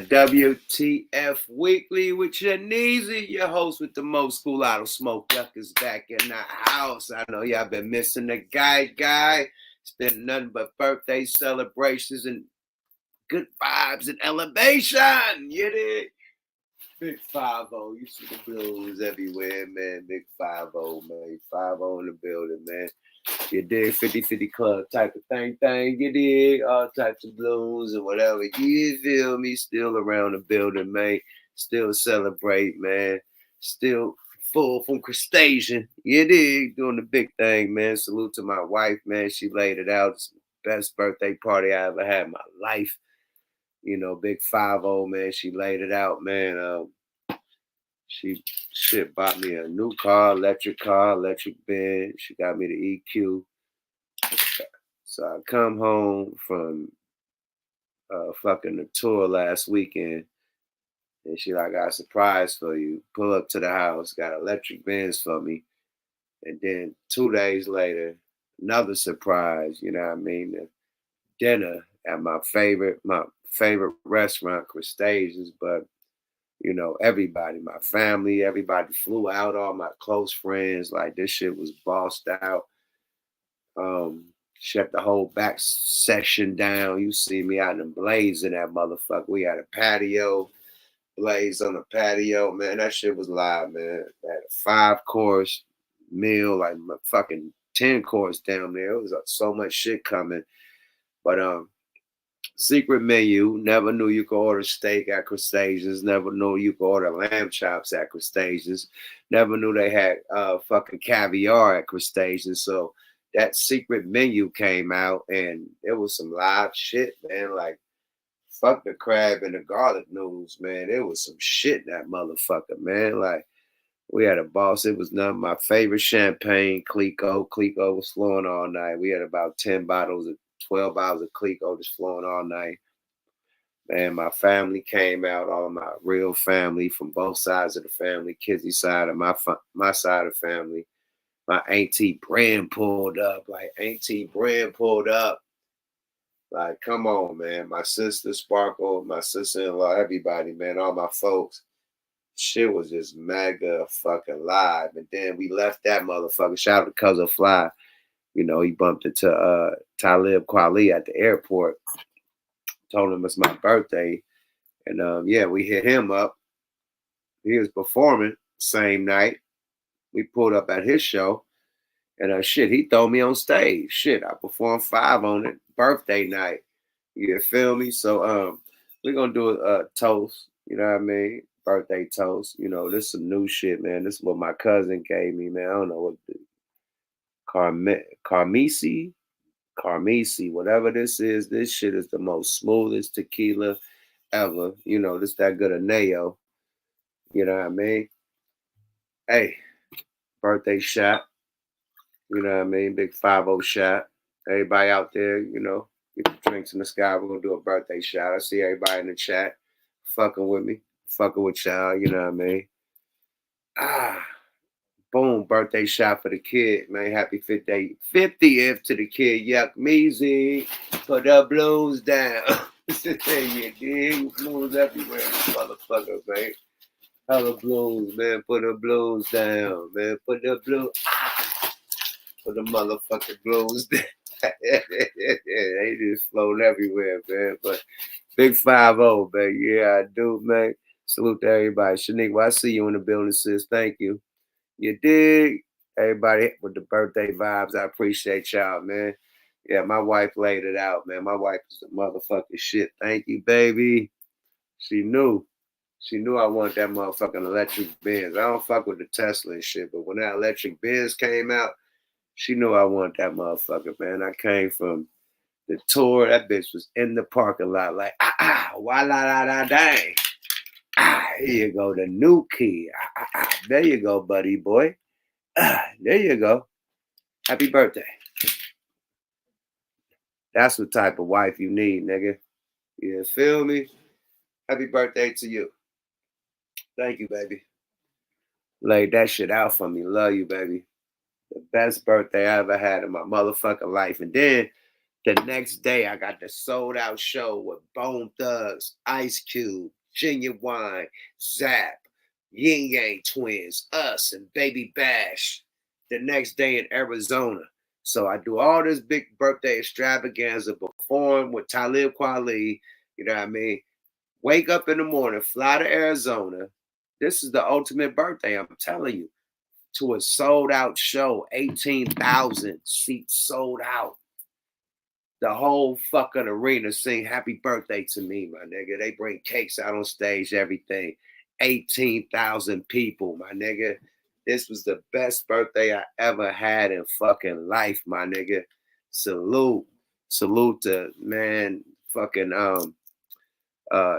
WTF Weekly with Janizy, your host with the most. School out of smoke yuckers back in the house. I know y'all been missing the guy. It's been nothing but birthday celebrations and good vibes and elevation. You dig? Big 5-0. You see the blues everywhere, man. Big 5-0, man. 5-0 in the building, man. You dig? 50-50 club type of thing. You dig? All types of blues and whatever. You feel me? Still around the building, man. Still celebrate, man. Still full from crustacean. You dig? Doing the big thing, man. Salute to my wife, man. She laid it out. It's the best birthday party I ever had in my life. You know, big 5-0, man. She laid it out, man. She bought me a new car, electric Benz. She got me the EQ. So I come home from fucking the tour last weekend, and she like, got a surprise for you. Pull up to the house, got electric Benz for me. And then 2 days later, another surprise, you know what I mean? The dinner at my favorite restaurant, Crustaceans, but you know, everybody, my family, everybody flew out, all my close friends. Like this shit was bossed out. Shut the whole back section down. You see me out in the blaze in that motherfucker. We had a patio, blaze on the patio, man. That shit was live, man. Had a 5-course meal, like fucking 10-course down there. It was so much shit coming. But secret menu. Never knew you could order steak at Crustaceans. Never knew you could order lamb chops at Crustaceans. Never knew they had fucking caviar at Crustaceans. So that secret menu came out, and it was some live shit, man. Like fuck the crab and the garlic noodles, man. It was some shit in that motherfucker, man. Like we had a boss. It was none of my favorite champagne, Clico. Clico was flowing all night. We had about 12 bottles of Clico just flowing all night. Man, my family came out, all my real family from both sides of the family, Kizzy side of my side of the family. My auntie Bren pulled up. Like, come on, man. My sister Sparkle, my sister-in-law, everybody, man, all my folks. Shit was just mega fucking live. And then we left that motherfucker. Shout out to Cousin Fly. You know, he bumped into Talib Kweli at the airport. Told him it's my birthday. And yeah, we hit him up. He was performing same night. We pulled up at his show. And shit, he threw me on stage. Shit, I performed 5 on it. Birthday night. You feel me? So we're gonna do a toast, you know what I mean? Birthday toast. You know, this is some new shit, man. This is what my cousin gave me, man. I don't know what Carmisi, whatever this is. This shit is the most smoothest tequila ever. You know, this that good of Neo. You know what I mean? Hey, birthday shot. You know what I mean? Big 5-0 shot. Everybody out there, you know, get the drinks in the sky. We're gonna do a birthday shot. I see everybody in the chat fucking with me, fucking with y'all. You know what I mean? Boom, birthday shot for the kid, man. Happy 50th to the kid. Yuck, Meezy. Put the blues down. You dig? Blues everywhere, motherfucker, man. Hella blues, man. Put the blues down, man. Put the motherfucking blues down. They just float everywhere, man. But big 5-0, man. Yeah, I do, man. Salute to everybody. Shanique, well, I see you in the building, sis. Thank you. You dig? Everybody with the birthday vibes. I appreciate y'all, man. Yeah, my wife laid it out, man. My wife is the motherfucking shit. Thank you, baby. She knew. She knew I wanted that motherfucking electric Benz. I don't fuck with the Tesla and shit, but when that electric Benz came out, she knew I wanted that motherfucker, man. I came from the tour. That bitch was in the parking lot like, wah la la la dang. Here you go, the new key. There you go, buddy boy. There you go. Happy birthday. That's the type of wife you need, nigga. You feel me? Happy birthday to you. Thank you, baby. Laid that shit out for me. Love you, baby. The best birthday I ever had in my motherfucking life. And then The next day, I got the sold out show with Bone Thugs, Ice Cube, Genuine, Zap, Yin Yang Twins, us, and Baby Bash. The next day in Arizona. So I do all this big birthday extravaganza, perform with Talib Kweli, you know what I mean? Wake up in the morning, fly to Arizona. This is the ultimate birthday, I'm telling you. To a sold out show, 18,000 seats sold out. The whole fucking arena sing happy birthday to me, my nigga. They bring cakes out on stage, everything. 18,000 people, my nigga. This was the best birthday I ever had in fucking life, my nigga. Salute. Salute to, man, fucking uh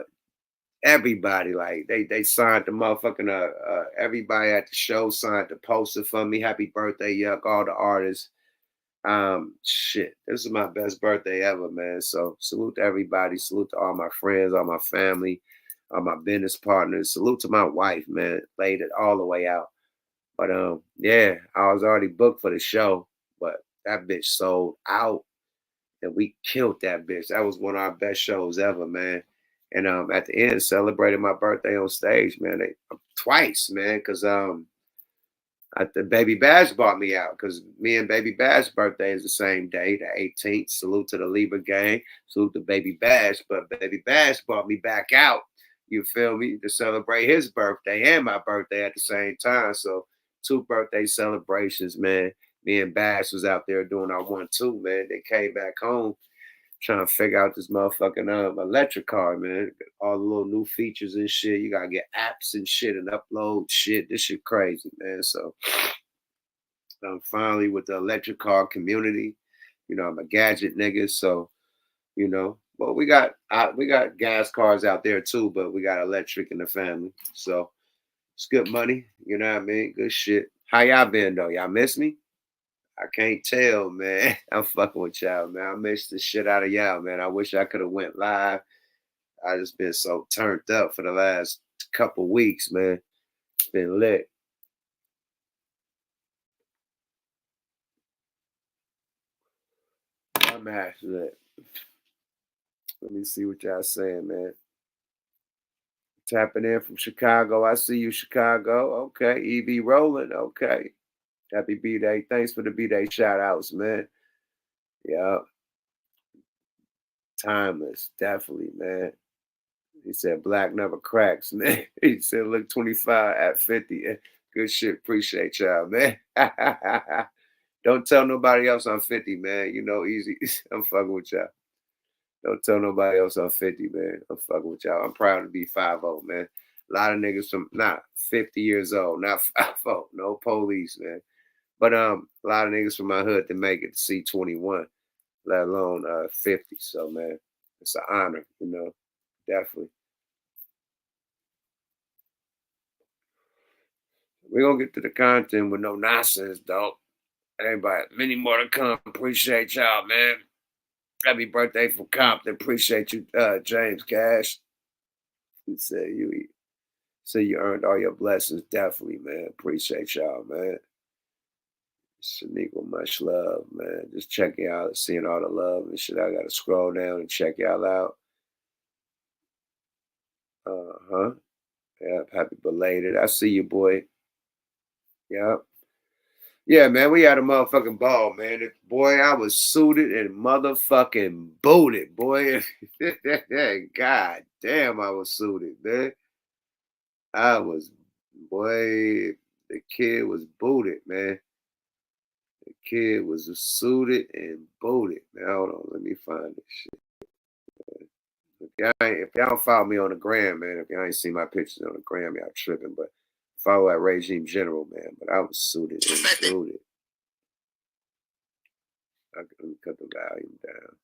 everybody. Like they signed the motherfucking everybody at the show signed the poster for me. Happy birthday, yuck, all the artists. Shit, this is my best birthday ever, man. So salute to everybody, salute to all my friends, all my family, all my business partners, salute to my wife, man. Laid it all the way out. But yeah, I was already booked for the show, but that bitch sold out and we killed that bitch. That was one of our best shows ever, man. And at the end, celebrated my birthday on stage, man. Twice, man, because the Baby Bash brought me out because me and Baby Bash's birthday is the same day, the 18th. Salute to the Libra gang. Salute to Baby Bash. But Baby Bash brought me back out, you feel me, to celebrate his birthday and my birthday at the same time. So 2 birthday celebrations, man. Me and Bash was out there doing our 1-2, man. They came back home trying to figure out this motherfucking electric car, man. All the little new features and shit. You gotta get apps and shit and upload shit. This shit crazy, man. So I'm finally with the electric car community. You know, I'm a gadget nigga, so you know. But we got gas cars out there too, but we got electric in the family. So it's good money. You know what I mean? Good shit. How y'all been though? Y'all miss me? I can't tell, man. I'm fucking with y'all, man. I miss the shit out of y'all, man. I wish I could have went live. I just been so turned up for the last couple weeks, man. It's been lit. I'm actually lit. Let me see what y'all saying, man. Tapping in from Chicago. I see you, Chicago. Okay. EV rolling. Okay. Happy B-Day. Thanks for the B-Day shout outs, man. Yeah. Timeless. Definitely, man. He said black never cracks, man. He said look 25 at 50. Good shit. Appreciate y'all, man. Don't tell nobody else I'm 50, man. You know, easy. I'm fucking with y'all. Don't tell nobody else I'm 50, man. I'm fucking with y'all. I'm proud to be 50, man. A lot of niggas from not 50 years old, not 50. No police, man. But a lot of niggas from my hood to make it to see 21, let alone 50. So man, it's an honor, you know, definitely. We're gonna get to the content with no nonsense, though. Everybody, many more to come. Appreciate y'all, man. Happy birthday from Compton. Appreciate you, James Cash. He said you earned all your blessings. Definitely, man. Appreciate y'all, man. Shaniqua, much love, man. Just checking out, seeing all the love and shit. I gotta scroll down and check y'all out. Uh-huh. Yeah, happy belated. I see you, boy. Yeah. Yeah, man, we had a motherfucking ball, man. Boy, I was suited and motherfucking booted, boy. God damn, I was suited, man. I was, boy, the kid was booted, man. The kid was suited and booted. Man, hold on, let me find this shit. If y'all don't follow me on the gram, man, if y'all ain't seen my pictures on the gram, y'all tripping. But follow at Regime General, man. But I was suited and booted. Let me cut the volume down.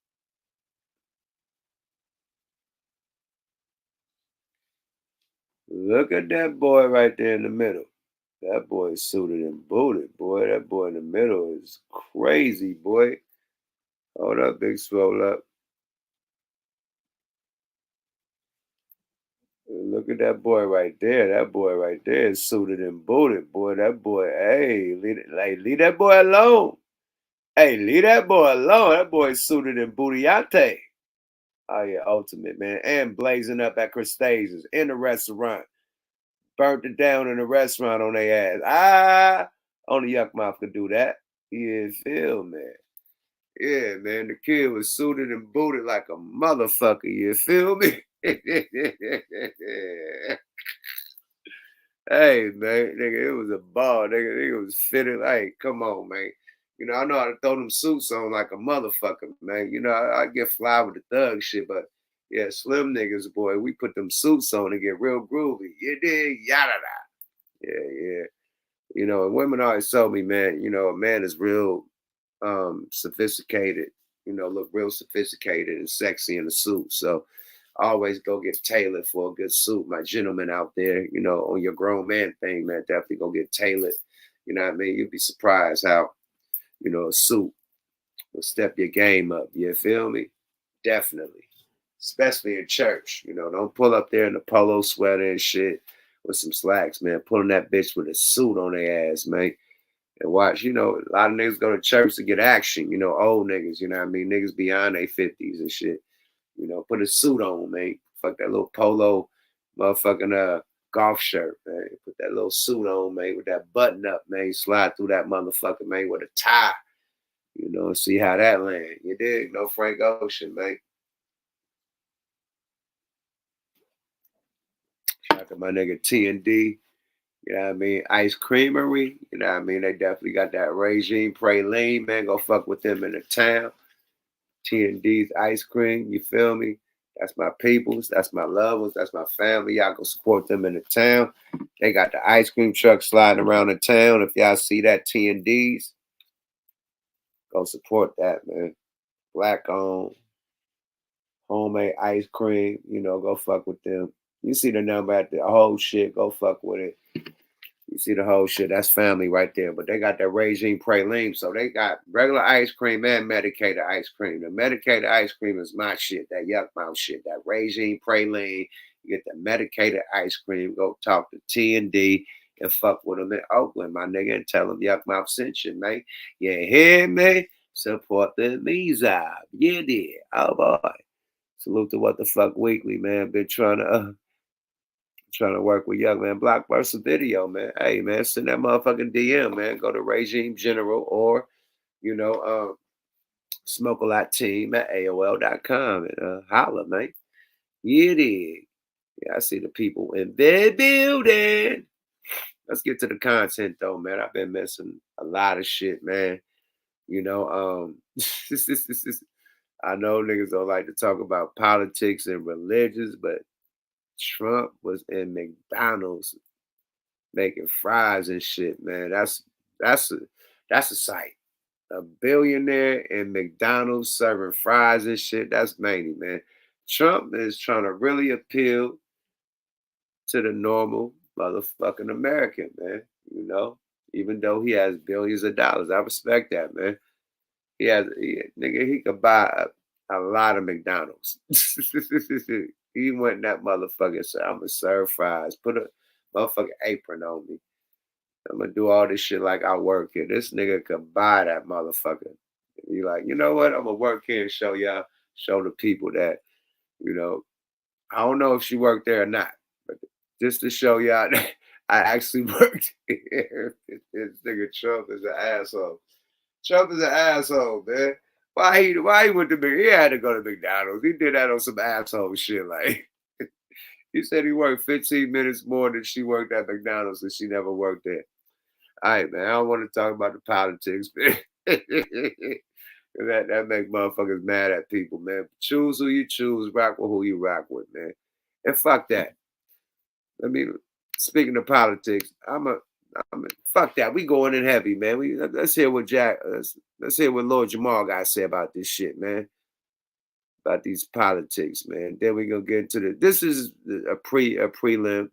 Look at that boy right there in the middle. That boy is suited and booted, boy. That boy in the middle is crazy, boy. Hold up, big swole up. Look at that boy right there. That boy right there is suited and booted, boy. That boy, hey, leave that boy alone. Hey, leave that boy alone. That boy's suited in Bootyante. Oh yeah, ultimate man. And blazing up at Crustasians in the restaurant. Burnt it down in the restaurant on their ass. Only Yuck Mouth could do that. You feel me? Yeah, man. The kid was suited and booted like a motherfucker. You feel me? Hey, man, nigga, it was a ball, nigga was fitted. Hey, come on, man. You know, I know how to throw them suits on like a motherfucker, man. You know, I get fly with the thug shit, but yeah, slim niggas, boy, we put them suits on and get real groovy. You dig? Yada da. Yeah. You know, and women always tell me, man, you know, a man is real sophisticated, you know, look real sophisticated and sexy in a suit. So always go get tailored for a good suit. My gentleman out there, you know, on your grown man thing, man, definitely go get tailored. You know what I mean? You'd be surprised how, you know, a suit will step your game up. You feel me? Definitely. Especially in church. You know, don't pull up there in a polo sweater and shit with some slacks, man. Pulling that bitch with a suit on their ass, man. And watch, you know, a lot of niggas go to church to get action, you know, old niggas, you know what I mean? Niggas beyond their 50s and shit. You know, put a suit on, man. Fuck that little polo motherfucking golf shirt, man. Put that little suit on, man, with that button up, man. Slide through that motherfucker, man, with a tie. You know, see how that land. You dig? No Frank Ocean, man. Shout out to my nigga T&D. You know what I mean? Ice Creamery. You know what I mean? They definitely got that regime praline, man. Go fuck with them in the town. T&D's ice cream. You feel me? That's my peoples. That's my loved ones. That's my family. Y'all go support them in the town. They got the ice cream truck sliding around the town. If y'all see that T&D's, go support that, man. Black owned, homemade ice cream. You know, go fuck with them. You see the number at the whole shit. Go fuck with it. You see the whole shit. That's family right there. But they got that regime praline. So they got regular ice cream and medicated ice cream. The medicated ice cream is my shit. That Yuck Mouth shit. That regime praline. You get the medicated ice cream. Go talk to T&D and fuck with them in Oakland, my nigga, and tell them Yuck Mouth sent you, man. You hear me? Support the Mizab. You did. Oh, boy. Salute to What the Fuck Weekly, man. Been trying to work with Young Man Block versus video, man. Hey, man, send that motherfucking DM, man. Go to Regime General or, you know, Smoke a Lot Team at AOL.com and holla, man. Yeah, it is. Yeah, I see the people in the building. Let's get to the content, though, man. I've been missing a lot of shit, man. You know, I know niggas don't like to talk about politics and religions, but Trump was in McDonald's making fries and shit, man. That's a that's a sight. A billionaire in McDonald's serving fries and shit. That's mainly, man. Trump is trying to really appeal to the normal motherfucking American, man. You know, even though he has billions of dollars, I respect that, man. Nigga, he could buy a lot of McDonald's. He went in that motherfucker and said, I'm gonna serve fries. Put a motherfucking apron on me. I'm gonna do all this shit like I work here. This nigga could buy that motherfucker. You like, you know what? I'm gonna work here and show the people that, you know, I don't know if she worked there or not, but just to show y'all that I actually worked here. This nigga Trump is an asshole. Trump is an asshole, man. Why he went to He had to go to McDonald's. He did that on some asshole shit. Like he said he worked 15 minutes more than she worked at McDonald's and she never worked there. All right, man. I don't want to talk about the politics, man. that make motherfuckers mad at people, man. Choose who you choose, rock with who you rock with, man. And fuck that. I mean, speaking of politics, fuck that. We going in heavy, man. Let's hear what let's hear what Lord Jamal got to say about this shit, man. About these politics, man. Then we gonna get into this is a prelim.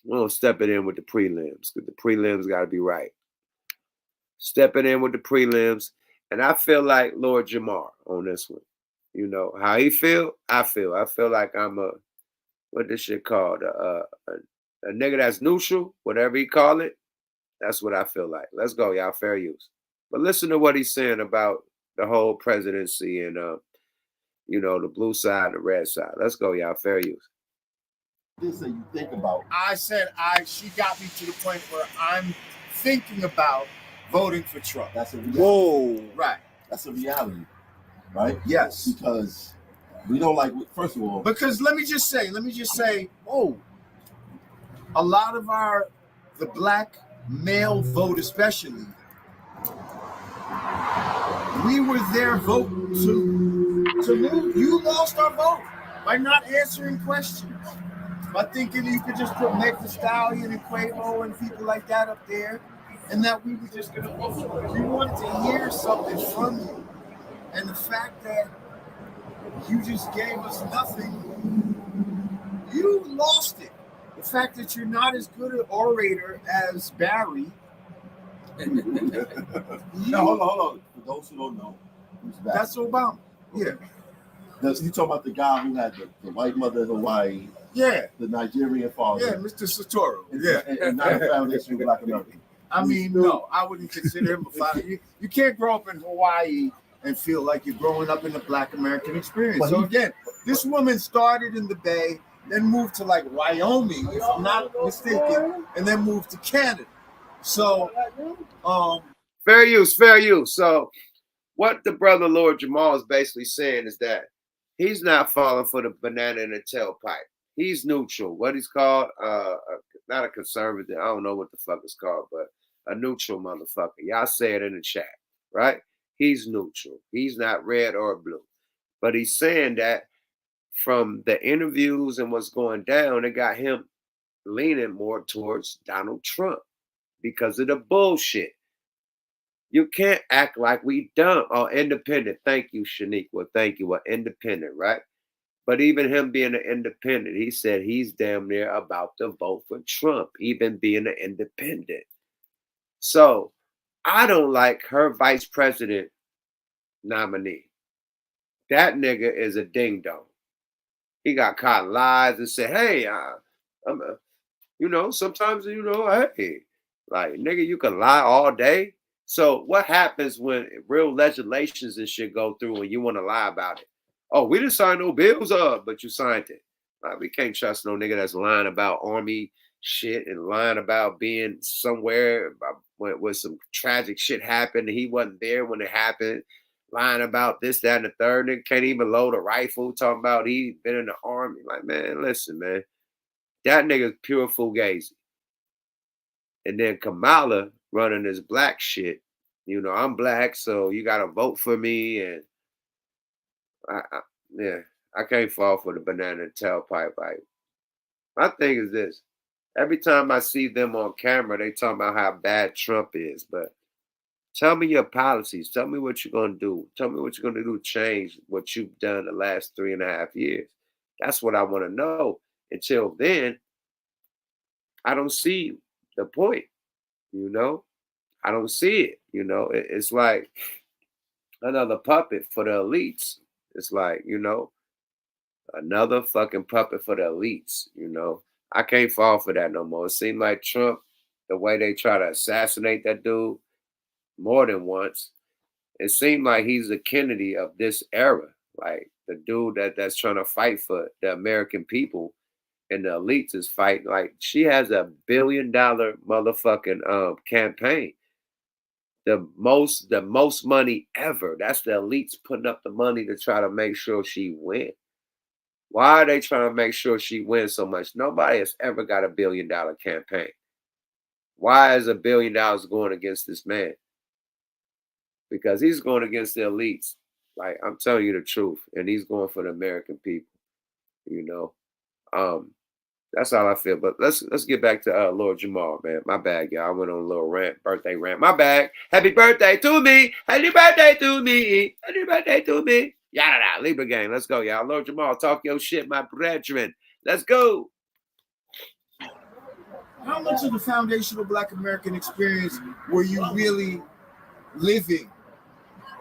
We're gonna step it in with the prelims because the prelims got to be right. Stepping in with the prelims, and I feel like Lord Jamar on this one. You know how he feel? I feel like I'm what this shit called a nigga that's neutral, whatever he call it. That's what I feel like. Let's go, y'all. Fair use. But listen to what he's saying about the whole presidency and you know, the blue side and the red side. Let's go, y'all. Fair use. This that you think about. I said she got me to the point where I'm thinking about voting for Trump. That's a reality. Whoa. Right. That's a reality. Right? Yes. Because we don't like, first of all. Because let me just say, a lot of the black male vote especially, we were their vote to lose. You lost our vote by not answering questions. By thinking you could just put Meg Thee Stallion and Quavo and people like that up there, and that we were just going to vote. We wanted to hear something from you. And the fact that you just gave us nothing, you lost it. The fact that you're not as good an orator as Barry. No, hold on. For those who don't know, who's Barry? That's Obama. Yeah. You talking about the guy who had the white mother in Hawaii? Yeah. The Nigerian father. Yeah, Mr. Satoru. Yeah. And not a foundation of Black American. I mean, no, I wouldn't consider him a father. You can't grow up in Hawaii and feel like you're growing up in the Black American experience. So again, this woman started in the Bay, then moved to like Wyoming, if I'm not mistaken, and then moved to Canada. So, fair use. So, what the brother Lord Jamal is basically saying is that he's not falling for the banana in the tailpipe. He's neutral. What he's called, not a conservative. I don't know what the fuck it's called, but a neutral motherfucker. Y'all say it in the chat, right? He's neutral. He's not red or blue. But he's saying that from the interviews and what's going down, it got him leaning more towards Donald Trump because of the bullshit. You can't act like we dumb or independent. Thank you, Shaniqua. Thank you. We're independent, right? But even him being an independent, he said he's damn near about to vote for Trump, even being an independent. So I don't like her vice president nominee. That nigga is a ding dong. He got caught lies and said, hey, sometimes, hey, like, nigga, you can lie all day. So what happens when real legislations and shit go through and you want to lie about it? Oh, we didn't sign no bills up, but you signed it. Like, we can't trust no nigga that's lying about army shit and lying about being somewhere when some tragic shit happened and he wasn't there when it happened. Lying about this, that, and the third. Nigga can't even load a rifle. Talking about he been in the army. Like, man, listen, man. That nigga's pure fugazi. And then Kamala running this black shit. I'm black, so you got to vote for me. And I can't fall for the banana tailpipe. Like, my thing is this. Every time I see them on camera, they talking about how bad Trump is. But tell me your policies. Tell me what you're going to do. Tell me what you're going to do to change what you've done the last 3.5 years. That's what I want to know. Until then, I don't see the point, I don't see it, It's like another puppet for the elites. It's like, another fucking puppet for the elites, I can't fall for that no more. It seemed like Trump, the way they try to assassinate that dude more than once, it seemed like he's the Kennedy of this era. Like the dude that's trying to fight for the American people and the elites is fighting. Like she has $1 billion motherfucking campaign. The most money ever. That's the elites putting up the money to try to make sure she wins. Why are they trying to make sure she wins so much? Nobody has ever got $1 billion campaign. Why is $1 billion going against this man? Because he's going against the elites. Like, I'm telling you the truth. And he's going for the American people. That's all I feel. But let's get back to Lord Jamal, man. My bad, y'all. I went on a little birthday rant. My bad. Happy birthday to me. Happy birthday to me. Happy birthday to me. Yada, Libra gang. Let's go, y'all. Lord Jamal, talk your shit, my brethren. Let's go. How much of the foundational Black American experience were you really living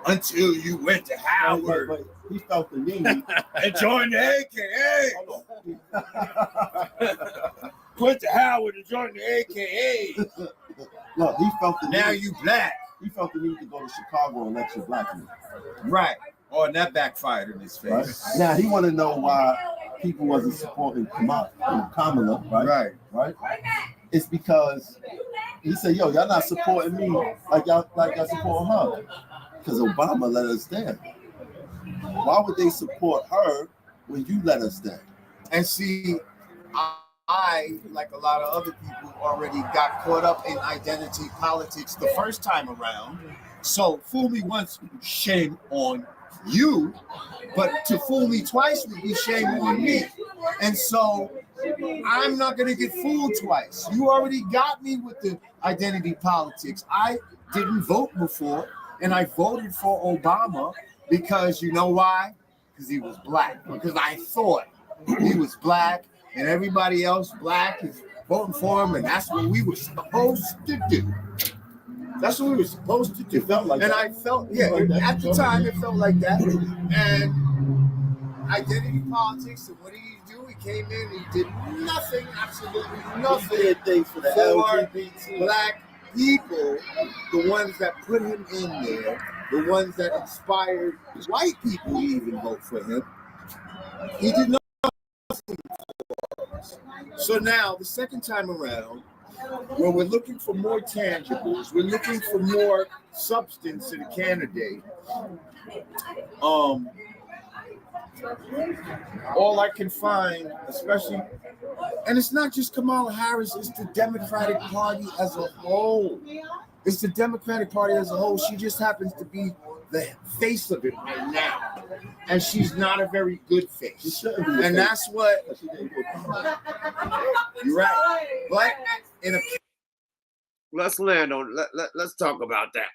until you went to Howard? But he felt the need. And joined the AKA. Went to Howard and joined the AKA. Look, he felt the Now need. you black. he felt the need to go to Chicago and lecture black people. Right. Oh, and that backfired in his face. Right? Now he want to know why people wasn't supporting Kamala, right? Right. It's because he said, "Yo, y'all not supporting me like y'all support her because Obama let us down. Why would they support her when you let us down?" And see, I, like a lot of other people, already got caught up in identity politics the first time around. So fool me once, shame on you. But to fool me twice would be shame on me. And so I'm not going to get fooled twice. You already got me with the identity politics. I didn't vote before, and I voted for Obama because you know why? Because he was black. Because I thought he was black, and everybody else black is voting for him, and that's what we were supposed to do. That's what we were supposed to do. It felt like and that. I felt, at the time it felt like that. And identity politics, and what did he do? He came in, he did nothing, absolutely nothing. He did things for the LGBT black people, the ones that put him in there, the ones that inspired white people to even vote for him. He did nothing for us. So now, the second time around, when we're looking for more tangibles, we're looking for more substance to the candidate. All I can find, especially, and it's not just Kamala Harris, it's the Democratic Party as a whole. It's the Democratic Party as a whole. She just happens to be the face of it right now. And she's not a very good face. And that's what you're right. But in a let's land on let's talk about that.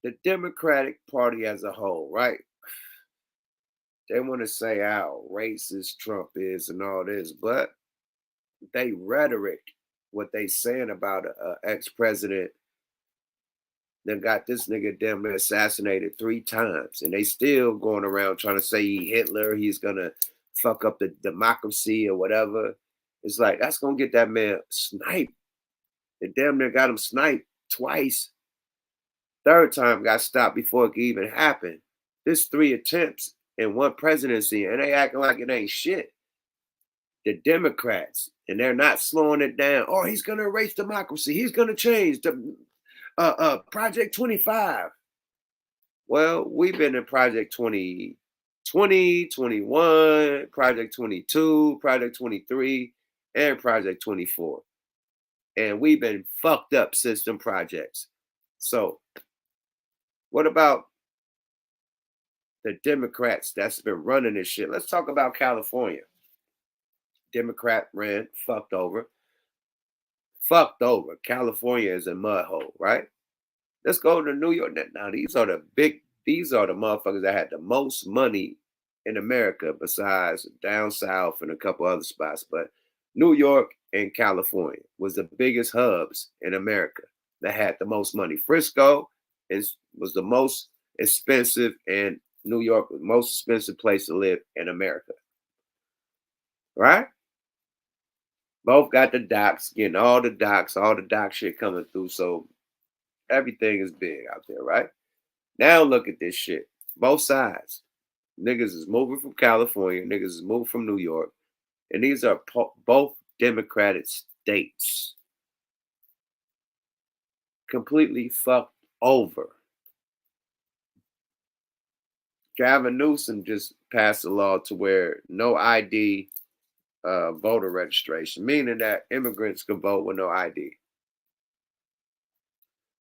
The Democratic Party as a whole, right? They want to say how racist Trump is and all this, but they rhetoric, what they saying about an ex-president, then got this nigga damn near assassinated 3 times, and they still going around trying to say he Hitler, he's gonna fuck up the democracy or whatever. It's like, that's gonna get that man sniped. They damn near got him sniped twice. 3rd time got stopped before it could even happen. This 3 attempts in 1 presidency, and they acting like it ain't shit. The Democrats, and they're not slowing it down. Oh, he's gonna erase democracy. He's gonna change the Project 25. Well, we've been in Project 20, 21, Project 22, Project 23, and Project 24. And we've been fucked up system projects. So what about the Democrats that's been running this shit? Let's talk about California. Democrat ran, fucked over. California is a mud hole, right? Let's go to New York. Now, these are the motherfuckers that had the most money in America besides down south and a couple other spots. But New York and California was the biggest hubs in America that had the most money. Frisco was the most expensive, and New York was the most expensive place to live in America. Right? Both got the docks, getting all the dock shit coming through. So everything is big out there, right? Now look at this shit. Both sides. Niggas is moving from California. Niggas is moving from New York. And these are both Democratic states. Completely fucked over. Gavin Newsom just passed a law to where no ID voter registration, meaning that immigrants can vote with no ID.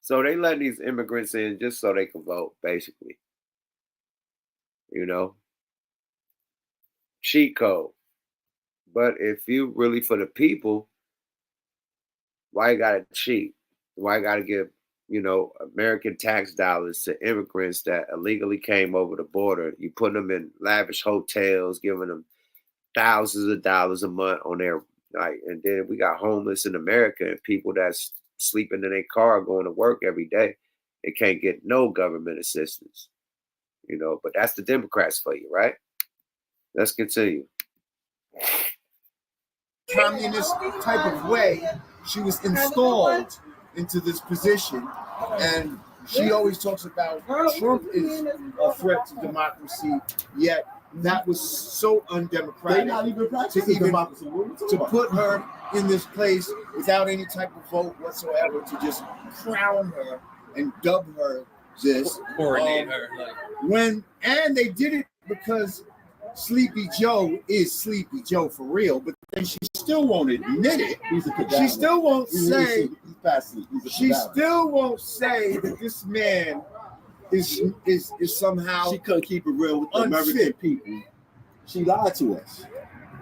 So they let these immigrants in just so they can vote, basically. You know? Cheat code. But if you really for the people, why you gotta cheat? Why you gotta give, American tax dollars to immigrants that illegally came over the border? You put them in lavish hotels, giving them thousands of dollars a month on their, and then we got homeless in America and people that's sleeping in their car going to work every day. They can't get no government assistance, but that's the Democrats for you, right? Let's continue. Communist type of way, she was installed into this position, and she always talks about Trump is a threat to democracy, yet that was so undemocratic to put her in this place without any type of vote whatsoever, to just crown her and dub her this. Coronate her. And they did it because Sleepy Joe is Sleepy Joe for real, but then she still won't admit it. She still won't say. She still won't say that this man is somehow. She couldn't keep it real with the American people. She lied to us.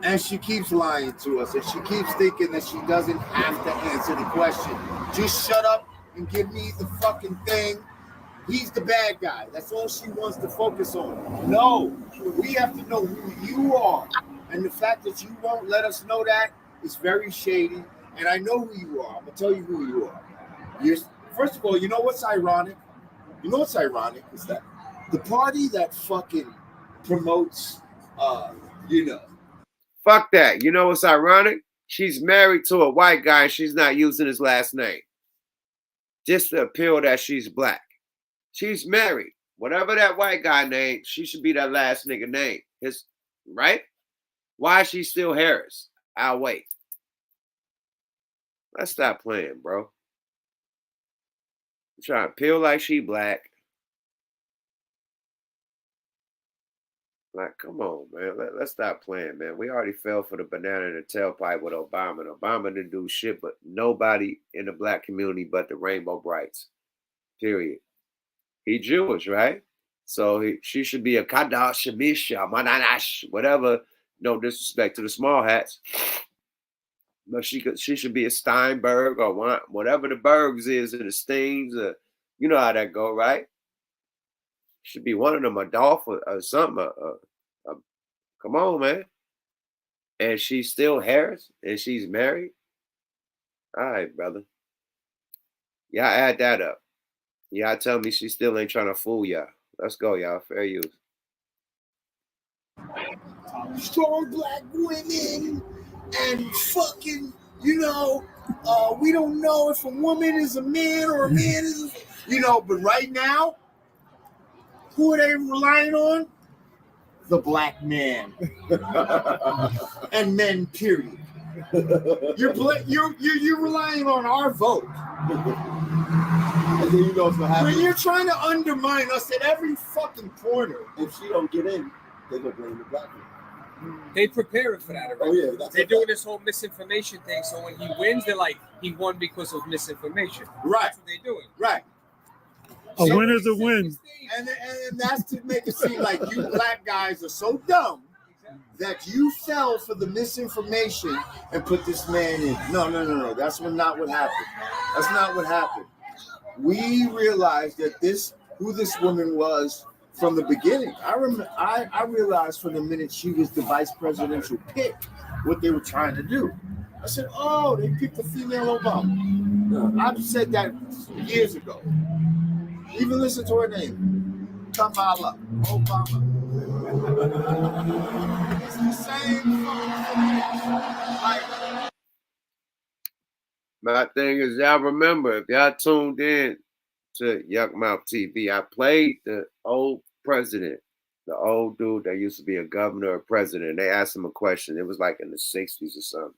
And she keeps lying to us, and she keeps thinking that she doesn't have to answer the question. Just shut up and give me the fucking thing. He's the bad guy. That's all she wants to focus on. No, we have to know who you are. And the fact that you won't let us know that is very shady. And I know who you are. I'm going to tell you who you are. First of all, you know what's ironic? You know what's ironic is that the party that fucking promotes, Fuck that. You know what's ironic? She's married to a white guy and she's not using his last name. Just to appeal that she's black. She's married. Whatever that white guy named, she should be that last nigga name. Right? Why is she still Harris? I'll wait. Let's stop playing, bro. I'm trying to appeal like she black. Like, come on, man. Let's stop playing, man. We already fell for the banana in the tailpipe with Obama. And Obama didn't do shit, but nobody in the black community but the Rainbow Brights. Period. He Jewish, right? So she should be a Kadash, Shamisha, Mananash, whatever. No disrespect to the small hats. But she should be a Steinberg or whatever the Bergs is and the Steens. You know how that go, right? Should be one of them, Adolph or something. Come on, man. And she's still Harris and she's married. All right, brother. Y'all add that up. Y'all tell me she still ain't trying to fool y'all. Let's go, y'all. Fair use. Strong black women and fucking, we don't know if a woman is a man or a man is, but right now, who are they relying on? The black man. And men, period. You're relying on our vote. And then you know what's gonna happen. When you're trying to undermine us at every fucking corner. If she don't get in, they're gonna blame the black man. They preparing for that already. Oh yeah, they're doing this whole misinformation thing. So when he wins, they're like, he won because of misinformation. Right. That's what they're doing. Right. A win is a win. And that's to make it seem like you black guys are so dumb that you fell for the misinformation and put this man in. No. That's not what happened. That's not what happened. We realized that who this woman was from the beginning. I realized from the minute she was the vice presidential pick what they were trying to do. I said, oh, they picked a female Obama. I've said that years ago. Even listen to her name. Kamala Obama. It's the same fucking thing. My thing is, y'all remember, if y'all tuned in to Yuck Mouth TV, I played the old president, the old dude that used to be a governor or president. They asked him a question. It was like in the 60s or something.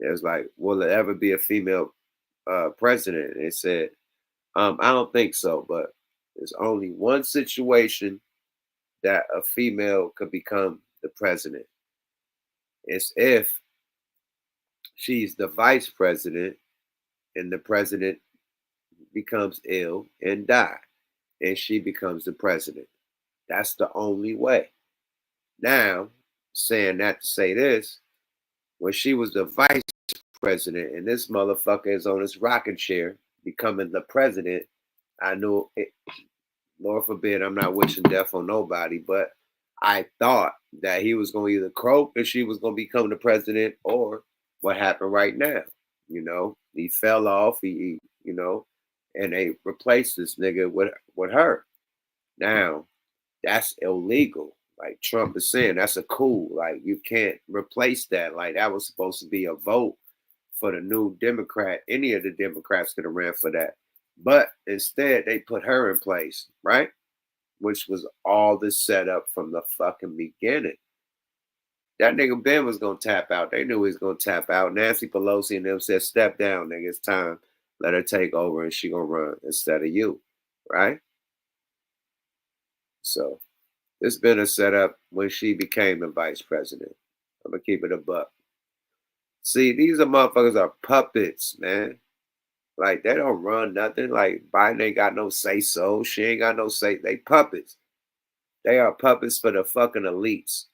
It was like, will there ever be a female president? And they said, I don't think so, but there's only one situation that a female could become the president. It's if she's the vice president and the president becomes ill and die, and she becomes the president. That's the only way. Now, saying that to say this, when she was the vice president and this motherfucker is on his rocking chair becoming the president, I knew it, Lord forbid, I'm not wishing death on nobody, but I thought that he was going to either croak and she was going to become the president, or what happened right now. He fell off, and they replaced this nigga with her. Now, that's illegal. Like Trump is saying, that's a coup. Like, you can't replace that. Like, that was supposed to be a vote for the new Democrat. Any of the Democrats could have ran for that. But instead, they put her in place, right? Which was all the setup from the fucking beginning. That nigga Ben was gonna tap out. They knew he was gonna tap out. Nancy Pelosi and them said, "Step down, nigga. It's time. Let her take over, and she gonna run instead of you," right? So it's been a setup when she became the vice president. I'm gonna keep it a buck. See, these are motherfuckers are puppets, man. Like they don't run nothing. Like Biden ain't got no say so. She ain't got no say. They puppets. They are puppets for the fucking elites.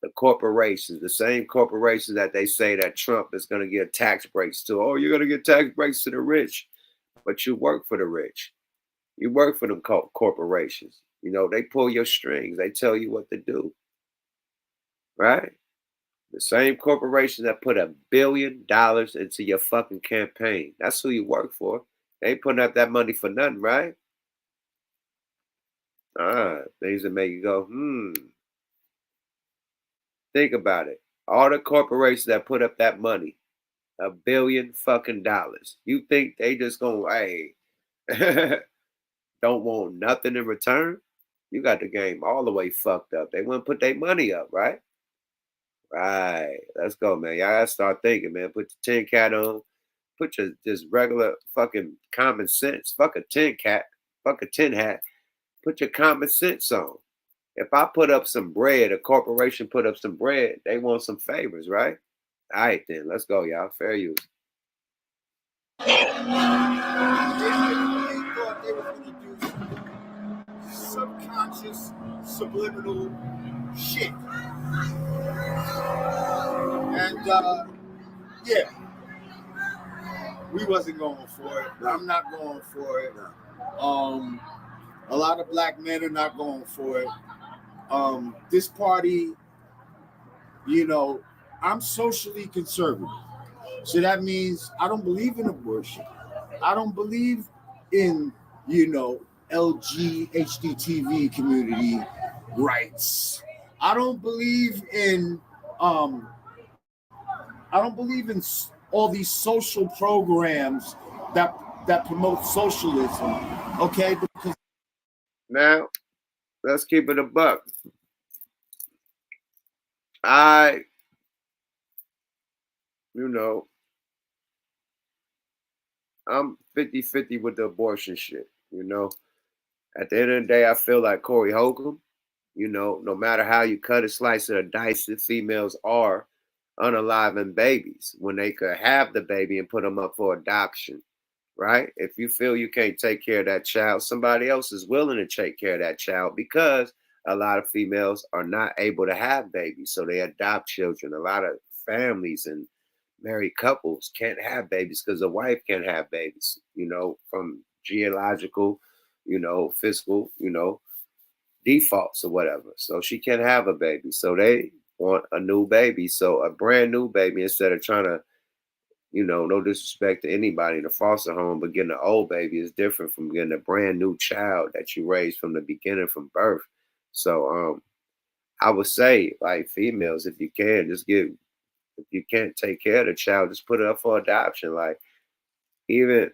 The corporations, the same corporations that they say that Trump is going to give tax breaks to. Oh, you're going to get tax breaks to the rich, but you work for the rich. You work for them corporations. You know, they pull your strings. They tell you what to do, right? The same corporation that put $1 billion into your fucking campaign. That's who you work for. They ain't putting out that money for nothing, right? Things that make you go, Think about it. All the corporations that put up that money, $1 billion fucking dollars. You think they just gonna, hey, don't want nothing in return? You got the game all the way fucked up. They wouldn't put their money up, right? Right. Let's go, man. Y'all gotta start thinking, man. Put your tin cat on. Put your just regular fucking common sense. Fuck a tin cat. Fuck a tin hat. Put your common sense on. If I put up some bread, a corporation put up some bread, they want some favors, right? All right, then. Let's go, y'all. Fair use. They thought they were going to do subconscious, subliminal shit. And, yeah, we wasn't going for it. I'm not going for it. A lot of black men are not going for it. This party, you know, I'm socially conservative. So that means I don't believe in abortion. I don't believe in, you know, LGHDTV community rights. I don't believe in all these social programs that promote socialism. Okay, because now let's keep it a buck. I'm 50-50 with the abortion shit, you know. At the end of the day, I feel like Corey Holcomb, you know, no matter how you cut it, slice it, or dice it, females are unaliving babies when they could have the baby and put them up for adoption, right? If you feel you can't take care of that child, somebody else is willing to take care of that child because a lot of females are not able to have babies, so they adopt children. A lot of families and married couples can't have babies because the wife can't have babies, you know, from geological, you know, physical, you know, defaults or whatever. So she can't have a baby. So they want a new baby. So a brand new baby, instead of trying to, you know, no disrespect to anybody in a foster home, but getting an old baby is different from getting a brand new child that you raised from the beginning, from birth. So I would say, like, females, if you can, just give, if you can't take care of the child, just put it up for adoption. Like, even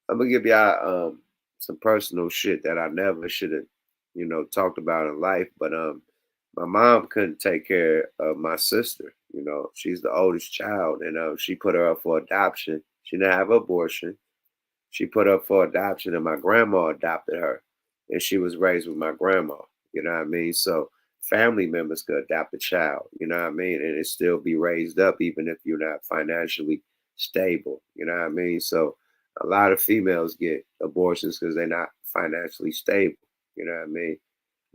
I'm gonna give y'all some personal shit that I never should have, you know, talked about in life. But my mom couldn't take care of my sister. You know, she's the oldest child, and she put her up for adoption. She didn't have an abortion. She put up for adoption, and my grandma adopted her, and she was raised with my grandma. You know what I mean? So family members could adopt a child. You know what I mean? And it still be raised up, even if you're not financially stable. You know what I mean? So a lot of females get abortions because they're not financially stable. You know what I mean?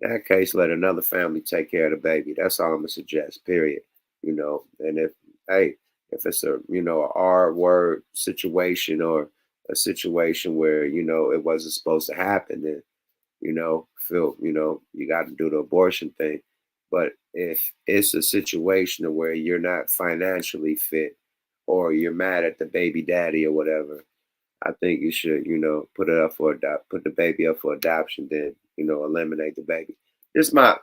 In that case, let another family take care of the baby. That's all I'm gonna suggest. Period. You know, and if it's a, you know, a R word situation, or a situation where, you know, it wasn't supposed to happen, then, you know, you got to do the abortion thing. But if it's a situation where you're not financially fit, or you're mad at the baby daddy or whatever, I think you should, you know, put the baby up for adoption, then, you know, eliminate the baby. Just my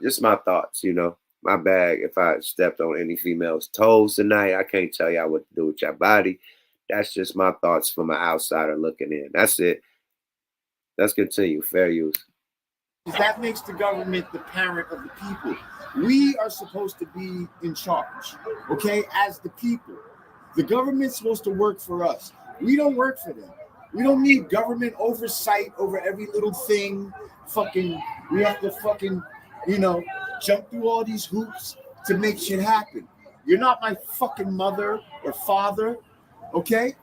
thoughts, you know. My bag. If I stepped on any female's toes tonight, I can't tell y'all what to do with your body. that's just my thoughts from an outsider looking in. That's it. Let's continue. Fair use. That makes the government the parent of the people. We are supposed to be in charge, okay, as the people. The government's supposed to work for us. We don't work for them. We don't need government oversight over every little thing. We have to jump through all these hoops to make shit happen. You're not my fucking mother or father, okay?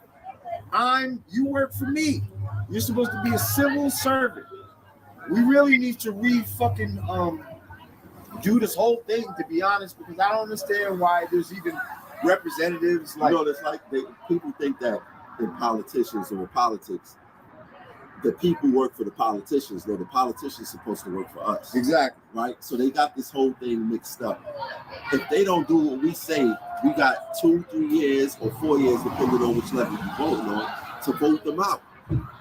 You work for me. You're supposed to be a civil servant. We really need to do this whole thing, to be honest, because I don't understand why there's even representatives like. It's like people think that in politicians or politics, the people work for the politicians. No, the politicians are supposed to work for us. Exactly. Right? So they got this whole thing mixed up. If they don't do what we say, we got 2, 3 years or 4 years, depending on which level you're voting on, to vote them out.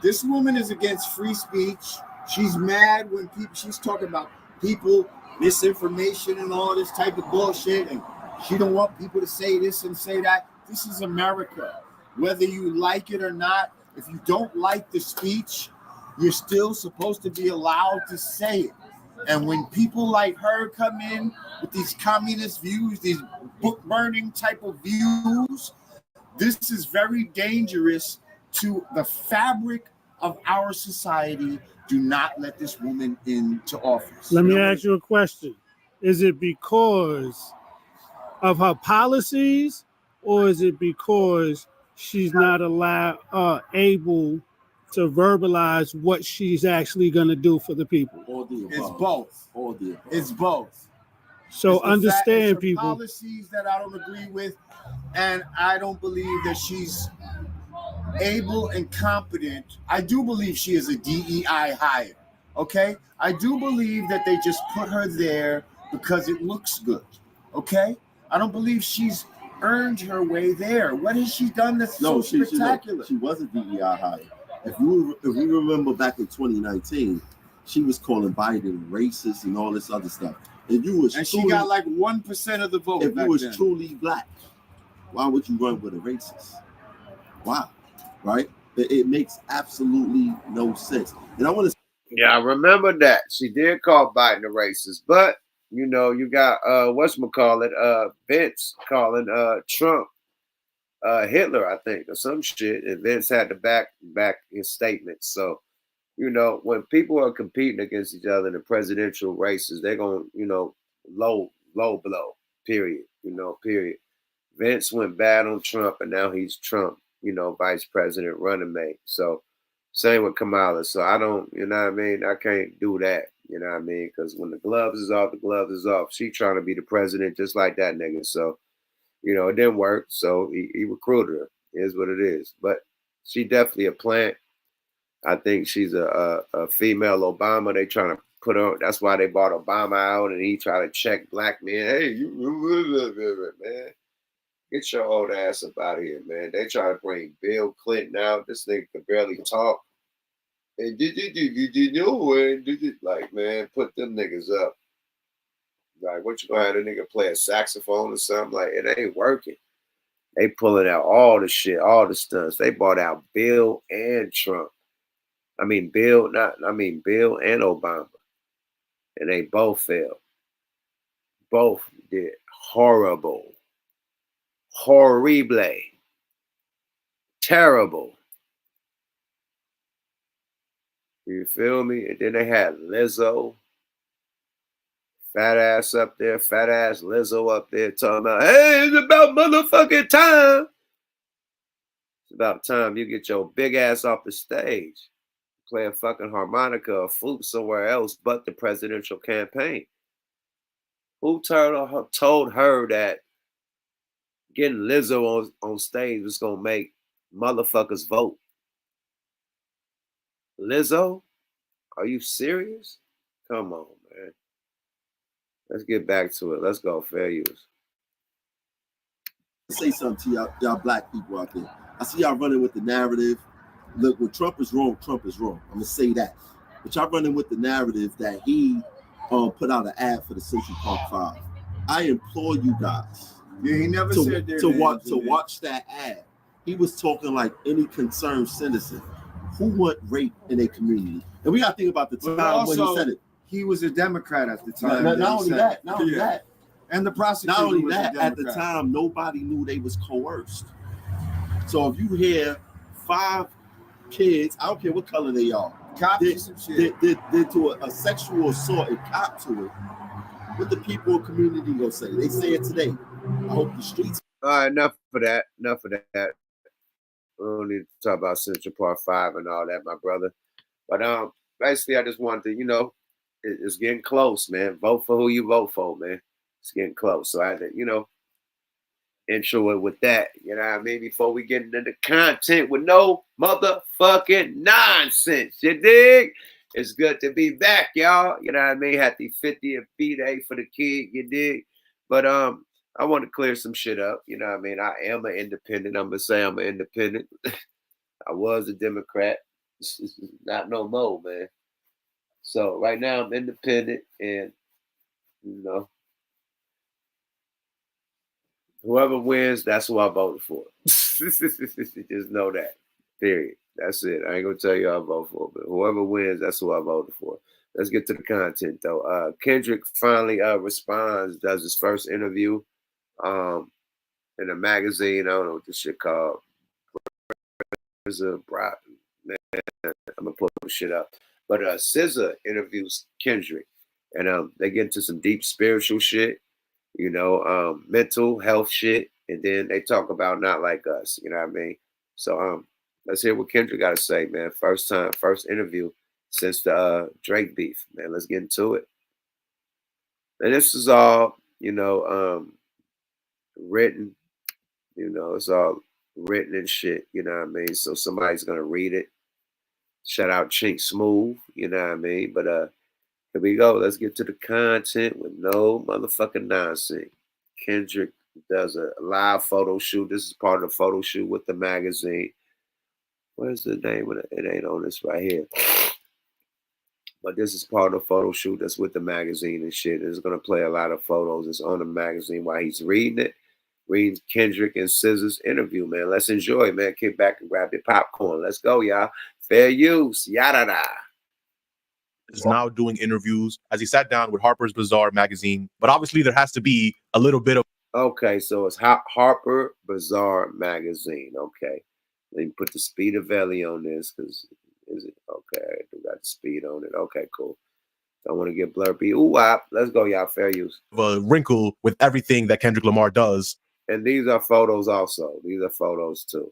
This woman is against free speech. She's mad when she's talking about people, misinformation and all this type of bullshit, and she don't want people to say this and say that. This is America. Whether you like it or not, if you don't like the speech, you're still supposed to be allowed to say it. And when people like her come in with these communist views, these book burning type of views, this is very dangerous to the fabric of our society. Do not let this woman into office. Let me ask you a question. Is it because of her policies, or is it because she's not able to verbalize what she's actually going to do for the people? It's both. It's both. So understand, people. Policies that I don't agree with, and I don't believe that she's able and competent. I do believe she is a DEI hire. Okay, I do believe that they just put her there because it looks good. Okay, I don't believe she's earned her way there. What has she done that's so spectacular? She was a DEI hire. If we remember back in 2019, she was calling Biden racist and all this other stuff. She got like 1% of the vote. If you was truly black, why would you run with a racist? Why? Right? It makes absolutely no sense. And I want to. Yeah, I remember that. She did call Biden a racist, but you got Vince calling Trump Hitler, I think, or some shit. And Vince had to back his statements. So, when people are competing against each other in the presidential races, they're going, low blow, period. Period. Vince went bad on Trump, and now he's Trump, vice president running mate. So same with Kamala. So I don't, I can't do that, because when the gloves is off, the gloves is off. She trying to be the president just like that nigga. So, it didn't work. So he recruited her. It is what it is. But she definitely a plant. I think she's a female Obama. They trying to put her. That's why they bought Obama out, and he tried to check black men. Hey, you man, get your old ass up out of here, man. They try to bring Bill Clinton out. This nigga can barely talk. And like, man, put them niggas up. Like, what you gonna have a nigga play a saxophone or something? Like, it ain't working. They pulling out all the shit, all the stunts. They bought out Bill and Trump. Bill and Obama. And they both failed. Both did horrible. Horrible. Terrible. You feel me? And then they had Lizzo. Fat ass Lizzo up there talking about, hey, it's about motherfucking time. It's about time you get your big ass off the stage. Play a fucking harmonica or flute somewhere else but the presidential campaign. Who told her that getting Lizzo on stage was gonna make motherfuckers vote? Lizzo? Are you serious? Come on, man. Let's get back to it. Let's go. Fair use. Say something to y'all black people out there. I see y'all running with the narrative. Look, when Trump is wrong, Trump is wrong. I'm gonna say that. But y'all running with the narrative that he put out an ad for the Central Park 5. I implore you guys. Yeah, he never said to watch that ad he was talking like any concerned citizen who want rape in a community. And we got to think about the time when he said it. He was a Democrat at the time. Not only that. And the prosecutor. Not only that, at the time, nobody knew they was coerced. So if you hear 5 kids, I don't care what color they are, did to a sexual assault and cop to it, what the people in community gonna say? They say it today. I hope the streets. All right, enough of that. We don't need to talk about Central Park 5 and all that, my brother. But basically, I just wanted to, you know, it's getting close, man. Vote for who you vote for, man. It's getting close. So I had to, you know, intro it with that. You know what I mean? Before we get into the content with no motherfucking nonsense. You dig? It's good to be back, y'all. You know what I mean? Happy 50th B-Day for the kid, you dig? But I want to clear some shit up. You know what I mean? I am an independent. I'm going to say I'm an independent. I was a Democrat. Not no more, man. So right now I'm independent and, you know, whoever wins, that's who I voted for. Just know that. Period. That's it. I ain't going to tell you who I vote for, but whoever wins, that's who I voted for. Let's get to the content, though. Kendrick finally responds, does his first interview in a magazine. I don't know what this shit called. Man, I'm going to pull the shit up. But SZA interviews Kendrick, and they get into some deep spiritual shit, you know, mental health shit, and then they talk about Not Like Us, you know what I mean? So let's hear what Kendrick got to say, man. First interview since the Drake beef, man. Let's get into it. And this is all, you know, written, you know, it's all written and shit, you know what I mean? So somebody's gonna read it. Shout out Chink Smooth, you know what I mean? But here we go. Let's get to the content with no motherfucking nonsense. Kendrick does a live photo shoot. This is part of the photo shoot with the magazine. Where's the name of it? It ain't on this right here. But this is part of the photo shoot that's with the magazine and shit. It's going to play a lot of photos. It's on the magazine while he's reading it. Reading Kendrick and SZA's interview, man. Let's enjoy, man. Kick back and grab your popcorn. Let's go, y'all. Fair use. Yada-da. Is now doing interviews as he sat down with Harper's Bazaar magazine. But obviously there has to be a little bit of... Okay, so it's Harper Bazaar magazine. Okay. Let me put the speed of Valley on this because is it okay? I got the speed on it. Okay, cool. Don't want to get blurry. Ooh, let's go, y'all. Fair use. A wrinkle with everything that Kendrick Lamar does. And these are photos also. These are photos too.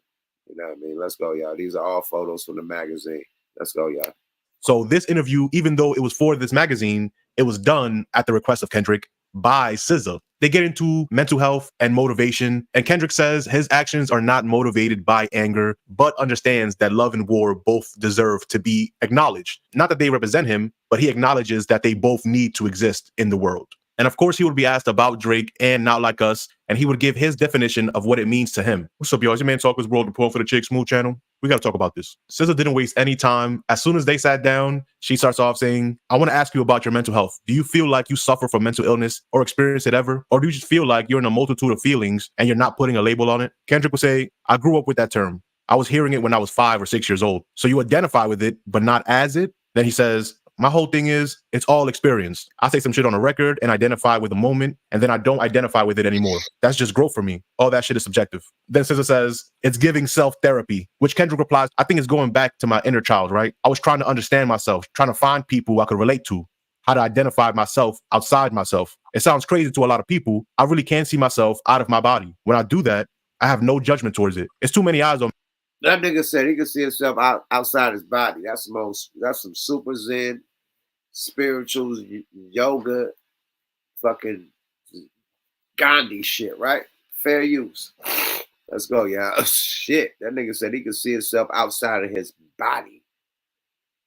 You know what I mean? Let's go, y'all. These are all photos from the magazine. Let's go, y'all. So this interview, even though it was for this magazine, it was done at the request of Kendrick by SZA. They get into mental health and motivation, and Kendrick says his actions are not motivated by anger, but understands that love and war both deserve to be acknowledged. Not that they represent him, but he acknowledges that they both need to exist in the world. And of course, he would be asked about Drake and Not Like Us, and he would give his definition of what it means to him. What's up, y'all? It's your man Talker's World Report for the Chick Smooth channel. We got to talk about this. SZA didn't waste any time. As soon as they sat down, she starts off saying, I want to ask you about your mental health. Do you feel like you suffer from mental illness or experience it ever? Or do you just feel like you're in a multitude of feelings and you're not putting a label on it? Kendrick would say, I grew up with that term. I was hearing it when I was 5 or 6 years old. So you identify with it, but not as it? Then he says, my whole thing is, it's all experience. I say some shit on a record and identify with a moment, and then I don't identify with it anymore. That's just growth for me. All that shit is subjective. Then SZA says, it's giving self-therapy, which Kendrick replies, I think it's going back to my inner child, right? I was trying to understand myself, trying to find people I could relate to, how to identify myself outside myself. It sounds crazy to a lot of people. I really can't see myself out of my body. When I do that, I have no judgment towards it. It's too many eyes on me. That nigga said he could see himself outside his body. That's some super zen, spiritual, yoga, fucking Gandhi shit, right? Fair use. Let's go, y'all. Shit. That nigga said he could see himself outside of his body.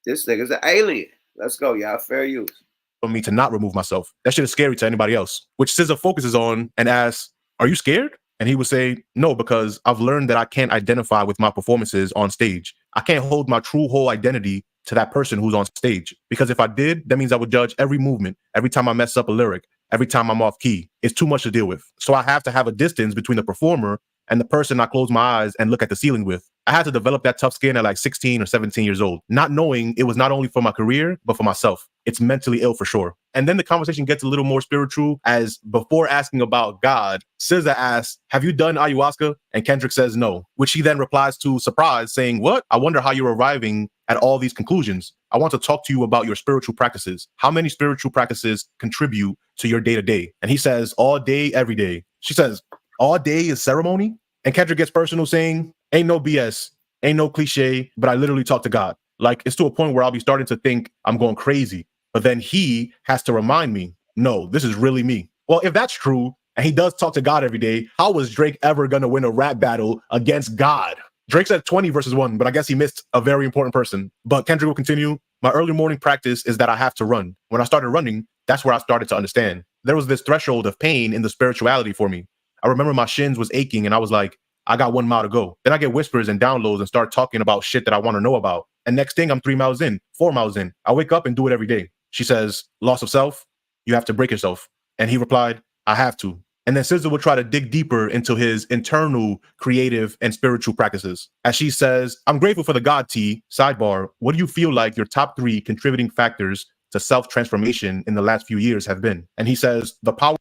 This nigga's an alien. Let's go, y'all. Fair use. For me to not remove myself. That shit is scary to anybody else, which SZA focuses on and asks, are you scared? And he would say, no, because I've learned that I can't identify with my performances on stage. I can't hold my true whole identity to that person who's on stage. Because if I did, that means I would judge every movement, every time I mess up a lyric, every time I'm off key. It's too much to deal with. So I have to have a distance between the performer and the person I close my eyes and look at the ceiling with. I had to develop that tough skin at like 16 or 17 years old, not knowing it was not only for my career, but for myself. It's mentally ill for sure. And then the conversation gets a little more spiritual, as before asking about God, SZA asks, have you done ayahuasca? And Kendrick says no, which he then replies to surprise saying, what? I wonder how you're arriving at all these conclusions. I want to talk to you about your spiritual practices. How many spiritual practices contribute to your day-to-day? And he says, all day, every day. She says, all day is ceremony? And Kendrick gets personal saying, ain't no BS, ain't no cliche, but I literally talk to God. Like, it's to a point where I'll be starting to think I'm going crazy. But then he has to remind me, no, this is really me. Well, if that's true, and he does talk to God every day, how was Drake ever going to win a rap battle against God? Drake said 20 versus 1, but I guess he missed a very important person. But Kendrick will continue. My early morning practice is that I have to run. When I started running, that's where I started to understand. There was this threshold of pain in the spirituality for me. I remember my shins was aching and I was like, I got 1 mile to go. Then I get whispers and downloads and start talking about shit that I want to know about. And next thing I'm 3 miles in, 4 miles in. I wake up and do it every day. She says, loss of self, you have to break yourself. And he replied, I have to. And then SZA would try to dig deeper into his internal creative and spiritual practices. As she says, I'm grateful for the God T. Sidebar, what do you feel like your top 3 contributing factors to self-transformation in the last few years have been? And he says, the power.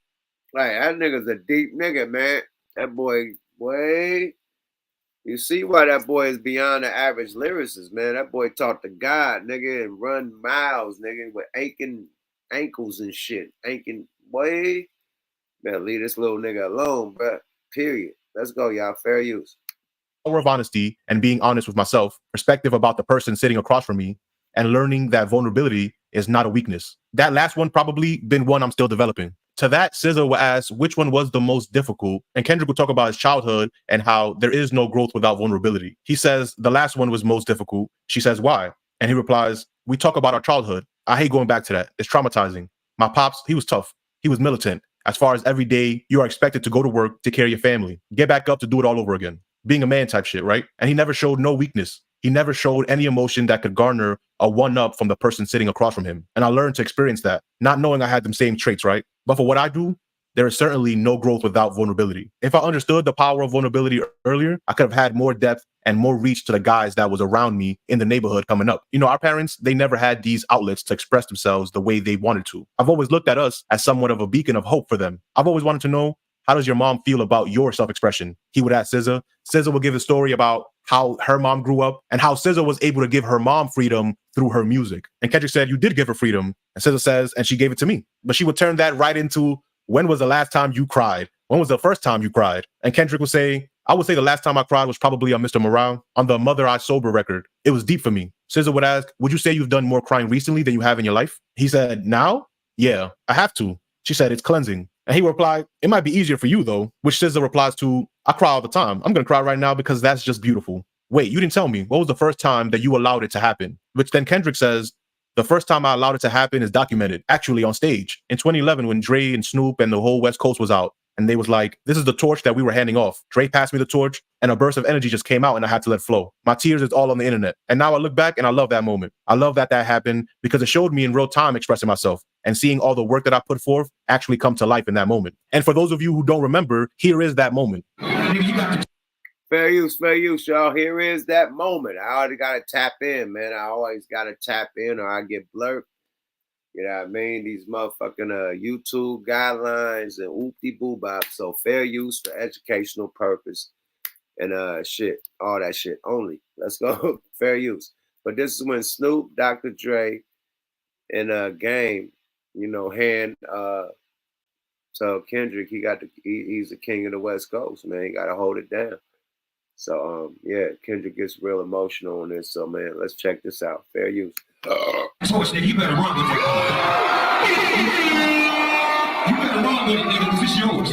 Like, that nigga's a deep nigga, man. That boy, you see why that boy is beyond the average lyricist, man. That boy talk to God, nigga, and run miles, nigga, with aching ankles and shit. Aching, boy. Man, leave this little nigga alone, bro. Period. Let's go, y'all. Fair use. Power of honesty and being honest with myself, perspective about the person sitting across from me, and learning that vulnerability is not a weakness. That last one probably been one I'm still developing. To that, SZA will ask which one was the most difficult, and Kendrick will talk about his childhood and how there is no growth without vulnerability. He says the last one was most difficult. She says, why? And he replies, we talk about our childhood. I hate going back to that. It's traumatizing. My pops, he was tough. He was militant. As far as every day, you are expected to go to work, take care of your family, get back up to do it all over again. Being a man type shit, right? And he never showed no weakness. He never showed any emotion that could garner a one-up from the person sitting across from him. And I learned to experience that, not knowing I had them same traits, right? But for what I do, there is certainly no growth without vulnerability. If I understood the power of vulnerability earlier, I could have had more depth and more reach to the guys that was around me in the neighborhood coming up. You know, our parents, they never had these outlets to express themselves the way they wanted to. I've always looked at us as somewhat of a beacon of hope for them. I've always wanted to know, how does your mom feel about your self-expression? He would ask SZA. SZA would give a story about how her mom grew up and how SZA was able to give her mom freedom through her music. And Kendrick said, you did give her freedom. And SZA says, and she gave it to me. But she would turn that right into, when was the last time you cried? When was the first time you cried? And Kendrick would say, I would say the last time I cried was probably on Mr. Morale, on the Mother I Sober record. It was deep for me. SZA would ask, would you say you've done more crying recently than you have in your life? He said, now? Yeah, I have to. She said, it's cleansing. And he replied, it might be easier for you though, which SZA replies to, I cry all the time. I'm gonna cry right now because that's just beautiful. Wait, you didn't tell me. What was the first time that you allowed it to happen? Which then Kendrick says, the first time I allowed it to happen is documented, actually on stage. In 2011, when Dre and Snoop and the whole West Coast was out, and they was like, this is the torch that we were handing off. Dre passed me the torch, and a burst of energy just came out, and I had to let flow. My tears is all on the internet. And now I look back, and I love that moment. I love that happened, because it showed me in real time expressing myself, and seeing all the work that I put forth actually come to life in that moment. And for those of you who don't remember, here is that moment. Fair use, y'all. Here is that moment. I already got to tap in, man. I always got to tap in or I get blurred. You know what I mean? These motherfucking YouTube guidelines and oopty boobop. So fair use for educational purpose and shit, all that shit only. Let's go. Fair use. But this is when Snoop, Dr. Dre, and Game, you know, hand so Kendrick, he's the king of the West Coast, man. He got to hold it down. So yeah, Kendrick gets real emotional on this. So man, let's check this out. Fair use. Torch, nigga, you better run with it. You better run with it, nigga, because it's yours.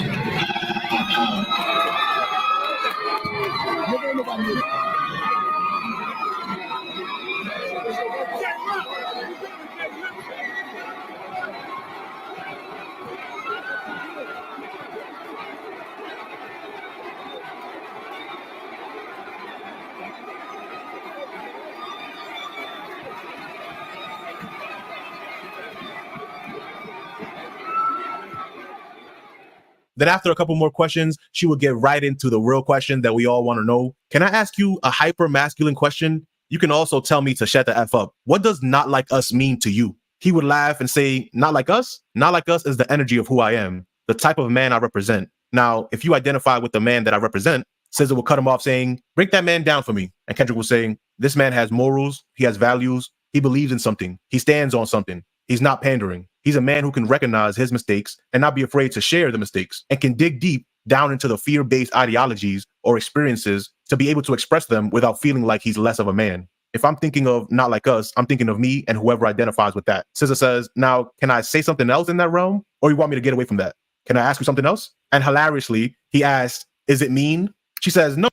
Then after a couple more questions, she would get right into the real question that we all want to know. Can I ask you a hyper masculine question? You can also tell me to shut the F up. What does not like us mean to you? He would laugh and say, not like us? Not like us is the energy of who I am, the type of man I represent. Now, if you identify with the man that I represent, SZA will cut him off saying, break that man down for me. And Kendrick will say, this man has morals, he has values, he believes in something, he stands on something. He's not pandering. He's a man who can recognize his mistakes and not be afraid to share the mistakes and can dig deep down into the fear-based ideologies or experiences to be able to express them without feeling like he's less of a man. If I'm thinking of not like us, I'm thinking of me and whoever identifies with that. SZA says, now, can I say something else in that realm? Or you want me to get away from that? Can I ask you something else? And hilariously, he asked, is it mean? She says, no.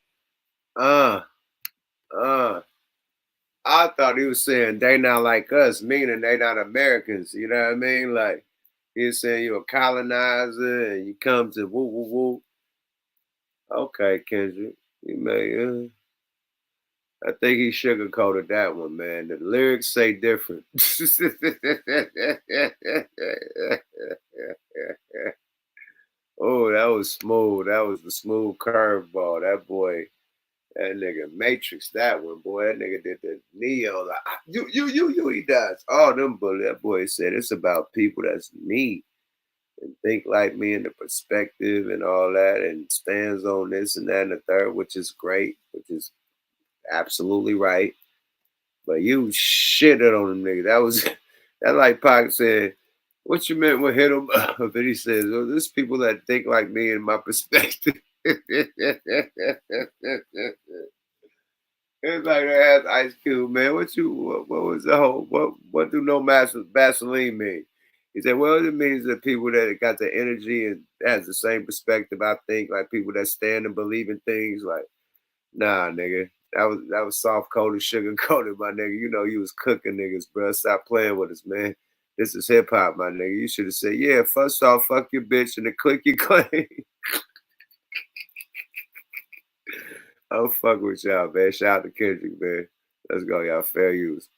I thought he was saying they not like us, meaning they not Americans. You know what I mean? Like he was saying you're a colonizer and you come to woo woo woo. Okay, Kendrick, you may. I think he sugarcoated that one, man. The lyrics say different. Oh, that was smooth. That was the smooth curveball. That boy. That nigga Matrix, that one, boy. That nigga did the Neo. Like, you, he does. Oh, them bully. That boy said it's about people that's me and think like me in the perspective and all that and stands on this and that and the third, which is great, which is absolutely right. But you shitted on them niggas. That like Pac said, what you meant with hit him up? And he says, well, there's people that think like me in my perspective. It's like they asked Ice Cube, man, what was the whole, what do no Vaseline mean? He said, well, it means that people that got the energy and has the same perspective, I think, like people that stand and believe in things, like, nah, nigga. That was soft coated, sugar coated, my nigga. You know you was cooking niggas, bro. Stop playing with us, man. This is hip hop, my nigga. You should have said, yeah, first off, fuck your bitch and then click your claim. I'm fucking with y'all, man. Shout out to Kendrick, man. Let's go, y'all. Fair use.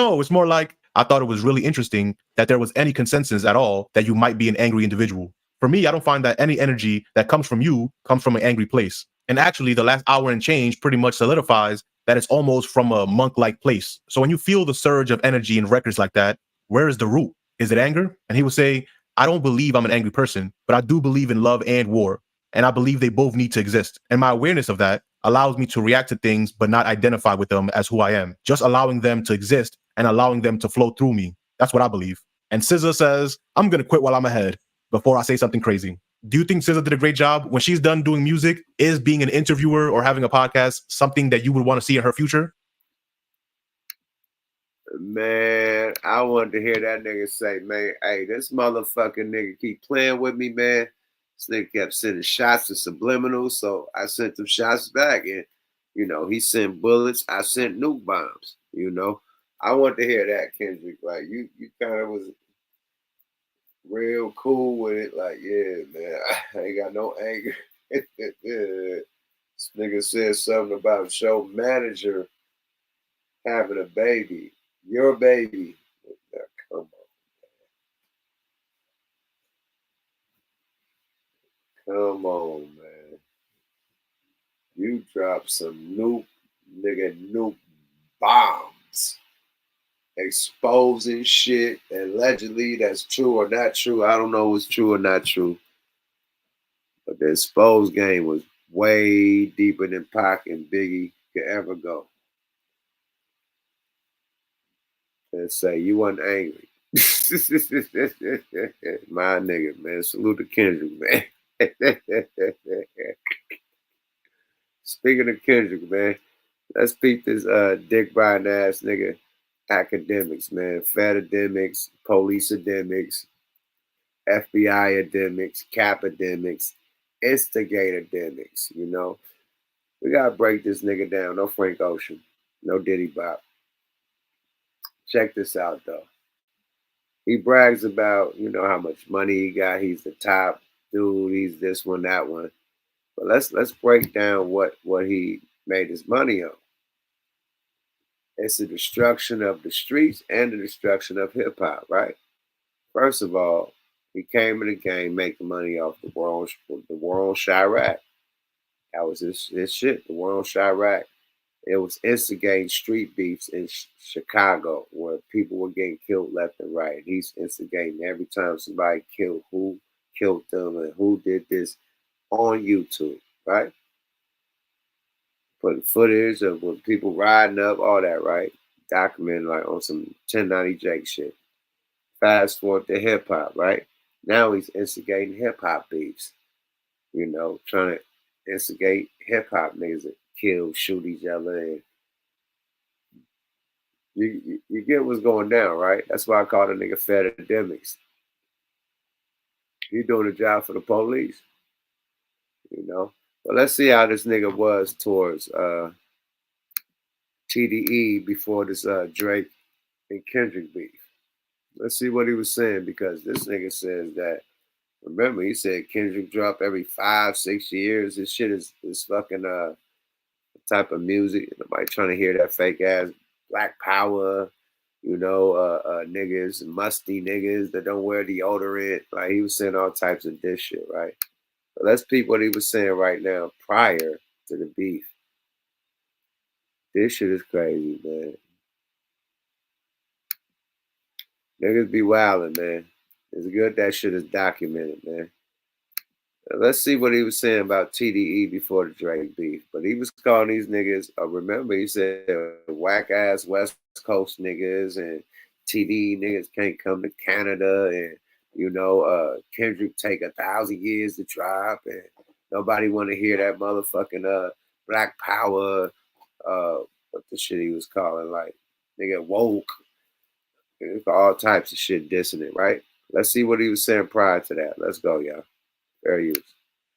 No, it's more like I thought it was really interesting that there was any consensus at all that you might be an angry individual. For me, I don't find that any energy that comes from you comes from an angry place. And actually, the last hour and change pretty much solidifies that it's almost from a monk-like place. So when you feel the surge of energy in records like that, where is the root? Is it anger? And he would say, I don't believe I'm an angry person, but I do believe in love and war. And I believe they both need to exist. And my awareness of that allows me to react to things, but not identify with them as who I am. Just allowing them to exist and allowing them to flow through me. That's what I believe. And SZA says, I'm going to quit while I'm ahead before I say something crazy. Do you think SZA did a great job? When she's done doing music, is being an interviewer or having a podcast something that you would want to see in her future? Man, I wanted to hear that nigga say, man, hey, this motherfucking nigga keep playing with me, man. This nigga kept sending shots and subliminals, so I sent them shots back. And, you know, he sent bullets. I sent nuke bombs, you know. I want to hear that, Kendrick. Like, you kind of was real cool with it. Like, yeah, man, I ain't got no anger. This nigga said something about show manager having a baby. Your baby. Now, come on. Come on, man. You dropped some nuke bombs. Exposing shit. Allegedly, that's true or not true. I don't know what's true or not true. But the exposed game was way deeper than Pac and Biggie could ever go. And say you wasn't angry. My nigga, man. Salute to Kendrick, man. Speaking of Kendrick, man, let's peep this dick riding ass nigga AKADEMIKS, man. Fedademics, police-ademics, FBI-ademics, cap-ademics, instigator-demics, you know. We gotta break this nigga down. No Frank Ocean, no Diddy Bop. Check this out, though. He brags about, you know, how much money he got. He's the top dude. He's this one, that one. But let's break down what he made his money on. It's the destruction of the streets and the destruction of hip hop, right? First of all, He came in the game making money off the war on Chirac. That was his shit. The war on Chirac. It was instigating street beefs in Chicago where people were getting killed left and right. He's instigating every time somebody killed who killed them and who did this on YouTube, right? Putting footage of when people riding up, all that, right? Documenting like on some 1090 Jake shit. Fast forward to hip hop, right? Now he's instigating hip hop beefs. You know, trying to instigate hip hop niggas that kill, shoot each other, and you get what's going down, right? That's why I call the nigga AKADEMIKS. He doing a job for the police, you know. But let's see how this nigga was towards TDE before this Drake and Kendrick beef. Let's see what he was saying, because this nigga says that, remember, he said Kendrick drop every 5-6 years. This shit is fucking type of music. Nobody trying to hear that fake ass Black Power, you know, niggas, musty niggas that don't wear deodorant. Like, he was saying all types of this shit, right? But let's peep what he was saying right now prior to the beef. This shit is crazy, man. Niggas be wildin', man. It's good that shit is documented, man. Let's see what he was saying about TDE before the Drake beef. But he was calling these niggas, remember, he said whack-ass West Coast niggas and TDE niggas can't come to Canada, and, you know, Kendrick take 1,000 years to drop, and nobody want to hear that motherfucking Black Power, what the shit he was calling, like, nigga woke. All types of shit dissing it, right? Let's see what he was saying prior to that. Let's go, y'all. Fair use.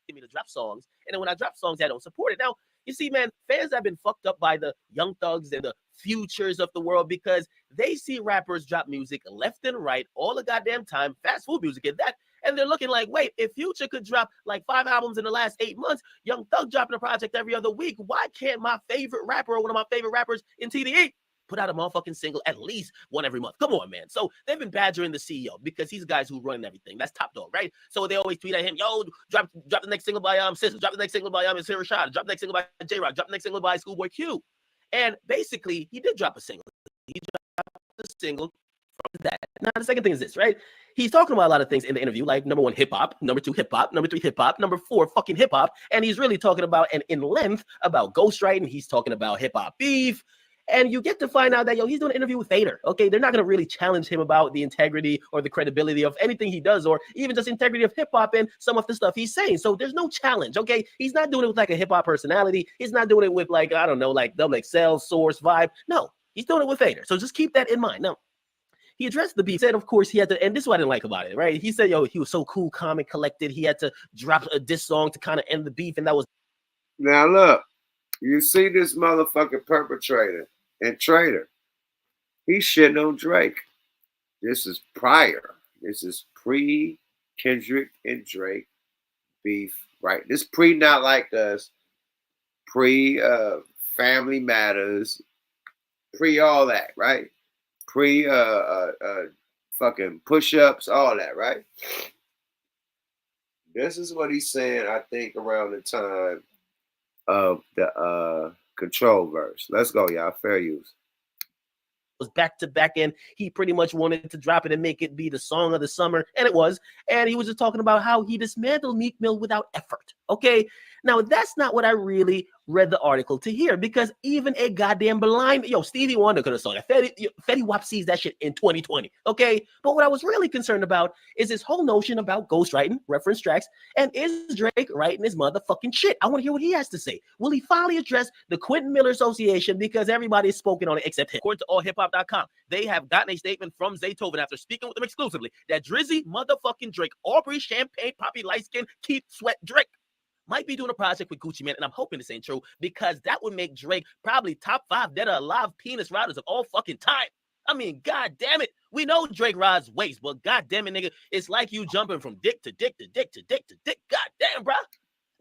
Give me to drop songs, and then when I drop songs, I don't support it. Now, you see, man, fans have been fucked up by the Young Thugs and the Futures of the world because they see rappers drop music left and right all the goddamn time, fast food music and that, and they're looking like, wait, if Future could drop like 5 albums in the last 8 months, Young Thug dropping a project every other week, why can't my favorite rapper or one of my favorite rappers in TDE put out a motherfucking single at least one every month? Come on, man. So they've been badgering the CEO because he's the guys who run everything. That's Top Dog, right? So they always tweet at him, yo, drop the next single by SZA, drop the next single by Sir Rashad, drop the next single by J-Rock, drop the next single by Schoolboy Q. And basically, he did drop a single. He dropped a single from that. Now, the second thing is this, right? He's talking about a lot of things in the interview, like number 1, hip hop, number 2, hip hop, number 3, hip hop, number 4, fucking hip hop. And he's really talking about, and in length, about ghostwriting. He's talking about hip hop beef. And you get to find out that, yo, he's doing an interview with Vader, okay? They're not going to really challenge him about the integrity or the credibility of anything he does, or even just integrity of hip-hop and some of the stuff he's saying. So there's no challenge, okay? He's not doing it with, like, a hip-hop personality. He's not doing it with, like, I don't know, like, Double XL, Source, Vibe. No, he's doing it with Vader. So just keep that in mind. Now, he addressed the beef. Said, of course, he had to, and this is what I didn't like about it, right? He said, yo, he was so cool, calm, and collected. He had to drop a diss song to kind of end the beef, and that was... Now, look, you see this motherfucking perpetrator and traitor. He's shitting on Drake. This is prior. This is pre-Kendrick and Drake beef, right? This pre Not Like Us, pre-Family Matters, pre all that, right? Pre fucking push-ups, all that, right? This is what he's saying, I think, around the time of the Control verse. Let's go, y'all. Fair use. Was back to back, and he pretty much wanted to drop it and make it be the song of the summer, and it was. And he was just talking about how he dismantled Meek Mill without effort. Okay, now that's not what I really read the article to hear, because even a goddamn blind, Stevie Wonder could have sung that. Fetty Wap sees that shit in 2020. Okay, but what I was really concerned about is this whole notion about ghostwriting, reference tracks, and is Drake writing his motherfucking shit? I want to hear what he has to say. Will he finally address the Quentin Miller Association, because everybody's spoken on it except him? According to allhiphop.com, they have gotten a statement from Zaytoven after speaking with them exclusively that Drizzy motherfucking Drake, Aubrey, Champagne, Poppy, Light Skin, Keith, Sweat, Drake might be doing a project with Gucci Mane, and I'm hoping this ain't true, because that would make Drake probably top 5 dead or alive penis riders of all fucking time. I mean, god damn it. We know Drake rides waist, but god damn it, nigga, it's like you jumping from dick to dick to dick to dick to dick. God damn, bro.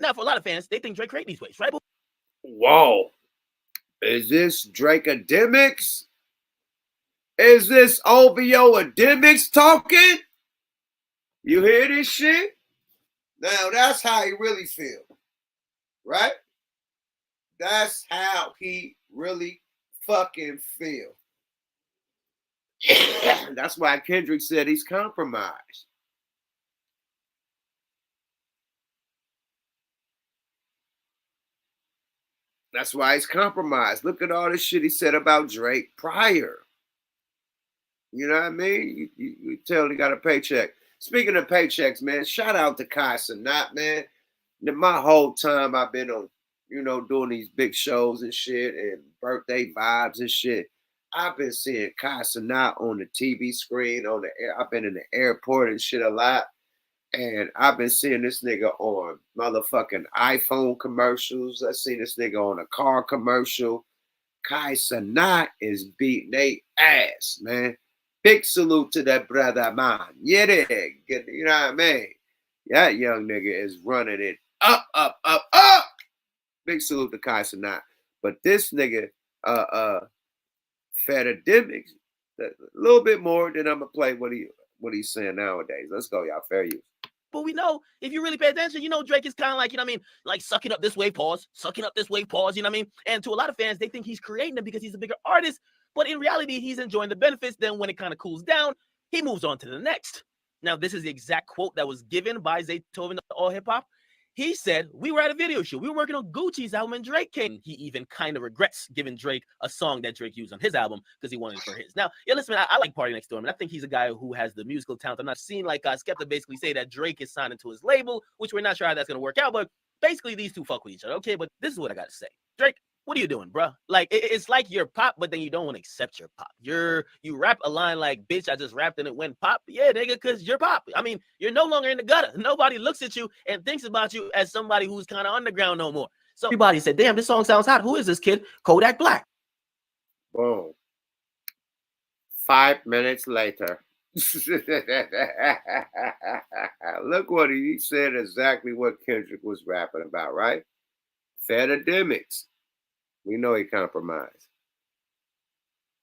Now, for a lot of fans, they think Drake created these ways, right? Whoa. Is this Drake AKADEMIKS? Is this OVO AKADEMIKS talking? You hear this shit? Now that's how he really feel, right? That's how he really fucking feel. That's why Kendrick said he's compromised. That's why he's compromised. Look at all this shit he said about Drake prior. You know what I mean? You tell he got a paycheck. Speaking of paychecks, man, shout out to Kai Cenat, man. My whole time I've been on, doing these big shows and shit and birthday vibes and shit, I've been seeing Kai Cenat on the TV screen, on the air. I've been in the airport and shit a lot. And I've been seeing this nigga on motherfucking iPhone commercials. I've seen this nigga on a car commercial. Kai Cenat is beating they ass, man. Big salute to that brother, man. Yeah, you know what I mean? That young nigga is running it up. Big salute to Kai Cenat. But this nigga, Akademiks, a little bit more than I'm gonna play what he's saying nowadays. Let's go, y'all. Fair use. But we know, if you really pay attention, Drake is kind of like, like sucking up this way, pause, sucking up this way, pause, And to a lot of fans, they think he's creating them because he's a bigger artist. But in reality, he's enjoying the benefits. Then when it kind of cools down, he moves on to the next. Now, this is the exact quote that was given by Zaytoven, All Hip Hop. He said, we were at a video shoot. We were working on Gucci's album and Drake came. He even kind of regrets giving Drake a song that Drake used on his album because he wanted it for his. Now, yeah, listen, I like Party Next Door. I think he's a guy who has the musical talent. I'm not seeing like Skepta basically say that Drake is signing to his label, which we're not sure how that's going to work out. But basically, these two fuck with each other. Okay, but this is what I got to say. Drake, what are you doing, bro? Like, it's like you're pop, but then you don't want to accept your pop. You rap a line like, bitch, I just rapped and it went pop. Yeah, nigga, because you're pop. I mean, you're no longer in the gutter. Nobody looks at you and thinks about you as somebody who's kind of underground no more. So everybody said, damn, this song sounds hot. Who is this kid? Kodak Black. Boom. 5 minutes later. Look what he said, exactly what Kendrick was rapping about, right? Akademiks. We know he compromised.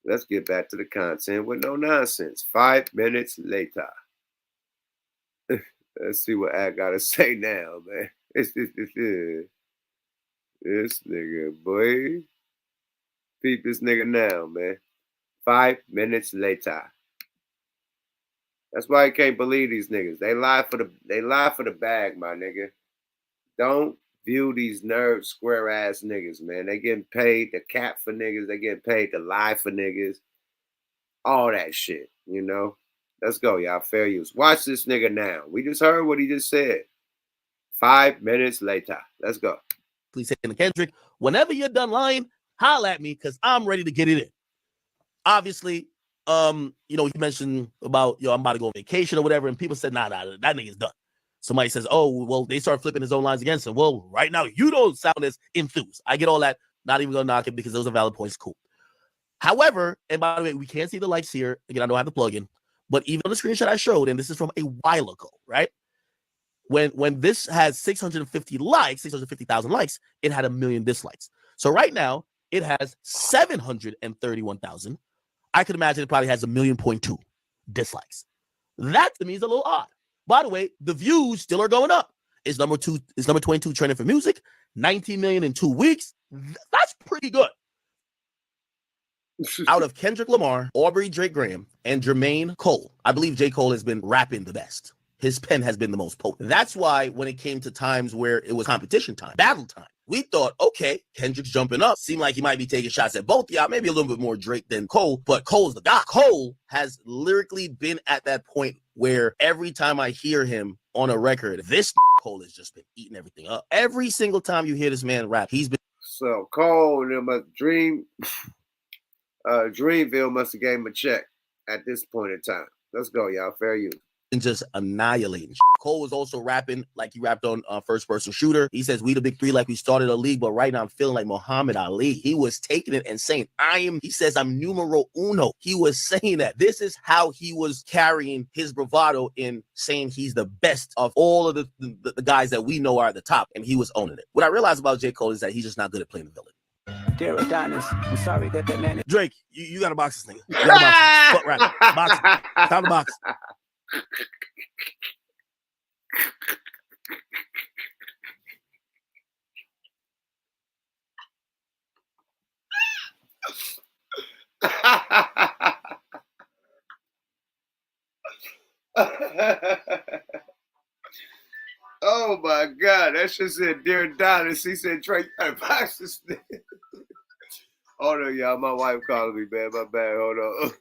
Let's get back to the content with no nonsense. 5 minutes later. Let's see what I gotta say now, man. This nigga, boy. Peep this nigga now, man. 5 minutes later. That's why I can't believe these niggas. They lie for the bag, my nigga. Don't view these nerd square ass niggas, man. They getting paid to cap for niggas. They getting paid to lie for niggas. All that shit, Let's go, y'all. Fair use. Watch this nigga now. We just heard what he just said. 5 minutes later. Let's go. Please say to Kendrick, whenever you're done lying, holla at me because I'm ready to get it in. Obviously, you mentioned about, I'm about to go on vacation or whatever, and people said, nah, that nigga's done. Somebody says, oh, well, they start flipping his own lines against him. Well, right now, you don't sound as enthused. I get all that. Not even going to knock it because those are valid points. Cool. However, and by the way, we can't see the lights here. Again, I don't have the plugin. But even on the screenshot I showed, and this is from a while ago, right? When this has 650 likes, 650,000 likes, it had 1 million dislikes. So right now, it has 731,000. I could imagine it probably has 1.2 million dislikes. That to me is a little odd. By the way, the views still are going up. It's number 22 trending for music, 19 million in 2 weeks. That's pretty good. Out of Kendrick Lamar, Aubrey Drake Graham, and Jermaine Cole, I believe J. Cole has been rapping the best. His pen has been the most potent. That's why when it came to times where it was competition time, battle time, we thought, okay, Kendrick's jumping up. Seemed like he might be taking shots at both y'all, maybe a little bit more Drake than Cole, but Cole's the guy. Cole has lyrically been at that point where every time I hear him on a record, this Cole has just been eating everything up. Every single time you hear this man rap, he's been. So Cole, Dreamville must have gave him a check at this point in time. Let's go, y'all. Fair use. Just annihilating. Cole was also rapping like he rapped on First Person Shooter. He says, we the big three like we started a league, but right now I'm feeling like Muhammad Ali. He was taking it and saying, he says, I'm numero uno. He was saying that. This is how he was carrying his bravado in saying he's the best of all of the guys that we know are at the top, and he was owning it. What I realized about J. Cole is that he's just not good at playing the villain. Dear Adonis, I'm sorry that man. Drake, you got to box this nigga. You got to box him. Fuck right. Box him. Time to box. Oh my God, that shit said Dear Adonis. He said, Trey, you gotta box this nigga. Hold on, y'all. My wife calling me, man. My bad. Hold on.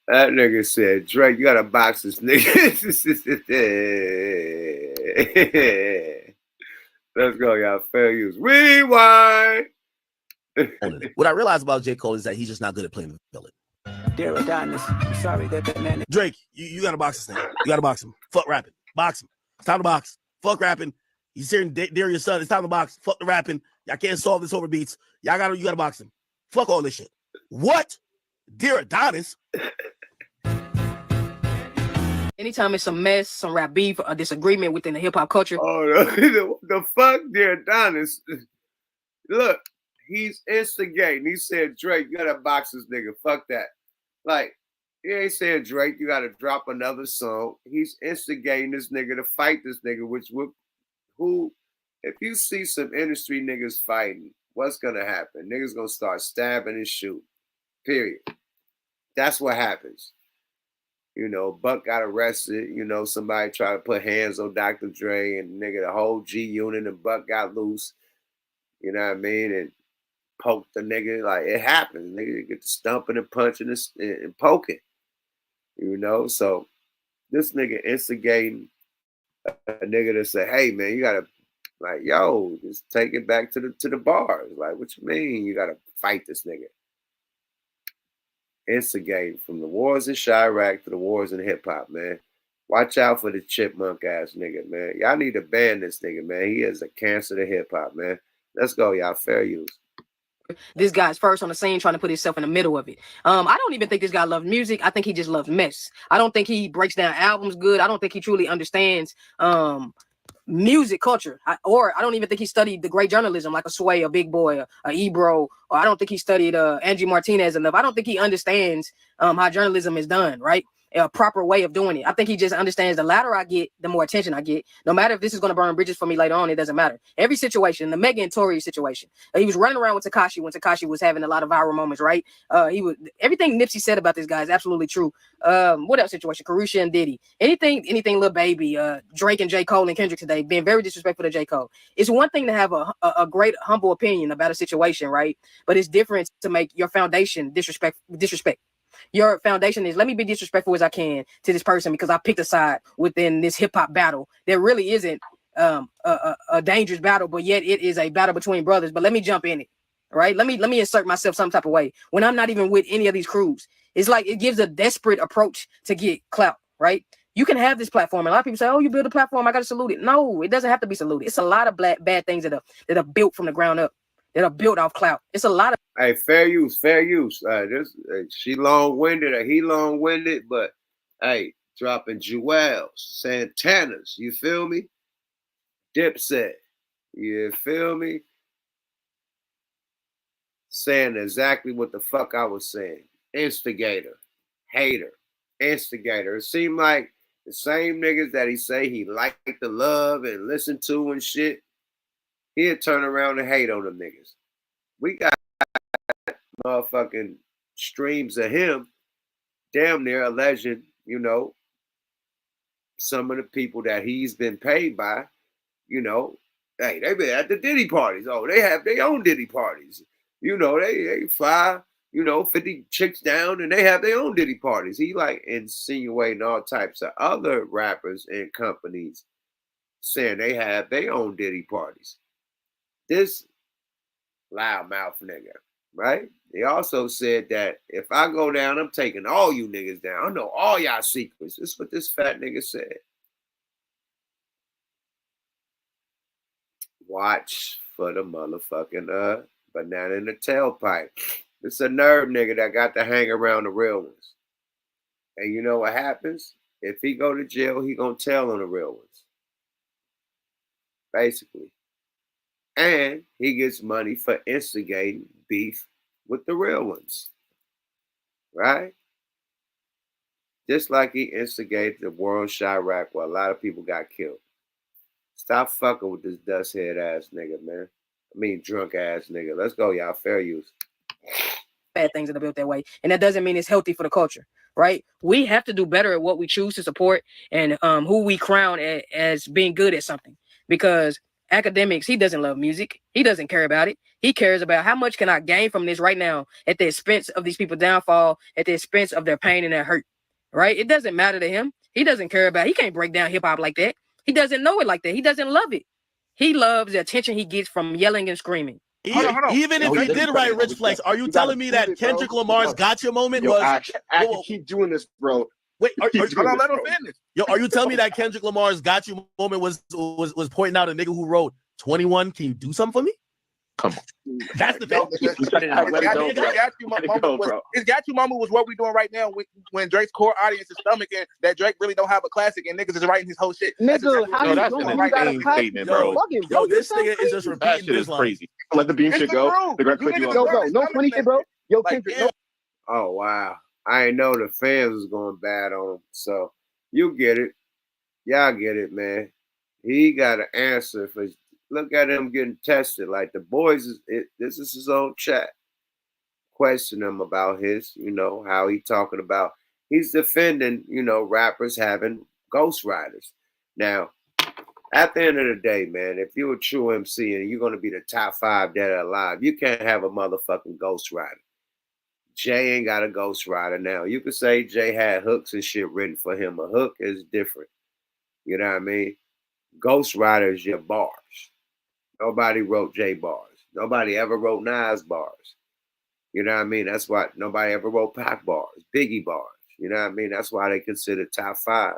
That nigga said, Drake, you gotta box this nigga. Let's go, y'all. Fair use. Rewind. What I realized about J. Cole is that he's just not good at playing the villain. Dear Adonis, I'm sorry that man. Drake, you gotta box this thing. You gotta box him. Fuck rapping. Box him. It's time to box. Fuck rapping. He's hearing Darius' son. It's time to box. Fuck the rapping. Y'all can't solve this over beats. You gotta box him. Fuck all this shit. What? Dear Adonis? Anytime it's a mess, some rap beef, a disagreement within the hip hop culture. Oh, the fuck, Dear Adonis. Look, he's instigating. He said, Drake, you gotta box this nigga. Fuck that. Like, he ain't saying, Drake, you gotta drop another song. He's instigating this nigga to fight this nigga, who, if you see some industry niggas fighting, what's gonna happen? Niggas gonna start stabbing and shooting. Period. That's what happens. You know, Buck got arrested. You know, somebody tried to put hands on Dr. Dre and nigga, the whole G unit, and Buck got loose. You know what I mean? And poked the nigga. Like, it happens. Nigga get to stumping and punching and poking. You know? So this nigga instigating a nigga to say, hey man, you gotta, like, yo, just take it back to the bars. Like, what you mean you gotta fight this nigga? Instigating from the wars in Chirac to the wars in hip hop, man. Watch out for the chipmunk ass nigga, man. Y'all need to ban this nigga, man. He is a cancer to hip hop, man. Let's go, y'all. Fair use. This guy's first on the scene trying to put himself in the middle of it. I don't even think this guy loves music. I think he just loves mess. I don't think he breaks down albums good. I don't think he truly understands music culture. I don't even think he studied the great journalism like a Sway, a Big Boy, a Ebro, or I don't think he studied Angie Martinez enough. I don't think he understands how journalism is done, right? A proper way of doing it. I think he just understands the louder I get, the more attention I get. No matter if this is going to burn bridges for me later on, it doesn't matter. Every situation, the Megan and Tory situation, he was running around with Tekashi when Tekashi was having a lot of viral moments, right? Everything Nipsey said about this guy is absolutely true. What else situation? Karrueche and Diddy. Anything Lil Baby, Drake and J. Cole and Kendrick today, being very disrespectful to J. Cole. It's one thing to have a great, humble opinion about a situation, right? But it's different to make your foundation disrespect. Your foundation is, let me be disrespectful as I can to this person because I picked a side within this hip hop battle. There really isn't a dangerous battle, but yet it is a battle between brothers. But let me jump in it, right? Let me insert myself some type of way when I'm not even with any of these crews. It's like it gives a desperate approach to get clout, right? You can have this platform. A lot of people say, "Oh, you build a platform, I got to salute it." No, it doesn't have to be saluted. It's a lot of bad things that are built from the ground up, that are built off clout. It's a lot of. Hey, fair use. She long-winded, he long-winded, but hey, dropping Jewels, Santana's, you feel me? Dipset, you feel me? Saying exactly what the fuck I was saying. Instigator, hater, instigator. It seemed like the same niggas that he say he liked to love and listen to and shit, he'd turn around and hate on them niggas. We got motherfucking streams of him, damn near alleging, you know, some of the people that he's been paid by, you know, hey, they been at the Diddy parties. Oh, they have their own Diddy parties. You know, they fly 50 chicks down and they have their own Diddy parties. He like insinuating all types of other rappers and companies saying they have their own Diddy parties. This loudmouth nigga, right? He also said that if I go down, I'm taking all you niggas down. I know all y'all secrets. This is what this fat nigga said. Watch for the motherfucking banana in the tailpipe. It's a nerd nigga that got to hang around the real ones. And you know what happens? If he go to jail, he gonna tell on the real ones. Basically. And he gets money for instigating beef with the real ones. Right? Just like he instigated the war on Chirac where a lot of people got killed. Stop fucking with this dust head ass nigga, man. I mean drunk ass nigga. Let's go, y'all. Fair use. Bad things that are built that way. And that doesn't mean it's healthy for the culture, right? We have to do better at what we choose to support and who we crown as being good at something. Because Academics, he doesn't love music. He doesn't care about it. He cares about how much can I gain from this right now at the expense of these people's downfall, at the expense of their pain and their hurt, right? It doesn't matter to him. He doesn't care about it. He can't break down hip hop like that. He doesn't know it like that. He doesn't love it. He loves the attention he gets from yelling and screaming. Hold on. Even if he did write Rich Flex, are you telling me that Kendrick Lamar's gotcha moment was? I can keep doing this, bro. Wait, let him finish. Yo, are you telling me that Kendrick Lamar's gotcha moment was pointing out a nigga who wrote 21? Can you do something for me? Come on. That's the thing. His got you moment was what we doing right now when Drake's core audience is stomaching that Drake really don't have a classic and niggas is writing his whole shit. Nigga, that's an insane statement, bro. Yo, this nigga is just repeating that shit is line. crazy. Let the beam shit go. They're gonna click you Yo, bro, no funny shit, bro. Yo, Kendrick, no. Oh, wow. I ain't know the fans was going bad on him. So you get it. Y'all get it, man. He got an answer for. Look at him getting tested. Like the boys, this is his own chat. Question him about his, how he talking about. He's defending, rappers having ghostwriters. Now, at the end of the day, man, if you're a true MC and you're going to be the top 5 dead or alive, you can't have a motherfucking ghostwriter. Jay ain't got a ghostwriter now. You could say Jay had hooks and shit written for him. A hook is different. You know what I mean? Ghostwriter is your bars. Nobody wrote Jay bars. Nobody ever wrote Nas bars. You know what I mean? That's why nobody ever wrote Pac bars, Biggie bars. You know what I mean? That's why they consider top 5.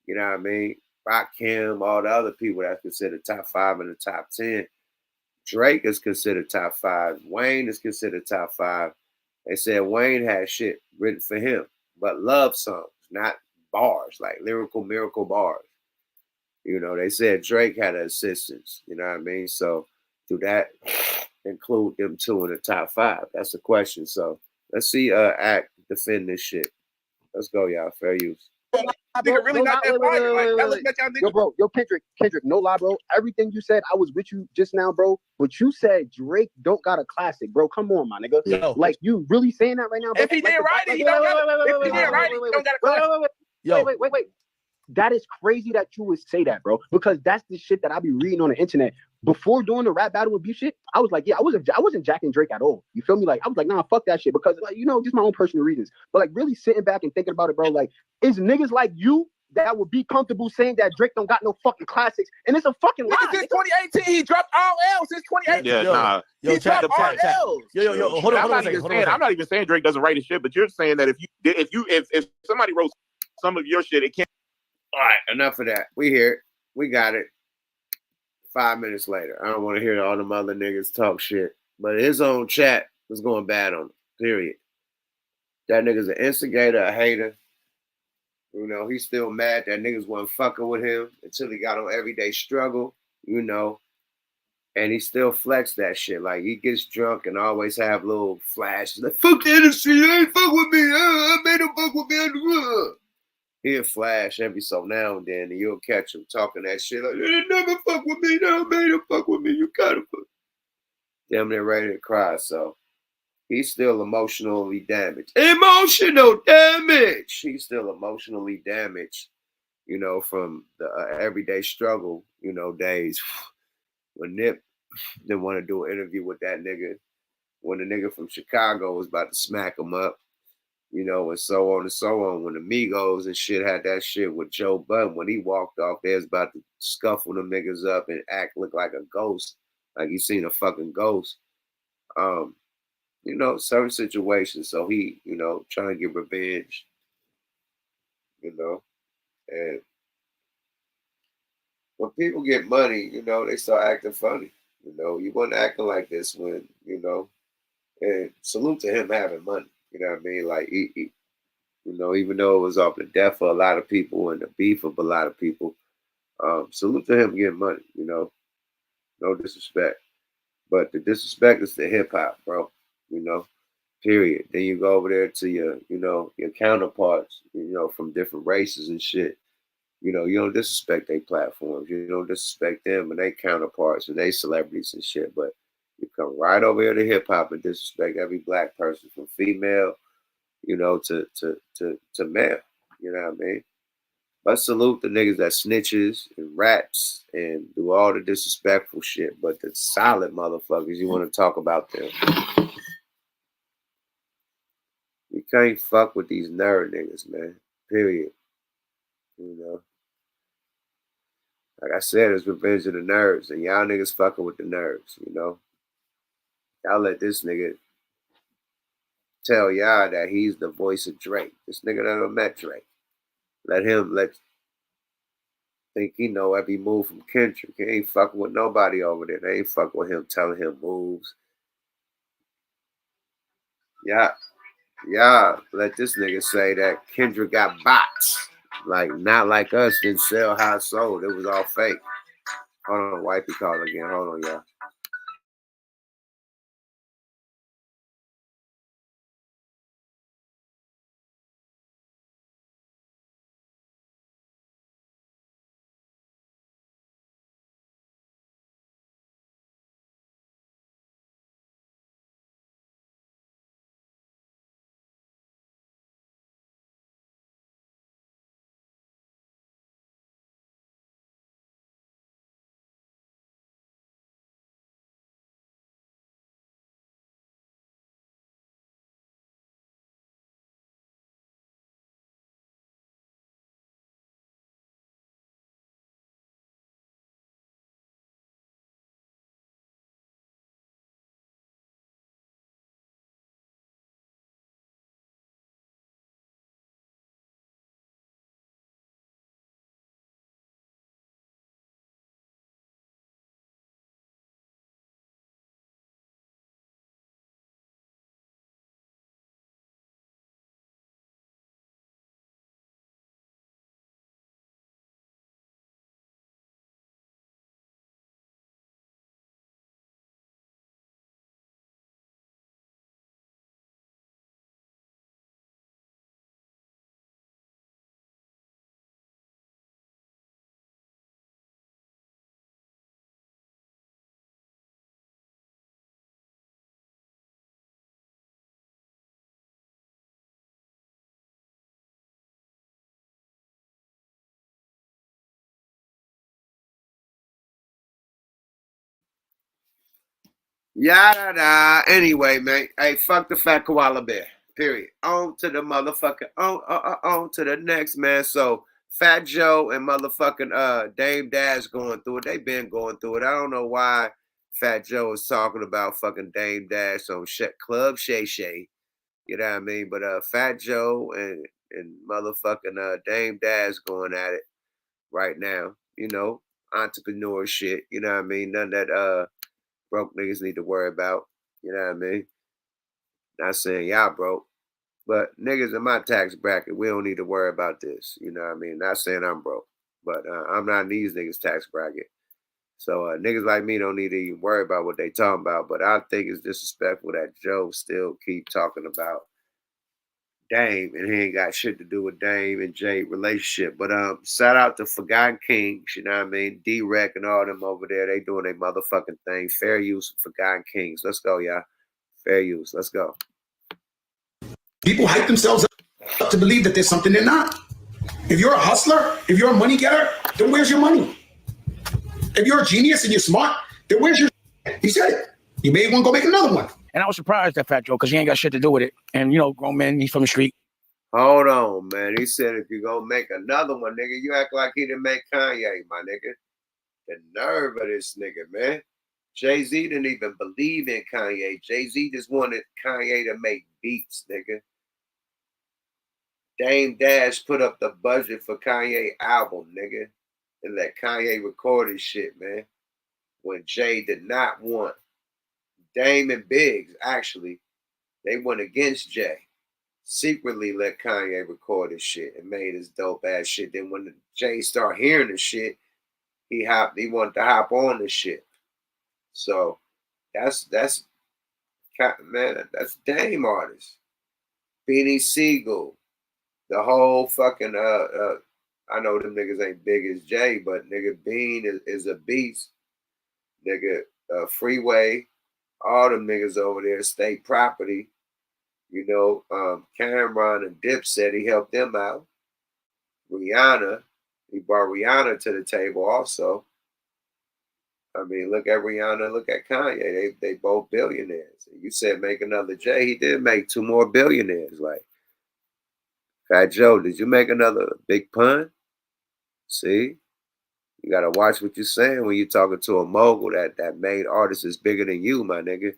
You know what I mean? Rakim, all the other people that's considered top 5 in the top 10. Drake is considered top 5. Wayne is considered top 5. They said Wayne had shit written for him, but love songs, not bars, like lyrical miracle bars. They said Drake had assistants, you know what I mean? So do that include them 2 in the top 5? That's the question. So let's see Act defend this shit. Let's go, y'all. Fair use. Yo, Kendrick, no lie, bro. Everything you said, I was with you just now, bro. But you said Drake don't got a classic, bro. Come on, my nigga. Yo. Like, you really saying that right now, bro? If he did write it, he don't got a classic. Wait. That is crazy that you would say that, bro. Because that's the shit that I be reading on the internet. Before doing the rap battle with Beef shit, I was like, yeah, I wasn't jacking Drake at all. You feel me? Like, I was like, nah, fuck that shit. Because, like, just my own personal reasons. But, like, really sitting back and thinking about it, bro, like, is niggas like you that would be comfortable saying that Drake don't got no fucking classics? And it's a fucking lie. Since 2018, he dropped all L's. Since 2018. Yeah, nah. He dropped all L's. Yo, hold on a second. I'm not even saying Drake doesn't write his shit, but you're saying that if somebody wrote some of your shit, it can't. All right, enough of that. We hear it. We got it. 5 minutes later. I don't want to hear all them other niggas talk shit. But his own chat was going bad on him. Period. That nigga's an instigator, a hater. He's still mad that niggas wasn't fucking with him until he got on Everyday Struggle, and he still flexed that shit. Like, he gets drunk and always have little flashes. Like, fuck the industry, they ain't fuck with me. I made them fuck with me. He'll flash every so now and then, and you'll catch him talking that shit like, they never fuck with me, they made them fuck with me, you gotta fuck. Damn, they're ready to cry, so he's still emotionally damaged. Emotional damage! He's still emotionally damaged, from the Everyday Struggle, days when Nip didn't want to do an interview with that nigga. when the nigga from Chicago was about to smack him up, you know, and so on and so on. When the Migos and shit had that shit with Joe Budden, when he walked off, they was about to scuffle them niggas up and look like a ghost, like he seen a fucking ghost. You know, certain situations. So he, you know, trying to get revenge, you know, and when people get money, you know, they start acting funny. You know, you wasn't acting like this when, you know, and salute to him having money. You know what I mean? Like, you know, even though it was off the death for a lot of people and the beef of a lot of people, salute to him getting money, you know, no disrespect. But the disrespect is to hip hop, bro, you know, period. Then you go over there to your, you know, your counterparts, you know, from different races and shit. You know, you don't disrespect their platforms. You don't disrespect them and their counterparts and their celebrities and shit. But you come right over here to hip hop and disrespect every black person from female, you know, to male. You know what I mean? But salute the niggas that snitches and rats and do all the disrespectful shit. But the solid motherfuckers, you want to talk about them. You can't fuck with these nerd niggas, man. Period. You know? Like I said, it's revenge of the nerds, and y'all niggas fucking with the nerds, you know? Y'all let this nigga tell y'all that he's the voice of Drake. This nigga never met Drake. Let think he know every move from Kendrick. He ain't fucking with nobody over there. They ain't fucking with him, telling him moves. Yeah, let this nigga say that Kendrick got bots. Like, not like us, didn't sell how it sold. It was all fake. Hold on, wifey call again. Hold on, y'all. Yada. Anyway, man. Hey, fuck the fat koala bear. Period. On to the motherfucking on to the next, man. So Fat Joe and motherfucking Dame Dash going through it. They been going through it. I don't know why Fat Joe is talking about fucking Dame Dash on Club Shay Shay. You know what I mean? But Fat Joe and motherfucking Dame Dash going at it right now. You know, entrepreneur shit. You know what I mean? None that broke niggas need to worry about. You know what I mean? Not saying y'all broke, but niggas in my tax bracket, we don't need to worry about this. You know what I mean? Not saying I'm broke, but I'm not in these niggas' tax bracket. So niggas like me don't need to even worry about what they talking about. But I think it's disrespectful that Joe still keep talking about Dame, and he ain't got shit to do with Dame and Jay relationship. But shout out to Forgotten Kings, you know what I mean? D-Rec and all them over there, they doing their motherfucking thing. Fair use of Forgotten Kings. Let's go, y'all. Fair use. Let's go. People hype themselves up to believe that there's something they're not. If you're a hustler, if you're a money getter, then where's your money? If you're a genius and you're smart, then where's your... He said it. You made one, go make another one. And I was surprised at Fat Joe because he ain't got shit to do with it. And, you know, grown man, he's from the street. Hold on, man. He said if you gonna make another one, nigga, you act like he didn't make Kanye, my nigga. The nerve of this nigga, man. Jay-Z didn't even believe in Kanye. Jay-Z just wanted Kanye to make beats, nigga. Dame Dash put up the budget for Kanye album, nigga, and let Kanye record his shit, man. When Jay did not want. Dame and Biggs, actually, they went against Jay. Secretly let Kanye record his shit and made his dope ass shit. Then when Jay started hearing the shit, he wanted to hop on the shit. So that's man, that's Dame artists. Beanie Siegel, the whole fucking I know them niggas ain't big as Jay, but nigga Bean is a beast. Nigga Freeway, all them niggas over there, State Property. You know, Cameron and Dipset, he helped them out. Rihanna, he brought Rihanna to the table also. I mean, look at Rihanna, look at Kanye. They both billionaires. You said make another Jay. He did make 2 more billionaires. Like, Fat Joe, did you make another big pun? See? You got to watch what you're saying when you're talking to a mogul that made artists is bigger than you, my nigga.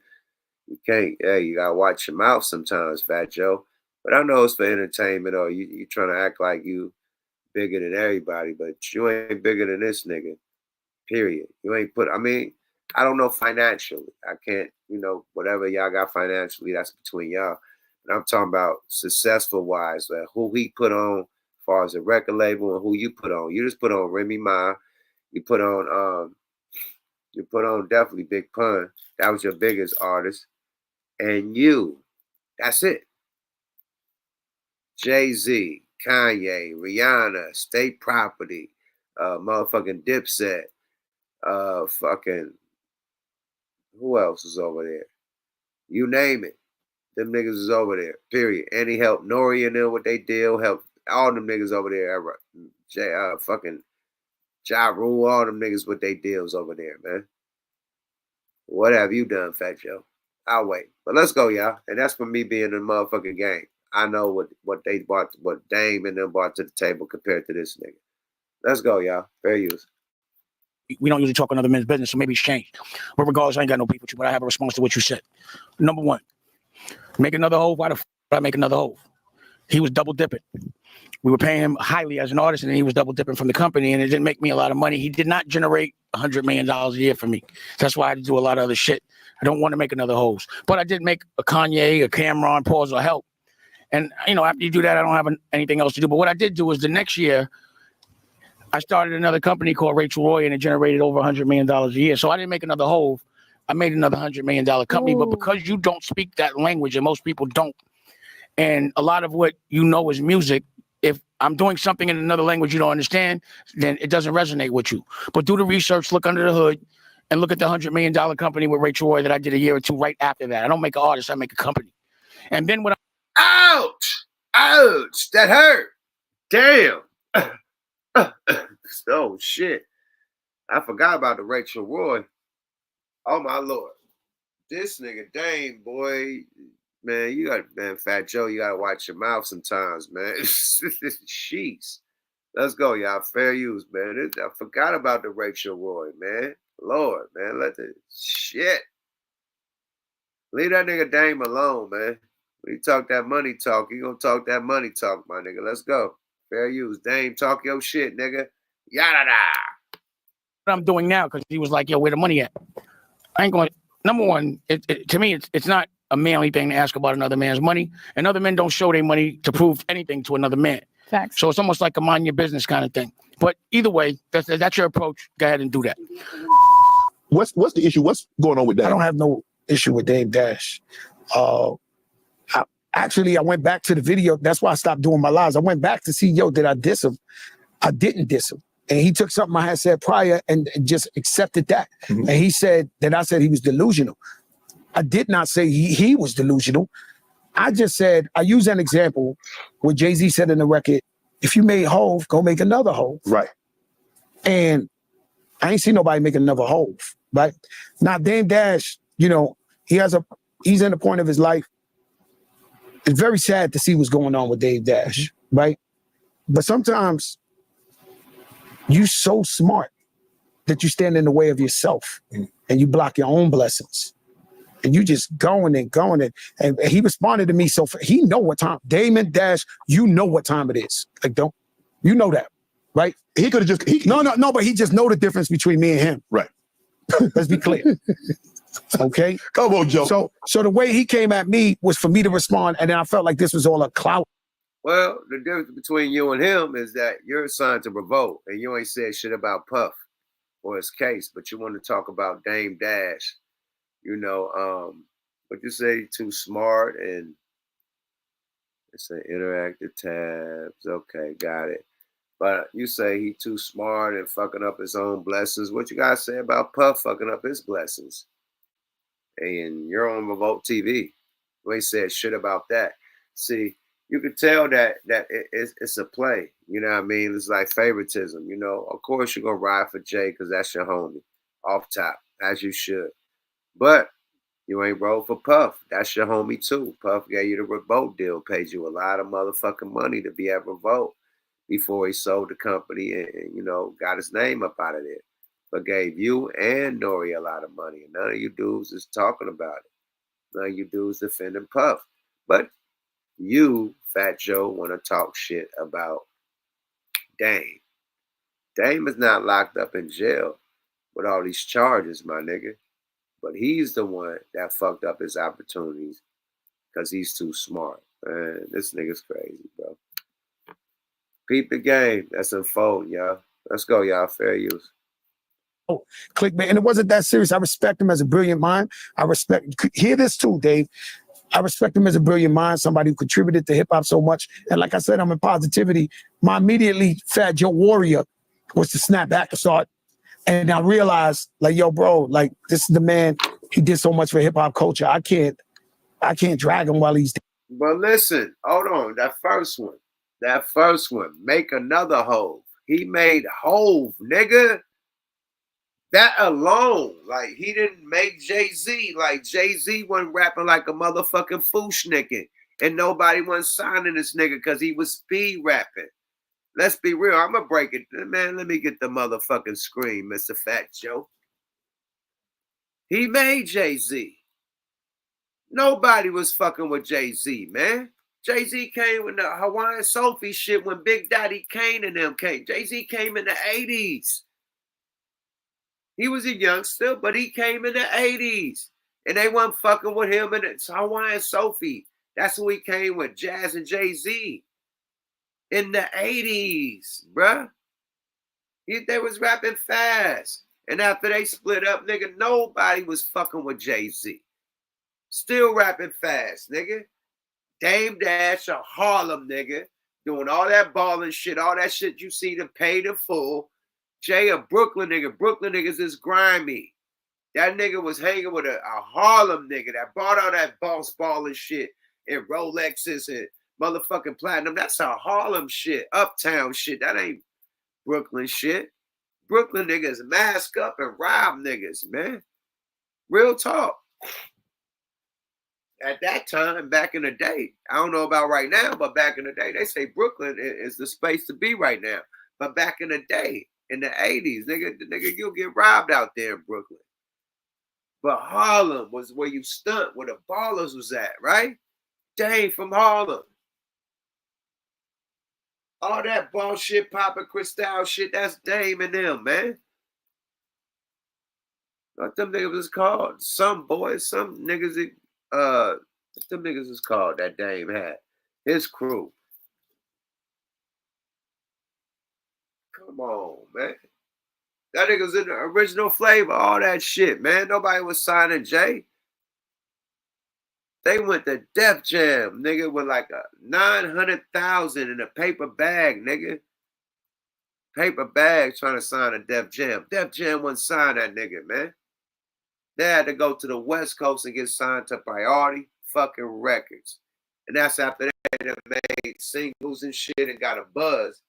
You can't, you gotta watch your mouth sometimes, Fat Joe. But I know it's for entertainment, or you trying to act like you bigger than everybody, but you ain't bigger than this nigga. Period. You ain't I mean, I don't know financially. I can't, you know, whatever y'all got financially, that's between y'all. And I'm talking about successful wise, like who he put on as far as a record label and who you put on. You just put on Remy Ma, you put on definitely Big Pun. That was your biggest artist. And that's it. Jay-Z, Kanye, Rihanna, State Property, motherfucking Dipset, fucking, who else is over there? You name it. Them niggas is over there, period. And he helped Nori and them with they deal, helped all them niggas over there. Fucking Ja Rule, all them niggas with they deals over there, man. What have you done, Fat Joe? I'll wait. But let's go, y'all. And that's for me being in the motherfucking game. I know what they bought, what Dame and them brought to the table compared to this nigga. Let's go, y'all. Fair use. We don't usually talk on other men's business, so maybe it's changed. But regardless, I ain't got no beef with you, but I have a response to what you said. Number one, make another hove. Why the f would I make another hove? He was double dipping. We were paying him highly as an artist, and he was double dipping from the company, and it didn't make me a lot of money. He did not generate $100 million a year for me. That's why I had to do a lot of other shit. I don't want to make another hose. But I did make a Kanye, a Cameron, pause or help. And, you know, after you do that, I don't have anything else to do. But what I did do is the next year, I started another company called Rachel Roy, and it generated over $100 million a year. So I didn't make another hove. I made another $100 million company. Ooh. But because you don't speak that language, and most people don't, and a lot of what you know is music, if I'm doing something in another language you don't understand, then it doesn't resonate with you. But do the research, look under the hood, and look at the $100 million company with Rachel Roy that I did a year or two right after that. I don't make an artist, I make a company. And then when ouch! Ouch! That hurt. Damn. Oh, shit. I forgot about the Rachel Roy. Oh, my Lord. This nigga Dame, boy. Man, Fat Joe, you gotta watch your mouth sometimes, man. Sheesh. Let's go, y'all. Fair use, man. I forgot about the Rachel Roy, man. Lord, man, let the shit. Leave that nigga Dame alone, man. When you talk that money talk, you gonna talk that money talk, my nigga. Let's go. Fair use. Dame, talk your shit, nigga. Yada da. What I'm doing now, because he was like, yo, where the money at? I ain't going. Number one, to me, it's not a manly thing to ask about another man's money, and other men don't show their money to prove anything to another man. Facts. So it's almost like a mind your business kind of thing. But either way, that's your approach. Go ahead and do that. What's the issue? What's going on with that? I don't have no issue with Dame Dash. I went back to the video. That's why I stopped doing my lives. I went back to see, did I diss him? I didn't diss him. And he took something I had said prior and just accepted that. Mm-hmm. And he said that I said he was delusional. I did not say he was delusional. I just said, I use an example where Jay-Z said in the record, if you made Hove, go make another Hove. Right. And I ain't seen nobody make another Hove. Right. Now, Dame Dash, he has a He's in the point of his life. It's very sad to see what's going on with Dave Dash, right? But sometimes you so smart that you stand in the way of yourself and you block your own blessings. And you just going and going. And he responded to me. So he know what time. Damon Dash, you know what time it is. Like, don't, you know that, right? He could have just, no, but he just know the difference between me and him. Right. Let's be clear. Okay? Come on, Joe. So the way he came at me was for me to respond. And then I felt like this was all a clout. Well, the difference between you and him is that you're assigned to revolt and you ain't said shit about Puff or his case, but you want to talk about Dame Dash. You know, but you say he's too smart and it's an interactive tabs. Okay, got it. But you say he too smart and fucking up his own blessings. What you gotta say about Puff fucking up his blessings? And you're on Revolt TV. We ain't said shit about that. See, you could tell that it's a play. You know what I mean? It's like favoritism. You know, of course you're gonna ride for Jay because that's your homie off top, as you should. But you ain't roll for Puff. That's your homie too. Puff gave you the Revolt deal, paid you a lot of motherfucking money to be at Revolt before he sold the company and you know, got his name up out of there. But gave you and Nori a lot of money. And none of you dudes is talking about it. None of you dudes defending Puff. But you, Fat Joe, want to talk shit about Dame. Dame is not locked up in jail with all these charges, my nigga. But he's the one that fucked up his opportunities because he's too smart. Man, this nigga's crazy, bro. Peep the game. That's unfolding, y'all. Let's go, y'all. Fair use. Oh, clickbait. And it wasn't that serious. I respect him as a brilliant mind. Hear this too, Dave. I respect him as a brilliant mind, somebody who contributed to hip hop so much. And like I said, I'm in positivity. My immediately Fat Joe warrior was to snap back and start. And I realized, like, yo, bro, like, this is the man. He did so much for hip hop culture. I can't drag him while he's. But listen, hold on. That first one, make another Hove. He made Hove, nigga. That alone, like, he didn't make Jay-Z. Like, Jay-Z wasn't rapping like a motherfucking fooshnicken. And nobody wasn't signing this nigga because he was speed rapping. Let's be real. I'm going to break it. Man, let me get the motherfucking screen, Mr. Fat Joe. He made Jay-Z. Nobody was fucking with Jay-Z, man. Jay-Z came with the Hawaiian Sophie shit when Big Daddy Kane and them came. Jay-Z came in the 80s. He was a youngster, but he came in the 80s. And they wasn't fucking with him and it's Hawaiian Sophie. That's who he came with, Jazz and Jay-Z. In the 80s, bruh. They was rapping fast. And after they split up, nigga, nobody was fucking with Jay-Z. Still rapping fast, nigga. Dame Dash, a Harlem nigga, doing all that balling shit, all that shit you see them paid in full. Jay, a Brooklyn nigga. Brooklyn niggas is grimy. That nigga was hanging with a Harlem nigga that bought all that boss balling shit and Rolexes and motherfucking platinum. That's a Harlem shit, uptown shit. That ain't Brooklyn shit. Brooklyn niggas mask up and rob niggas, man. Real talk. At that time, back in the day, I don't know about right now, but back in the day, they say Brooklyn is the space to be right now. But back in the day, in the 80s, nigga, you'll get robbed out there in Brooklyn. But Harlem was where you stunt, where the ballers was at, right? Dame from Harlem. All that bullshit, Papa Cristal shit, that's Dame and them, man. What them niggas is called? Some boys, some niggas, what them niggas is called that Dame had. His crew. Come on, man. That nigga's in the original flavor, all that shit, man. Nobody was signing Jay. They went to Def Jam, nigga, with like a 900,000 in a paper bag, nigga. Paper bag trying to sign a Def Jam. Def Jam wouldn't sign that nigga, man. They had to go to the West Coast and get signed to Priority fucking Records. And that's after they made singles and shit and got a buzz,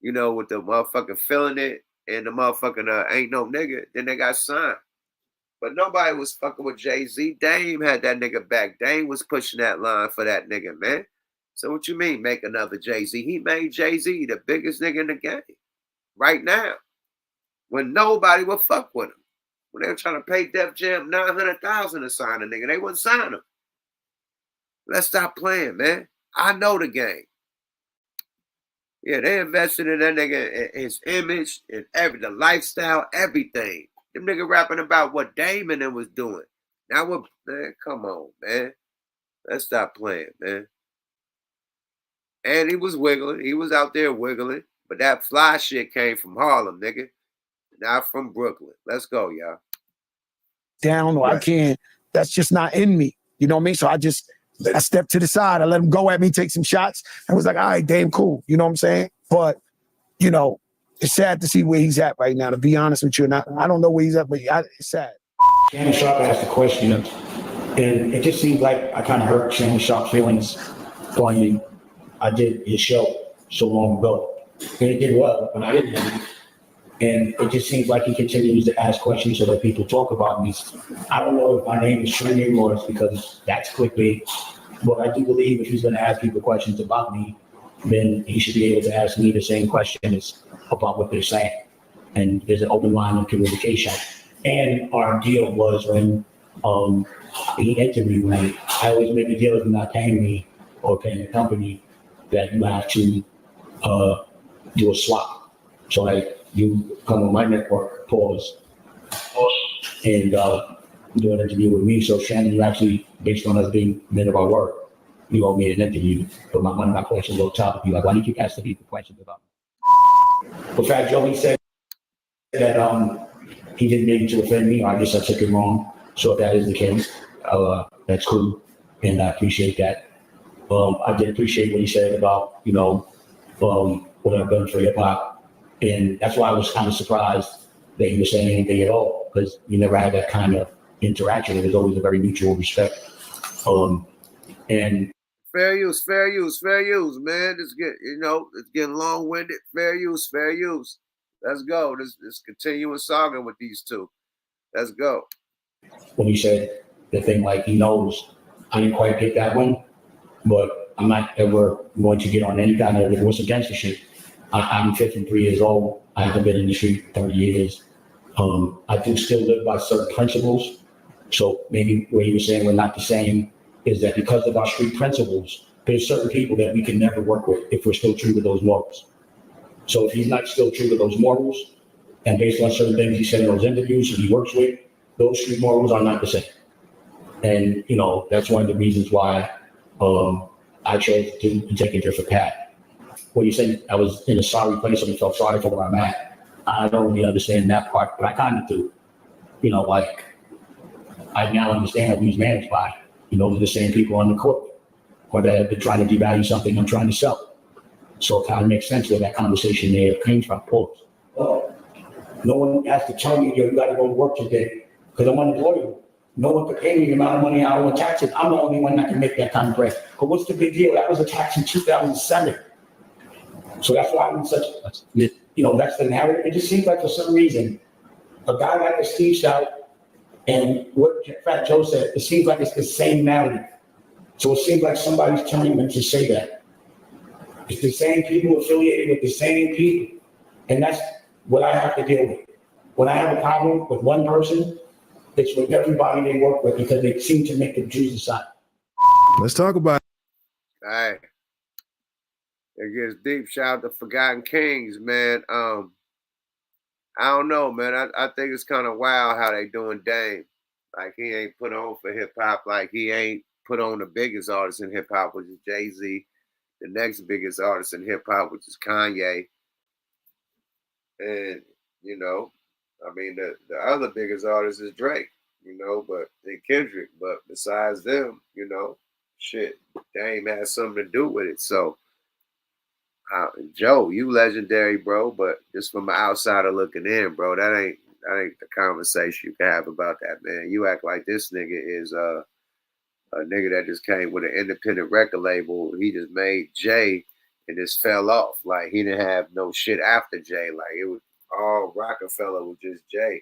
you know, with the motherfucking Feeling It and the motherfucking Ain't No Nigga. Then they got signed But nobody was fucking with Jay-Z. Dame had that nigga back. Dame was pushing that line for that nigga, man. So what you mean make another Jay-Z? He made Jay-Z the biggest nigga in the game right now. When nobody would fuck with him. When they were trying to pay Def Jam $900,000 to sign a nigga, they wouldn't sign him. Let's stop playing, man. I know the game. Yeah, they invested in that nigga, his image, and the lifestyle, everything. Them nigga rapping about what Damon was doing. Now what, man, come on, man. Let's stop playing, man. And he was wiggling. He was out there wiggling. But that fly shit came from Harlem, nigga. Not from Brooklyn. Let's go, y'all. Down or I can't. That's just not in me. You know what I mean? So I stepped to the side. I let him go at me, take some shots. I was like, all right, Dame, cool. You know what I'm saying? But, you know, it's sad to see where he's at right now, to be honest with you. And I don't know where he's at, but it's sad. Shannon Sharp asked the question, and it just seems like I kind of hurt Shannon Sharp's feelings when I did his show so long ago. And it did well, but I didn't have it. And it just seems like he continues to ask questions so that people talk about me. I don't know if my name is trending or it's because that's clickbait, but I do believe if he's going to ask people questions about me, then he should be able to ask me the same questions about what they're saying. And there's an open line of communication. And our deal was when he interviewed me, I always make a deal if you're not paying me or paying the company that you have to do a swap. So you come on my network, pause, and do an interview with me. So Shannon, you actually, based on us being men of our word, you owe me an interview. But one of my questions on top of you, like, why do you keep asking people questions about me? But Fat Joe, he said that he didn't mean to offend me. I guess I took it wrong. So if that is the case, that's cool, and I appreciate that. I did appreciate what he said about, what I've done for hip hop. And that's why I was kind of surprised that he was saying anything at all, because we never had that kind of interaction. It was always a very mutual respect. And fair use, man. It's getting long-winded. Fair use. Let's go. This continuing saga with these two. Let's go. When he said the thing like he knows, I didn't quite get that one, but I'm not ever going to get on any kind of divorce against the shit. I'm 53 years old. I haven't been in the street 30 years. I do still live by certain principles. So maybe what you were saying we're not the same is that because of our street principles, there's certain people that we can never work with if we're still true to those morals. So if he's not still true to those morals, and based on certain things he said in those interviews that he works with, those street morals are not the same. And, that's one of the reasons why I chose to take a different path. What you said, I was in a sorry place and felt sorry for where I'm at. I don't really understand that part, but I kind of do. I now understand who he's managed by. Those are the same people on the court, or that have been trying to devalue something I'm trying to sell. So it kind of makes sense where that conversation there came from. Pause. No one has to tell me, you got to go to work today because I'm unemployed. No one could pay me the amount of money I owe in taxes. I'm the only one that can make that kind of bread. But what's the big deal? That was a tax in 2007. So that's why I'm in such, that's the narrative. It just seems like for some reason, a guy like a Steve Stout and what Fat Joe said, it seems like it's the same narrative. So it seems like somebody's telling them to say that. It's the same people affiliated with the same people. And that's what I have to deal with. When I have a problem with one person, it's with everybody they work with because they seem to make the Jews aside. Let's talk about it. All right. It gets deep. Shout out to Forgotten Kings, man. I don't know, man. I think it's kind of wild how they doing Dame. Like, he ain't put on for hip-hop. Like, he ain't put on the biggest artist in hip-hop, which is Jay-Z. The next biggest artist in hip-hop, which is Kanye. And, the other biggest artist is Drake, and Kendrick. But besides them, shit, Dame has something to do with it. So, Joe, you legendary, bro, but just from an outsider looking in, bro, that ain't the conversation you can have about that, man. You act like this nigga is a nigga that just came with an independent record label. He just made Jay and just fell off. Like, he didn't have no shit after Jay. Like, it was all Rockefeller with just Jay.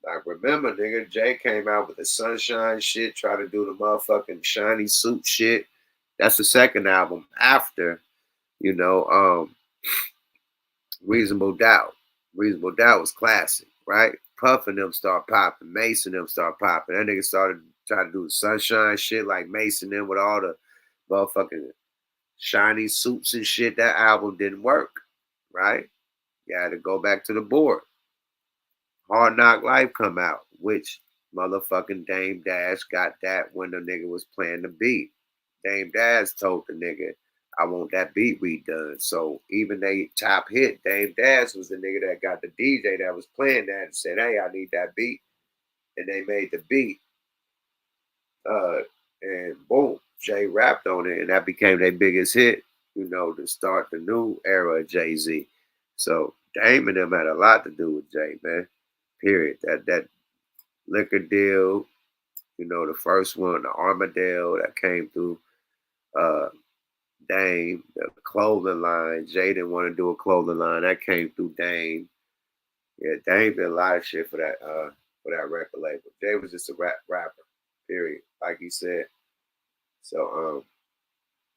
Like, remember, nigga, Jay came out with the sunshine shit, tried to do the motherfucking shiny suit shit. That's the second album after, you know, Reasonable Doubt. Reasonable Doubt was classic, right? Puff and them start popping. Mason them start popping. That nigga started trying to do the sunshine shit like Mason them with all the motherfucking shiny suits and shit. That album didn't work, right? You had to go back to the board. Hard Knock Life come out, which motherfucking Dame Dash got that when the nigga was playing the beat. Dame Dash told the nigga, I want that beat redone. So even they top hit, Dame Dash was the nigga that got the DJ that was playing that and said, hey, I need that beat. And they made the beat. And boom, Jay rapped on it, and that became their biggest hit, you know, to start the new era of Jay-Z. So Dame and them had a lot to do with Jay, man. Period. That liquor deal, you know, the first one, the Armadale that came through Dame, the clothing line. Jay didn't want to do a clothing line. That came through Dame. Yeah, Dame did a lot of shit for that record label. Jay was just a rapper, period, like he said. So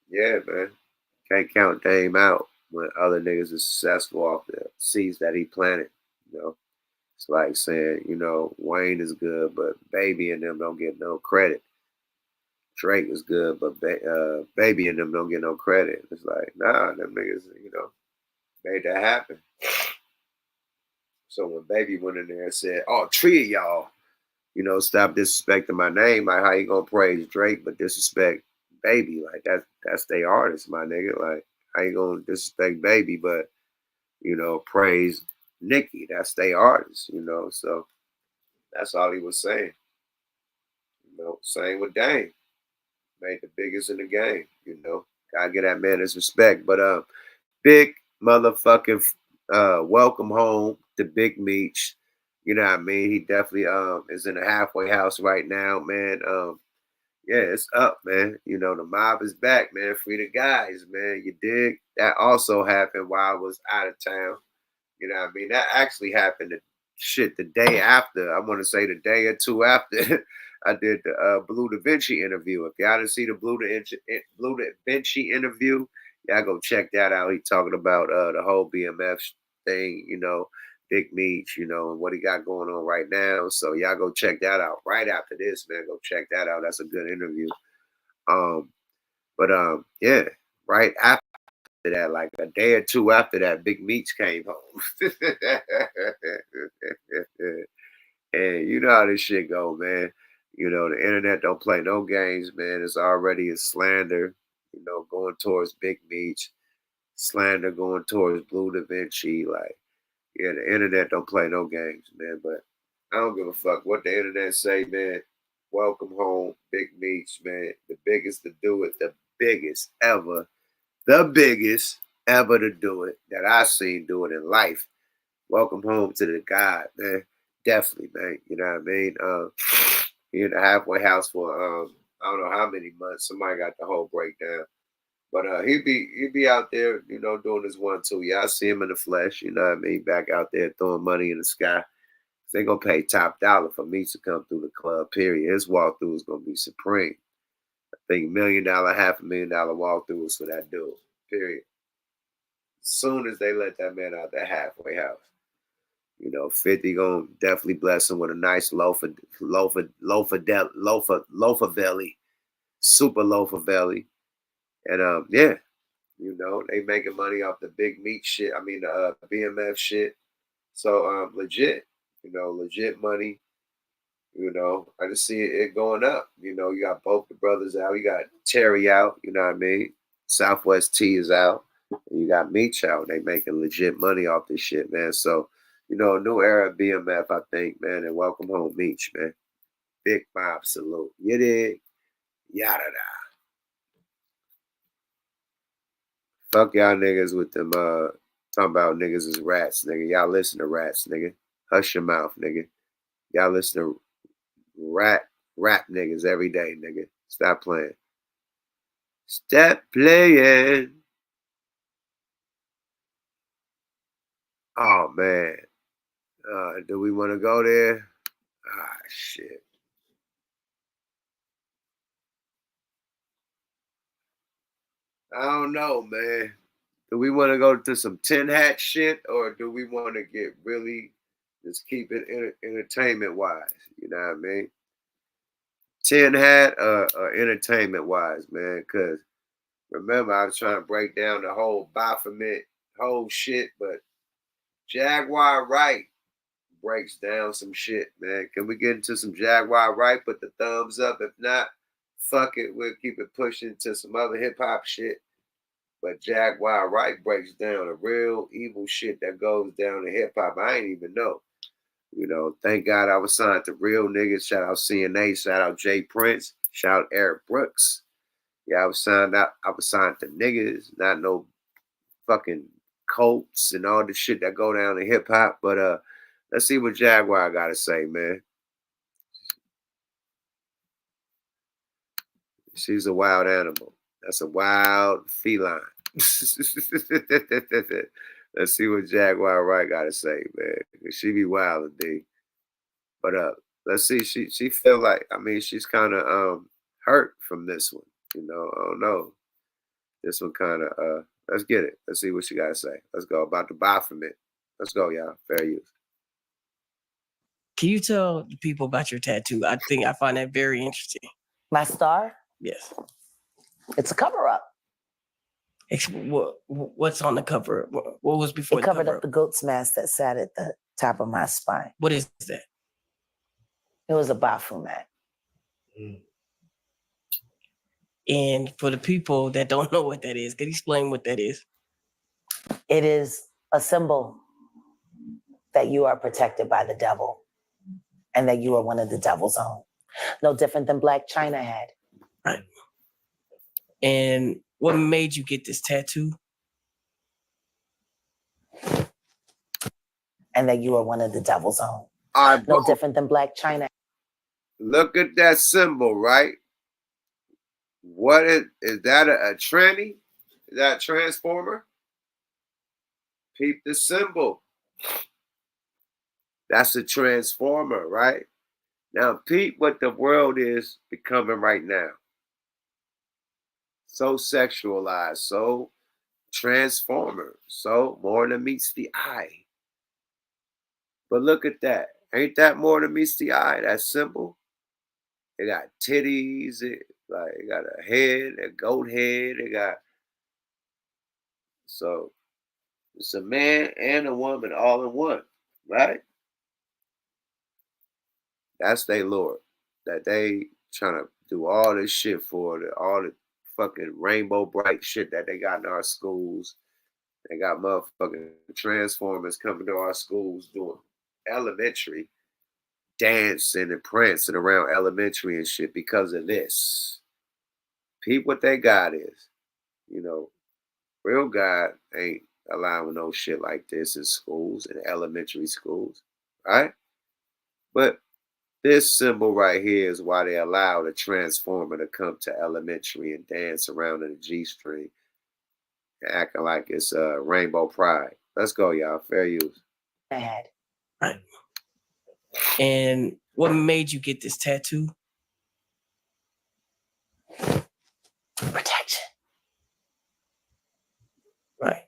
yeah, man. Can't count Dame out when other niggas are successful off the seeds that he planted, you know. It's like saying, you know, Wayne is good, but Baby and them don't get no credit. Drake is good, but Baby and them don't get no credit. It's like, nah, them niggas, you know, made that happen. So when Baby went in there and said, oh, 3 of y'all, you know, stop disrespecting my name. Like, how you gonna praise Drake but disrespect Baby? Like, that's their artist, my nigga. Like, how you gonna disrespect Baby but, you know, praise Nicki? That's their artist, you know. So that's all he was saying. You know, same with Dame. Made the biggest in the game, you know. Gotta get that man his respect. But big motherfucking welcome home to Big Meech. You know what I mean? He definitely is in a halfway house right now, man. Yeah, it's up, man. You know, the mob is back, man. Free the guys, man. You dig? That also happened while I was out of town. You know what I mean? That actually happened the day after. I want to say the day or two after I did the Blue Da Vinci interview. If y'all didn't see the Blue Da Vinci interview, y'all go check that out. He talking about the whole BMF thing, you know, Big Meech, you know, and what he got going on right now. So y'all go check that out right after this, man. Go check that out. That's a good interview. Yeah, right after that, like a day or two after that, Big Meech came home. And you know how this shit go, man. You know, the internet don't play no games, man. It's already a slander, you know, going towards Big Meech, slander going towards Blue Da Vinci. Like, yeah, the internet don't play no games, man. But I don't give a fuck what the internet say, man. Welcome home, Big Meech, man. The biggest to do it, the biggest ever to do it that I seen do it in life. Welcome home to the God, man. Definitely, man. You know what I mean? He in the halfway house for I don't know how many months. Somebody got the whole breakdown. But he'd be out there, you know, doing his 1-2. Y'all see him in the flesh, you know what I mean? Back out there throwing money in the sky. They gonna pay top dollar for me to come through the club, period. His walkthrough is gonna be supreme. I think $1 million, $500,000 walkthrough is for that dude, period. As soon as they let that man out that halfway house. You know, 50 gonna definitely bless him with a nice loaf of belly, super loaf of belly. And yeah, you know, they making money off the Big Meat shit. I mean the BMF shit. So legit, you know, legit money. You know, I just see it going up. You know, you got both the brothers out. You got Terry out, you know what I mean? Southwest T is out. And you got Meech out. They making legit money off this shit, man. So, you know, new era of BMF, I think, man. And welcome home, Meech, man. Big mob salute. You dig? Yada da. Fuck y'all niggas with them talking about niggas is rats, nigga. Y'all listen to rats, nigga. Hush your mouth, nigga. Y'all listen to rap niggas every day, nigga. Stop playing. Stop playing. Oh man. Do we want to go there? shit. I don't know, man. Do we want to go to some tin hat shit, or do we want to get really just keep it entertainment wise? You know what I mean? Tin hat or entertainment wise, man. Because remember, I was trying to break down the whole Baphomet whole shit, but Jaguar Wright breaks down some shit, man. Can we get into some Jaguar Wright? Put the thumbs up. If not, fuck it. We'll keep it pushing to some other hip hop shit. But Jaguar Wright breaks down the real evil shit that goes down in hip hop. I ain't even know. You know, thank God I was signed to real niggas. Shout out CNA. Shout out Jay Prince. Shout out Eric Brooks. Yeah, I was signed to niggas, not no fucking cults and all the shit that go down in hip hop. But let's see what Jaguar gotta say, man. She's a wild animal. That's a wild feline. Let's see what Jaguar Wright gotta say, man. She be wild, D. But let's see. She feel like, I mean, she's kind of hurt from this one. You know, I don't know. This one kind of let's get it. Let's see what she gotta say. Let's go about the Baphomet. Let's go, y'all. Fair use. Can you tell the people about your tattoo? I find that very interesting. My star? Yes. It's a cover up. What's on the cover? What was before it the covered cover up the goat's mask that sat at the top of my spine. What is that? It was a Baphomet. And for the people that don't know what that is, can you explain what that is? It is a symbol that you are protected by the devil and that you are one of the devil's own. No different than Black China had. Right. And what made you get this tattoo? And that you are one of the devil's own. No different than Black China. Look at that symbol, right? What is that a tranny? Is that a transformer? Peep the symbol. That's a transformer, right? Now peep what the world is becoming right now. So sexualized, so transformer, so more than meets the eye. But look at that. Ain't that more than meets the eye? That symbol. It got titties, it got a head, a goat head, so it's a man and a woman all in one, right? That's their Lord. That they trying to do all this shit for, all the fucking rainbow bright shit that they got in our schools. They got motherfucking transformers coming to our schools doing elementary, dancing and prancing around elementary and shit because of this. Peep what their God is. You know, real God ain't allowing no shit like this in schools, in elementary schools, right? But this symbol right here is why they allow the transformer to come to elementary and dance around in the G-string, acting like it's Rainbow Pride. Let's go, y'all. Fair use. Bad. Right. And what made you get this tattoo? Protection. Right.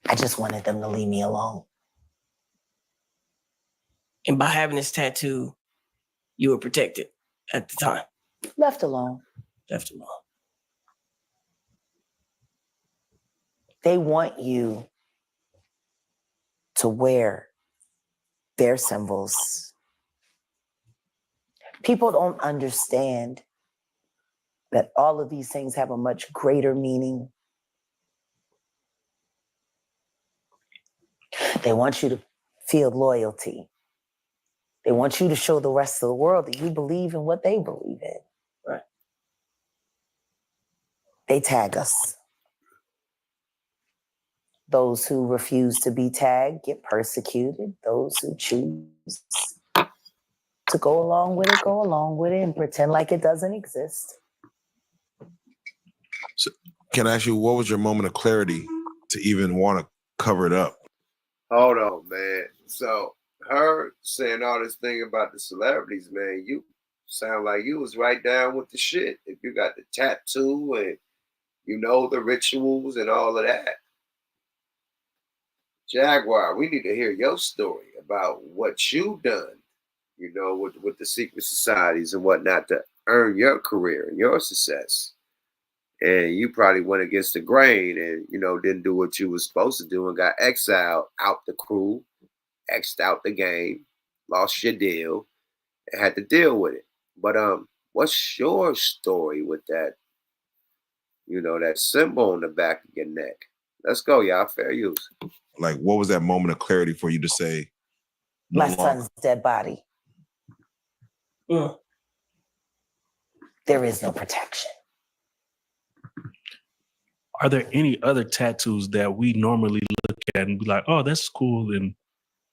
I just wanted them to leave me alone. And by having this tattoo, you were protected at the time. Left alone. Left alone. They want you to wear their symbols. People don't understand that all of these things have a much greater meaning. They want you to feel loyalty. They want you to show the rest of the world that you believe in what they believe in. Right. They tag us. Those who refuse to be tagged get persecuted. Those who choose to go along with it and pretend like it doesn't exist. So, can I ask you, what was your moment of clarity to even want to cover it up? Hold on, man. So her saying all this thing about the celebrities, man, you sound like you was right down with the shit. If you got the tattoo and you know the rituals and all of that. Jaguar, we need to hear your story about what you done, you know, with the secret societies and whatnot to earn your career and your success. And you probably went against the grain and, you know, didn't do what you was supposed to do and got exiled out the crew, X'd out the game, lost your deal, and had to deal with it. But what's your story with that, you know, that symbol on the back of your neck? Let's go, y'all. Fair use. Like, what was that moment of clarity for you to say, my son's dead body? There is no protection. Are there any other tattoos that we normally look at and be like, oh, that's cool,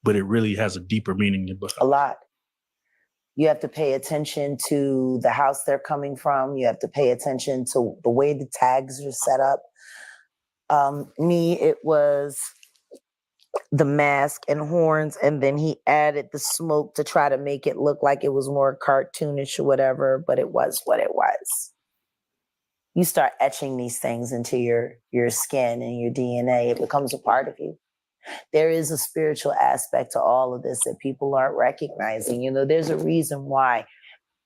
but it really has a deeper meaning? A lot. You have to pay attention to the house they're coming from. You have to pay attention to the way the tags are set up. It was the mask and horns, and then he added the smoke to try to make it look like it was more cartoonish or whatever, but it was what it was. You start etching these things into your skin and your DNA, it becomes a part of you. There is a spiritual aspect to all of this that people aren't recognizing. You know, there's a reason why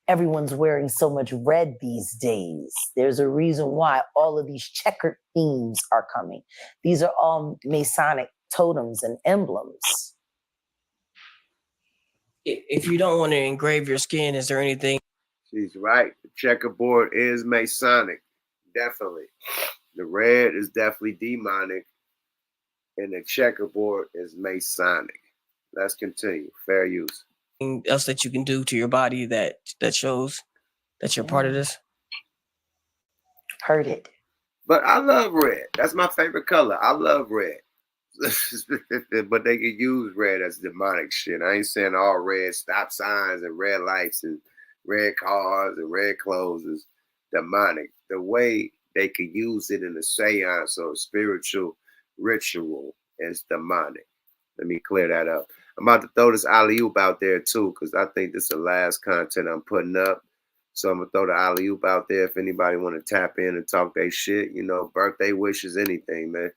everyone's wearing so much red these days. There's a reason why all of these checkered themes are coming. These are all Masonic totems and emblems. If you don't want to engrave your skin, is there anything? She's right. The checkerboard is Masonic. Definitely. The red is definitely demonic. And the checkerboard is Masonic. Let's continue. Fair use. Anything else that you can do to your body that shows that you're part of this? Heard it. But I love red. That's my favorite color. I love red. But they can use red as demonic shit. I ain't saying all red stop signs and red lights and red cars and red clothes is demonic. The way they could use it in a seance or a spiritual ritual is demonic. Let me clear that up. I'm about to throw this alley-oop out there too, because I think this is the last content I'm putting up. So I'm gonna throw the alley-oop out there if anybody want to tap in and talk their shit. You know, birthday wishes, anything, man.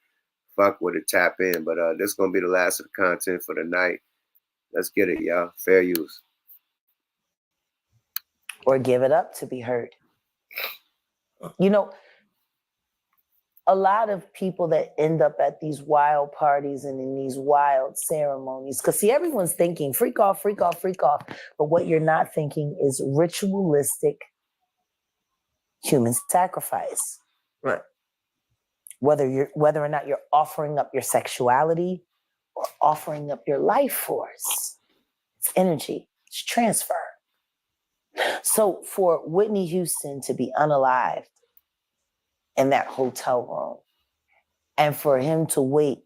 Fuck with it, tap in. But this is gonna be the last of the content for the night. Let's get it, y'all. Fair use. Or give it up to be heard. You know, a lot of people that end up at these wild parties and in these wild ceremonies, because see, everyone's thinking freak off, freak off, freak off. But what you're not thinking is ritualistic human sacrifice. Right. Whether or not you're offering up your sexuality or offering up your life force. It's energy, it's transfer. So for Whitney Houston to be unalived in that hotel room and for him to wait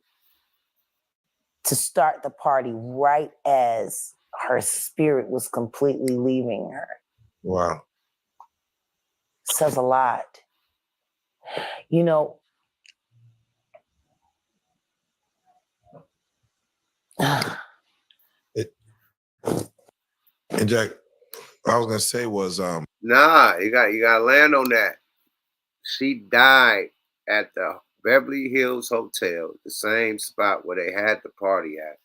to start the party right as her spirit was completely leaving her. Wow. Says a lot. You know, And Jack, what I was gonna say was nah, you gotta land on that. She died at the Beverly Hills Hotel, the same spot where they had the party at.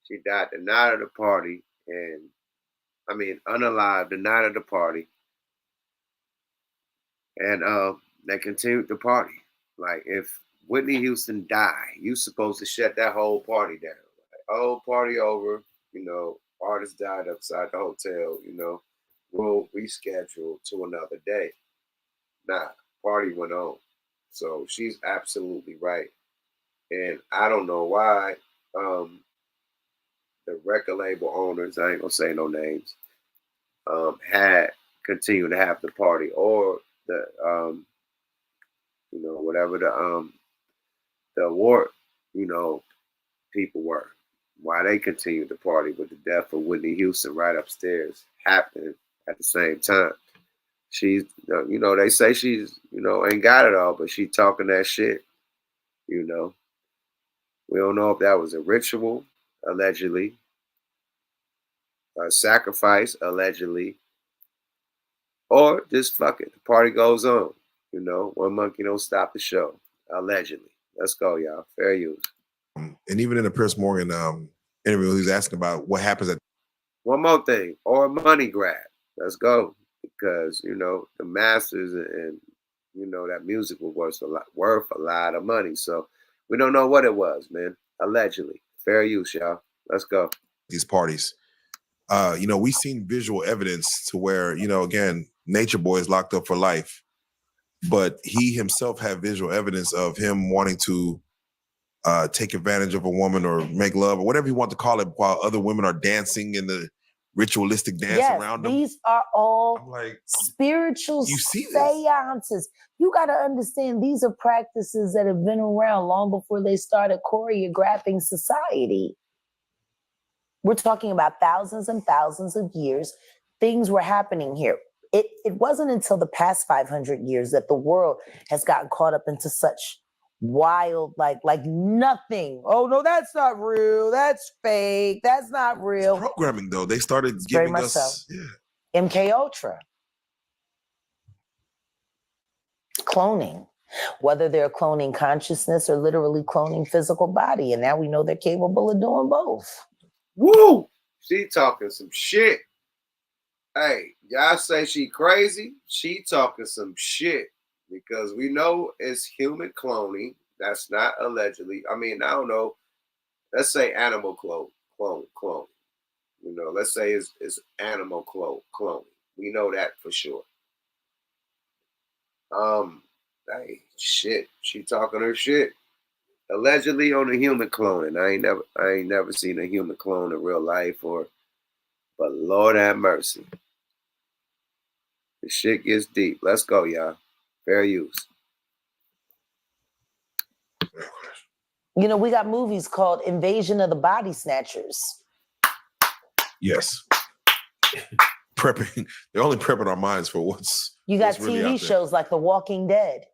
She died the night of the party, and I mean unalived the night of the party. And they continued the party. Like if Whitney Houston died, you supposed to shut that whole party down. Like, oh, party over, you know, artist died outside the hotel, you know, we'll reschedule to another day. Nah, party went on. So she's absolutely right. And I don't know why the record label owners, I ain't gonna say no names, had continued to have the party, or the you know, whatever the award, you know, people were. Why they continued the party with the death of Whitney Houston right upstairs happening at the same time. She's, you know, they say she's, you know, ain't got it all, but she talking that shit, you know. We don't know if that was a ritual, allegedly, sacrifice, allegedly, or just fuck it. The party goes on. You know, one monkey don't stop the show, allegedly. Let's go, y'all. Fair use. And even in the Piers Morgan interview, he was asking about what happens at. One more thing, or a money grab. Let's go, because you know the masters and you know that music was worth a lot of money. So we don't know what it was, man. Allegedly, fair use, y'all. Let's go. These parties, you know, we've seen visual evidence to where, you know, again, Nature Boy is locked up for life, but he himself had visual evidence of him wanting to take advantage of a woman or make love or whatever you want to call it, while other women are dancing in the ritualistic dance around them. These are all like, spiritual you see seances. You got to understand these are practices that have been around long before they started choreographing society. We're talking about thousands and thousands of years. Things were happening here. It wasn't until the past 500 years that the world has gotten caught up into such wild, like nothing. Oh no, that's not real. That's fake. That's not real. It's programming though. They started Very giving much us so. MK Ultra. Cloning. Whether they're cloning consciousness or literally cloning physical body. And now we know they're capable of doing both. Woo! She talking some shit. Hey, y'all say she crazy? She talking some shit. Because we know it's human cloning. That's not allegedly. I mean, I don't know. Let's say animal clone. You know, let's say it's animal cloning. We know that for sure. Hey, shit. She talking her shit. Allegedly on a human cloning. I ain't never seen a human clone in real life, but Lord have mercy. The shit gets deep. Let's go, y'all. Fair use. You know, we got movies called Invasion of the Body Snatchers. yes. Prepping. They're only prepping our minds for what's You got really TV shows like The Walking Dead.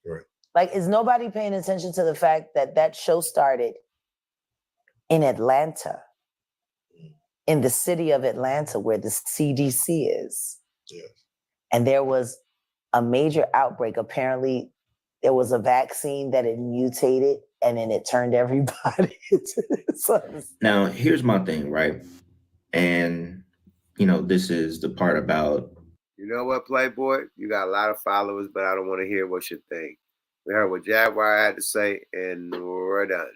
Right. Like, is nobody paying attention to the fact that that show started in Atlanta, in the city of Atlanta, where the CDC is? Yes. And there was a major outbreak. Apparently, there was a vaccine that had mutated, and then it turned everybody into this. Now, here's my thing, right? And, you know, this is the part about. You know what, Playboy? You got a lot of followers, but I don't want to hear what you think. We heard what Jaguar had to say, and we're done.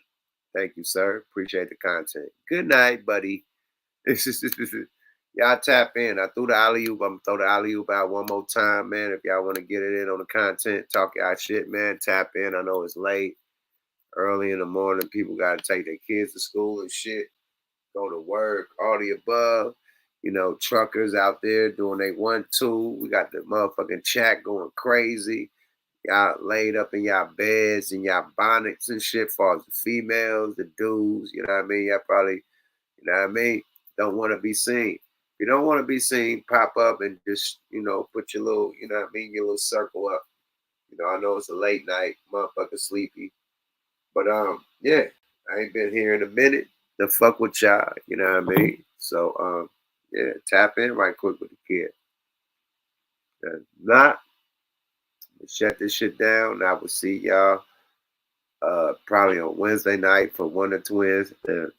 Thank you, sir. Appreciate the content. Good night, buddy. Y'all tap in. I threw the alley-oop. I'm going to throw the alley-oop out one more time, man. If y'all want to get it in on the content, talk y'all shit, man, tap in. I know it's late. Early in the morning, people got to take their kids to school and shit, go to work, all the above. You know, truckers out there doing their 1-2. We got the motherfucking chat going crazy. Y'all laid up in y'all beds and y'all bonnets and shit for the females, the dudes, you know what I mean? Y'all probably, you know what I mean, don't want to be seen. If you don't want to be seen, pop up and just, you know, put your little, you know what I mean, your little circle up. You know, I know it's a late night, motherfucker sleepy. But yeah, I ain't been here in a minute to fuck with y'all, you know what I mean? So yeah, tap in right quick with the kid. Not shut this shit down. I will see y'all probably on Wednesday night for Wonder Twins, and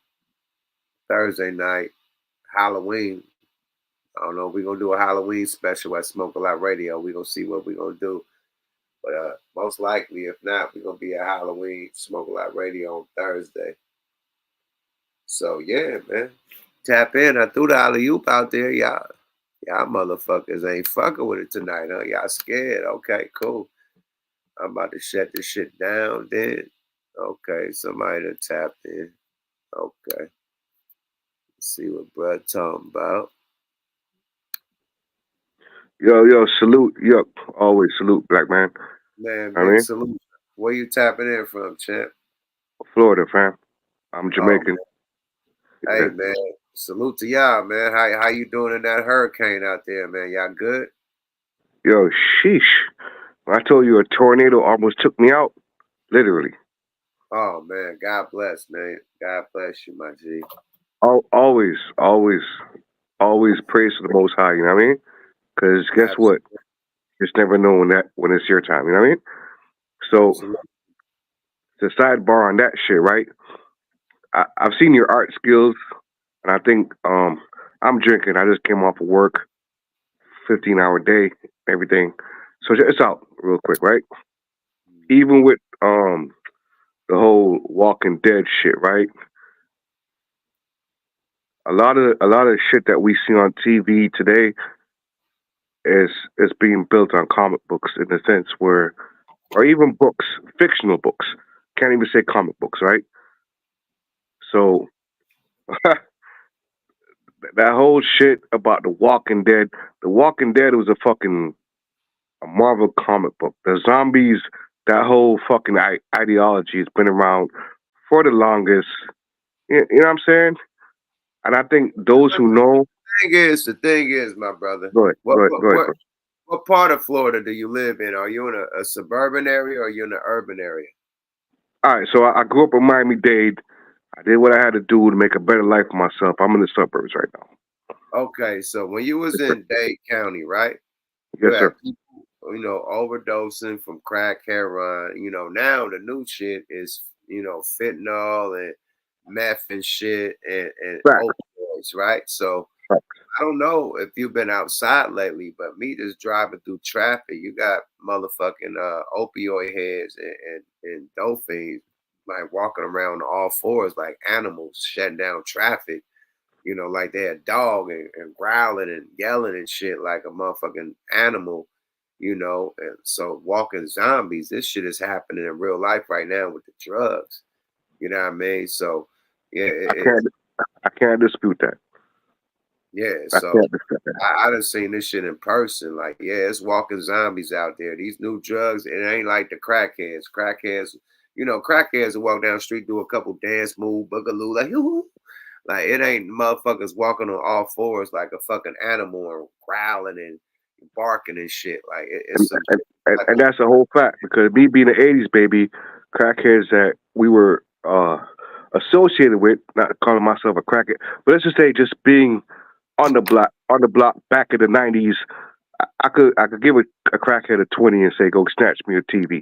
Thursday night, Halloween. I don't know if we're going to do a Halloween special at Smoke a Lot Radio. We're going to see what we're going to do. But most likely, if not, we're going to be at Halloween Smoke a Lot Radio on Thursday. So, yeah, man. Tap in. I threw the alley-oop out there. Y'all motherfuckers ain't fucking with it tonight, huh? Y'all scared. Okay, cool. I'm about to shut this shit down then. Okay, somebody done tapped in. Okay. Let's see what Brad talking about. Yo, salute. Yup, always salute, black man. Man, I big mean, salute. Where you tapping in from, champ? Florida, fam. I'm Jamaican. Hey, man, salute to y'all, man. How you doing in that hurricane out there, man? Y'all good? Yo, sheesh. When I told you a tornado almost took me out, literally. Oh, man, God bless, man. God bless you, my G. Always, always, always praise to the Most High. You know what I mean? Because guess what? Just never know when it's your time. You know what I mean? So the sidebar on that shit, right? I've seen your art skills, and I think I'm drinking. I just came off of work, 15-hour day, everything. So it's out real quick, right? Even with the whole Walking Dead shit, right? A lot of shit that we see on TV today is being built on comic books in the sense where, or even books, fictional books. Can't even say comic books, right? So that whole shit about the Walking Dead was a Marvel comic book. The zombies, that whole fucking ideology has been around for the longest. You know what I'm saying? And I think those who know. The thing is, my brother. Go ahead, bro. What part of Florida do you live in? Are you in a suburban area or are you in an urban area? All right, so I grew up in Miami-Dade. I did what I had to do to make a better life for myself. I'm in the suburbs right now. Okay, so when you was in Dade County, right? Yes, sir. People, overdosing from crack, heroin. Now the new shit is, fentanyl and meth and shit and opioids, right? So I don't know if you've been outside lately, but me just driving through traffic, you got motherfucking opioid heads and dope fiends like walking around on all fours like animals, shutting down traffic. Like they're a dog and growling and yelling and shit like a motherfucking animal, And so walking zombies, this shit is happening in real life right now with the drugs. You know what I mean? So yeah, I can't dispute that. Yeah, so I done seen this shit in person. Like, yeah, it's walking zombies out there. These new drugs, it ain't like the crackheads. Crackheads will walk down the street, do a couple dance move, boogaloo, like, hoo. Like, it ain't motherfuckers walking on all fours like a fucking animal and growling and barking and shit. Like, it's some. And that's a whole fact, because me being an 80s baby, crackheads that we were associated with, not calling myself a crackhead, but let's just say just being on the block back in the 90s, I could give a crackhead a 20 and say, go snatch me a TV.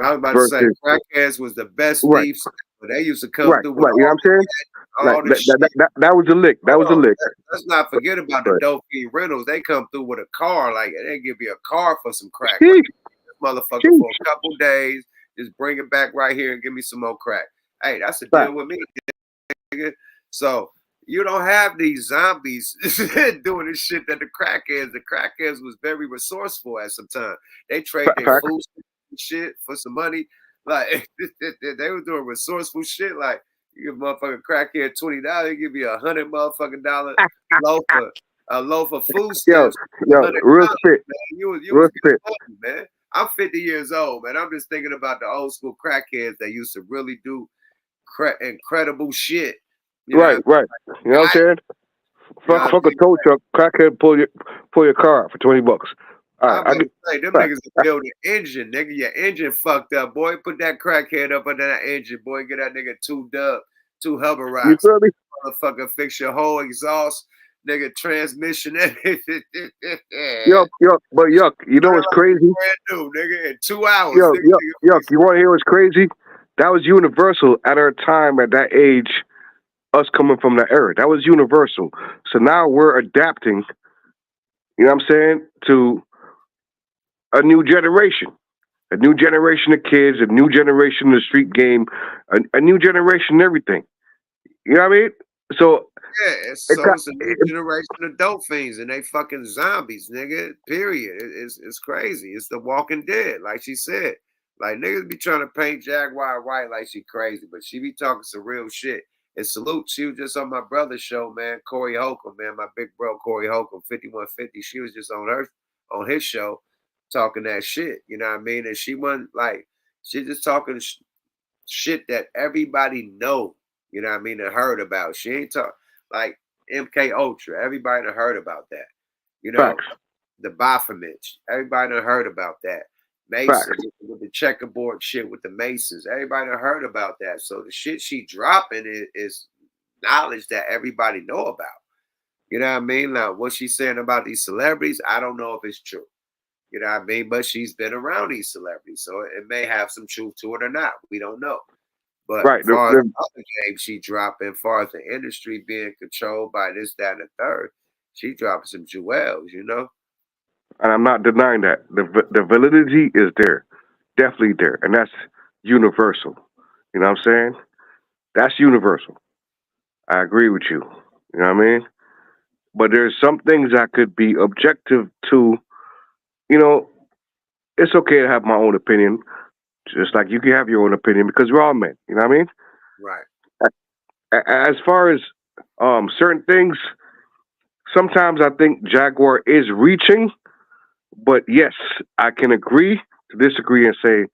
I was about to say, crackheads was the best thieves, but they used to come through with you know what I'm saying? That was a lick. That was a lick. Let's not forget about the dope fiend rentals. They come through with a car, like they give you a car for some crack. Motherfucker for a couple days, just bring it back right here and give me some more crack. Hey, that's the deal with me, nigga. So you don't have these zombies doing this shit that the crackheads was very resourceful at some time. They trade their food and shit for some money. Like they were doing resourceful shit. Like you give motherfucking crackhead $20, they give you $100 motherfucking loaf of food stamps. Yo, real spit. You was getting money, man. I'm 50 years old, man. I'm just thinking about the old school crackheads that used to really do incredible shit. Right. You know what I'm saying? Fuck a tow truck, crackhead pull your car for $20. All right, I'm say them niggas build an engine, nigga. Your engine fucked up, boy. Put that crackhead up under that engine, boy. Get that nigga two hover rocks. You feel me? Motherfucker, fix your whole exhaust, nigga, transmission. Yuck. You know what's crazy? Brand new, nigga, in 2 hours. Yuck. You want to hear what's crazy? That was universal at our time, at that age. Us coming from that era, that was universal. So now we're adapting. You know what I'm saying? To a new generation of kids, a new generation of the street game, a new generation of everything. You know what I mean? So yeah, it's a new generation of dope fiends and they fucking zombies, nigga. Period. It's crazy. It's the Walking Dead, like she said. Like niggas be trying to paint Jaguar white like she crazy, but she be talking some real shit. And salute, she was just on my brother's show, man. Corey Holcomb, man, my big bro Corey Holcomb, 5150. She was just on his show talking that shit. You know what I mean? And she wasn't like, she just talking shit that everybody know. You know what I mean? And heard about. She ain't talk like MK Ultra. Everybody done heard about that. You know, the Baphomet. Everybody done heard about that. Mason with the checkerboard shit with the Masons. Everybody done heard about that. So the shit she dropping is knowledge that everybody know about. You know what I mean? Now, what she's saying about these celebrities, I don't know if it's true. You know what I mean? But she's been around these celebrities, so it may have some truth to it or not. We don't know. But Right. as far as the other games she dropping, as far as the industry being controlled by this, that, and the third, she dropping some jewels, you know? And I'm not denying that. The validity is there. Definitely there. And that's universal. You know what I'm saying? That's universal. I agree with you. You know what I mean? But there's some things I could be objective to. You know, it's okay to have my own opinion, just like you can have your own opinion because we're all men. You know what I mean? Right. As far as certain things, sometimes I think Jaguar is reaching, but yes, I can agree to disagree and say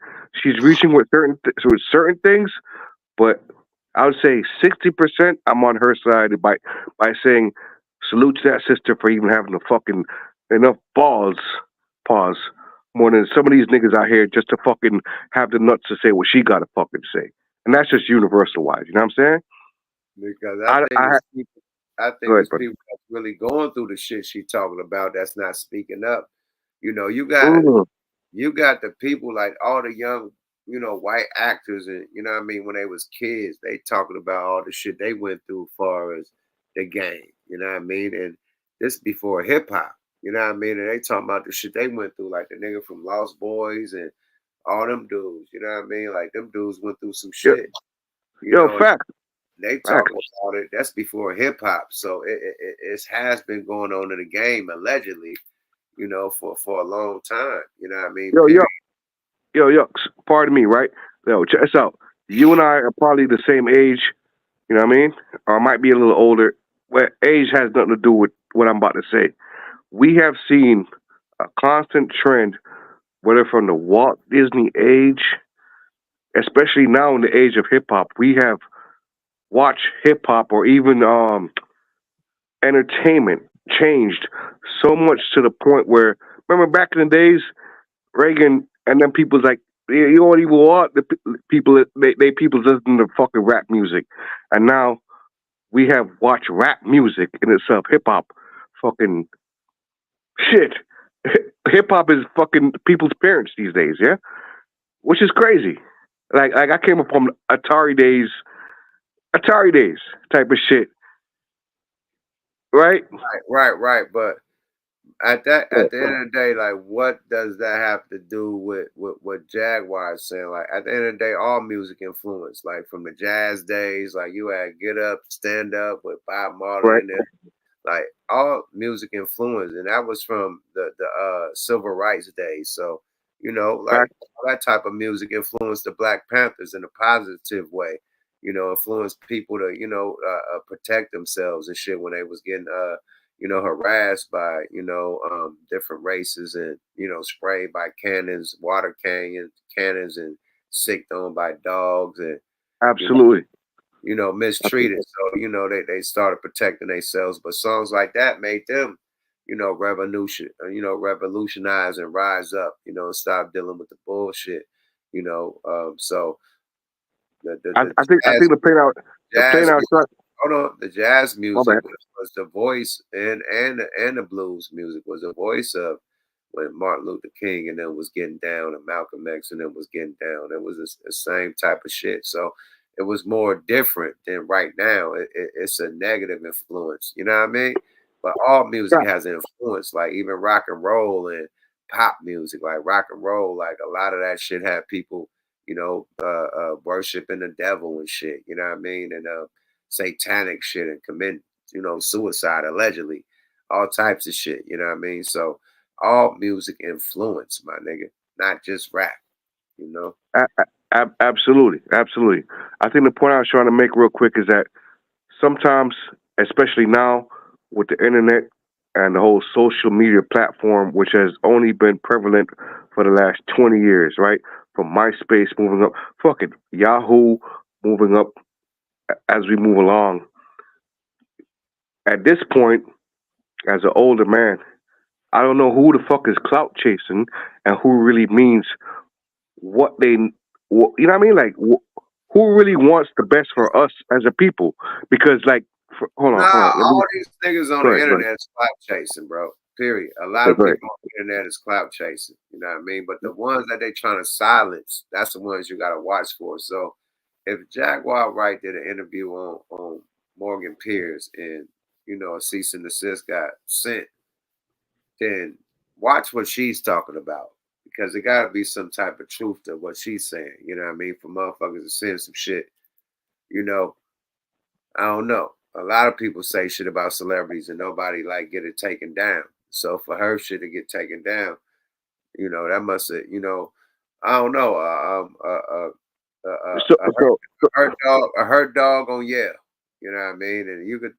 she's reaching with certain things, but I would say 60% I'm on her side by saying salute to that sister for even having the fucking enough balls, pause, more than some of these niggas out here just to fucking have the nuts to say what she got to fucking say. And that's just universal wise, you know what I'm saying? Because I think Go ahead, it's brother. people that's really going through the shit she talking about that's not speaking up. You know, you Mm. got the people like all the young, you know, white actors, and you know what I mean, when they was kids, they talking about all the shit they went through as far as the game. You know what I mean? And this before hip hop. You know what I mean? And they talking about the shit they went through, like the nigga from Lost Boys and all them dudes. You know what I mean? Like them dudes went through some shit. You Yo, know, fact. they Fact. talking about it. That's before hip hop, so it has been going on in the game allegedly. You know, for a long time. You know what I mean? Yo, Period. pardon me, right? Yo, check this out. You and I are probably the same age, you know what I mean? Or I might be a little older. But age has nothing to do with what I'm about to say. We have seen a constant trend, whether from the Walt Disney age, especially now in the age of hip hop, we have watched hip hop or even entertainment changed so much to the point where, remember back in the days, Reagan and then people's like, you don't even want the people, they people listen to fucking rap music. And now we have watched rap music in itself, hip hop, fucking shit. Hip hop is fucking people's parents these days, yeah? Which is crazy. Like I came up from Atari days type of shit. Right? Right. But at the end of the day, like, what does that have to do with what Jaguar is saying? Like, at the end of the day, all music influence. Like from the jazz days, like you had Get Up, Stand Up with Bob Marley Right. and them. Like all music influence, and that was from the civil rights days. So you know, like all that type of music influenced the Black Panthers in a positive way. You know, influenced people to protect themselves and shit when they was getting harassed by different races and sprayed by water cannons, and sicked on by dogs and Absolutely. mistreated. So, they started protecting themselves. But songs like that made them, revolutionize and rise up, and stop dealing with the bullshit. So I think the jazz pain out. hold on, the jazz My music bad. was the voice, and the blues music was the voice of when Martin Luther King and then was getting down, and Malcolm X and then was getting down. It was the same type of shit. So it was more different than right now. It's a negative influence, you know what I mean? But all music has an influence, like even rock and roll and pop music, like rock and roll, like a lot of that shit had people, worshiping the devil and shit, you know what I mean? And satanic shit and commit, suicide allegedly, all types of shit, you know what I mean? So all music influence, my nigga, not just rap, you know? Absolutely. I think the point I was trying to make real quick is that sometimes, especially now with the internet and the whole social media platform, which has only been prevalent for the last 20 years, right? From MySpace moving up, fucking Yahoo moving up as we move along. At this point, as an older man, I don't know who the fuck is clout chasing and who really means what they, you know what I mean? Like, who really wants the best for us as a people? Because like, hold on. All these niggas on go the ahead, internet is clout chasing, bro. Period. A lot of go ahead. people on the internet is clout chasing. You know what I mean? But the ones that they trying to silence, that's the ones you gotta watch for. So if Jaguar Wright did an interview on Morgan Pierce and a cease and desist got sent, then watch what she's talking about. Because it gotta be some type of truth to what she's saying. You know what I mean? For motherfuckers to send some shit, I don't know. A lot of people say shit about celebrities and nobody like get it taken down. So for her shit to get taken down, that must have, I don't know. A hurt dog on Yale. You know what I mean? And you could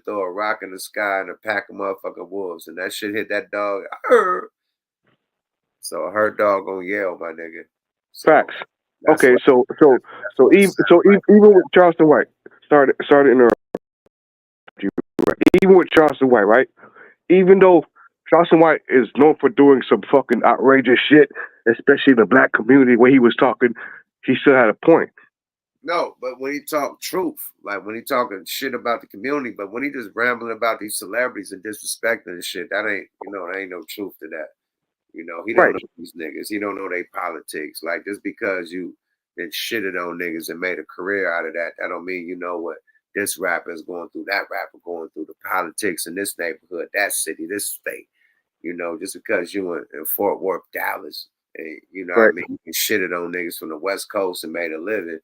throw a rock in the sky and a pack of motherfucking wolves, and that shit hit that dog. So a hurt dog on Yale, my nigga. Facts. Okay, so even with Charleston White, started interrupt you. Even with Charleston White, right? Even though Charleston White is known for doing some fucking outrageous shit, especially in the black community where he was talking, he still had a point. No, but when he talk truth, like when he talking shit about the community, but when he just rambling about these celebrities and disrespecting and shit, that ain't, there ain't no truth to that. He don't know these niggas. He don't know their politics. Like, just because you been shitted on niggas and made a career out of that, that don't mean you know what this rapper is going through, that rapper going through, the politics in this neighborhood, that city, this state. Just because you in Fort Worth, Dallas, and what I mean, you can shitted on niggas from the West Coast and made a living.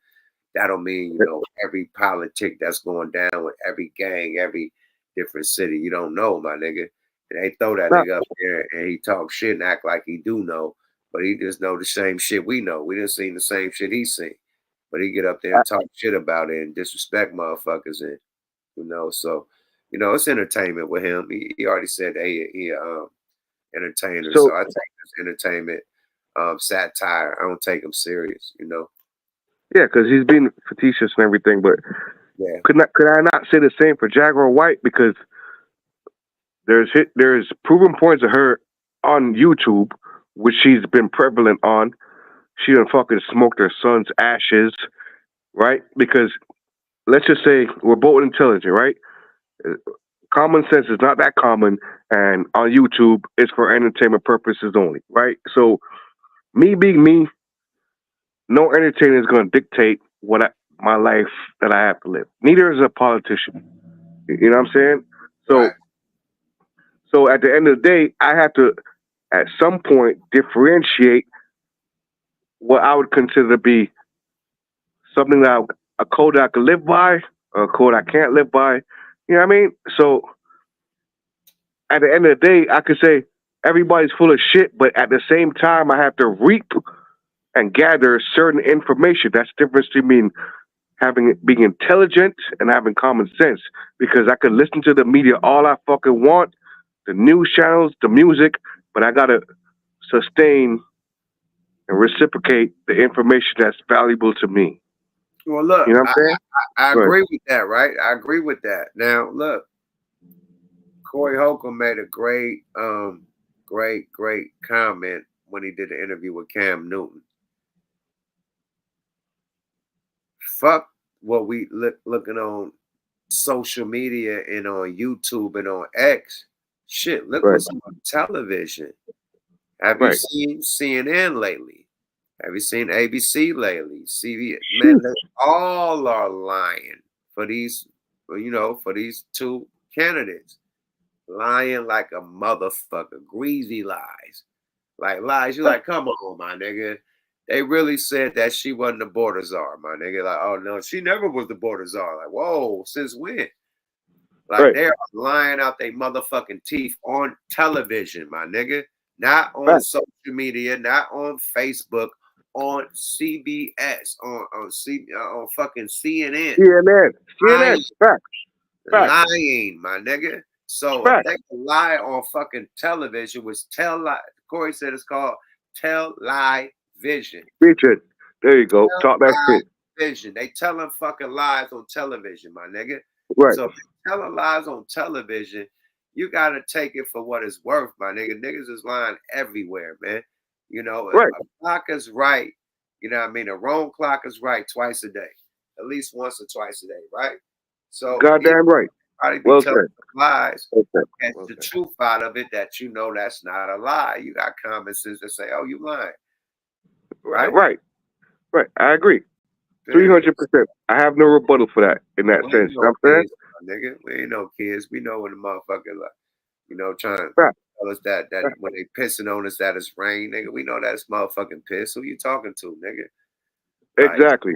That don't mean, every politic that's going down with every gang, every different city. You don't know, my nigga. And they throw that nigga up there and he talk shit and act like he do know, but he just know the same shit we know. We done seen the same shit he seen. But he get up there and talk shit about it and disrespect motherfuckers and so it's entertainment with him. He already said that he entertainer. So I take this entertainment satire. I don't take him serious, Yeah, because he's being facetious and everything, but could I not say the same for Jaguar White? Because there's proven points of her on YouTube, which she's been prevalent on. She done fucking smoked her son's ashes, right? Because let's just say we're both intelligent, right? Common sense is not that common, and on YouTube, it's for entertainment purposes only, right? So, me being me, no entertainer is going to dictate my life that I have to live. Neither is a politician. You know what I'm saying? So at the end of the day, I have to, at some point, differentiate what I would consider to be something that a code that I can live by, or a code I can't live by. You know what I mean? So at the end of the day, I could say everybody's full of shit, but at the same time, I have to reap and gather certain information. That's the difference between being intelligent and having common sense. Because I could listen to the media all I fucking want, the news channels, the music, but I gotta sustain and reciprocate the information that's valuable to me. Well, look, you know what I'm saying? I agree with that, right? I agree with that. Now, look, Corey Holcomb made a great comment when he did an interview with Cam Newton. Fuck what we looking on social media and on YouTube and on X. Shit, look what's on television. Have you seen CNN lately? Have you seen ABC lately? CBS? Man, they all are lying for these two candidates. Lying like a motherfucker. Greasy lies. Like lies. You're like, come on, my nigga. They really said that she wasn't the border czar, my nigga. Like, oh no, she never was the border czar. Like, whoa, since when? Like, they're lying out their motherfucking teeth on television, my nigga. Not on social media, not on Facebook, on CBS, on fucking CNN. CNN. Facts. Lying, my nigga. So if they can lie on fucking television, which Corey said it's called Tell-Lie Vision. Richard, there you go. Talk that shit. Vision. They telling fucking lies on television, my nigga. Right. So if they telling lies on television, you gotta take it for what it's worth, my nigga. Niggas is lying everywhere, man. If Blanca's right You know what I mean? The wrong clock is right twice a day, at least once or twice a day, right? So Goddamn right. everybody be Well telling said. lies, Well said. catch Well the said. truth out of it that you know that's not a lie. You got common sense to say, oh, you lying, right? Right. Right. I agree. Period. 300%. I have no rebuttal for that in that We sense. ain't You know no what I'm kids, my nigga. We ain't no kids. We know when the motherfucker, like, trying to saying? tell us that when they pissing on us that it's rain, nigga, we know that's motherfucking piss. Who you talking to, nigga? Like, Exactly.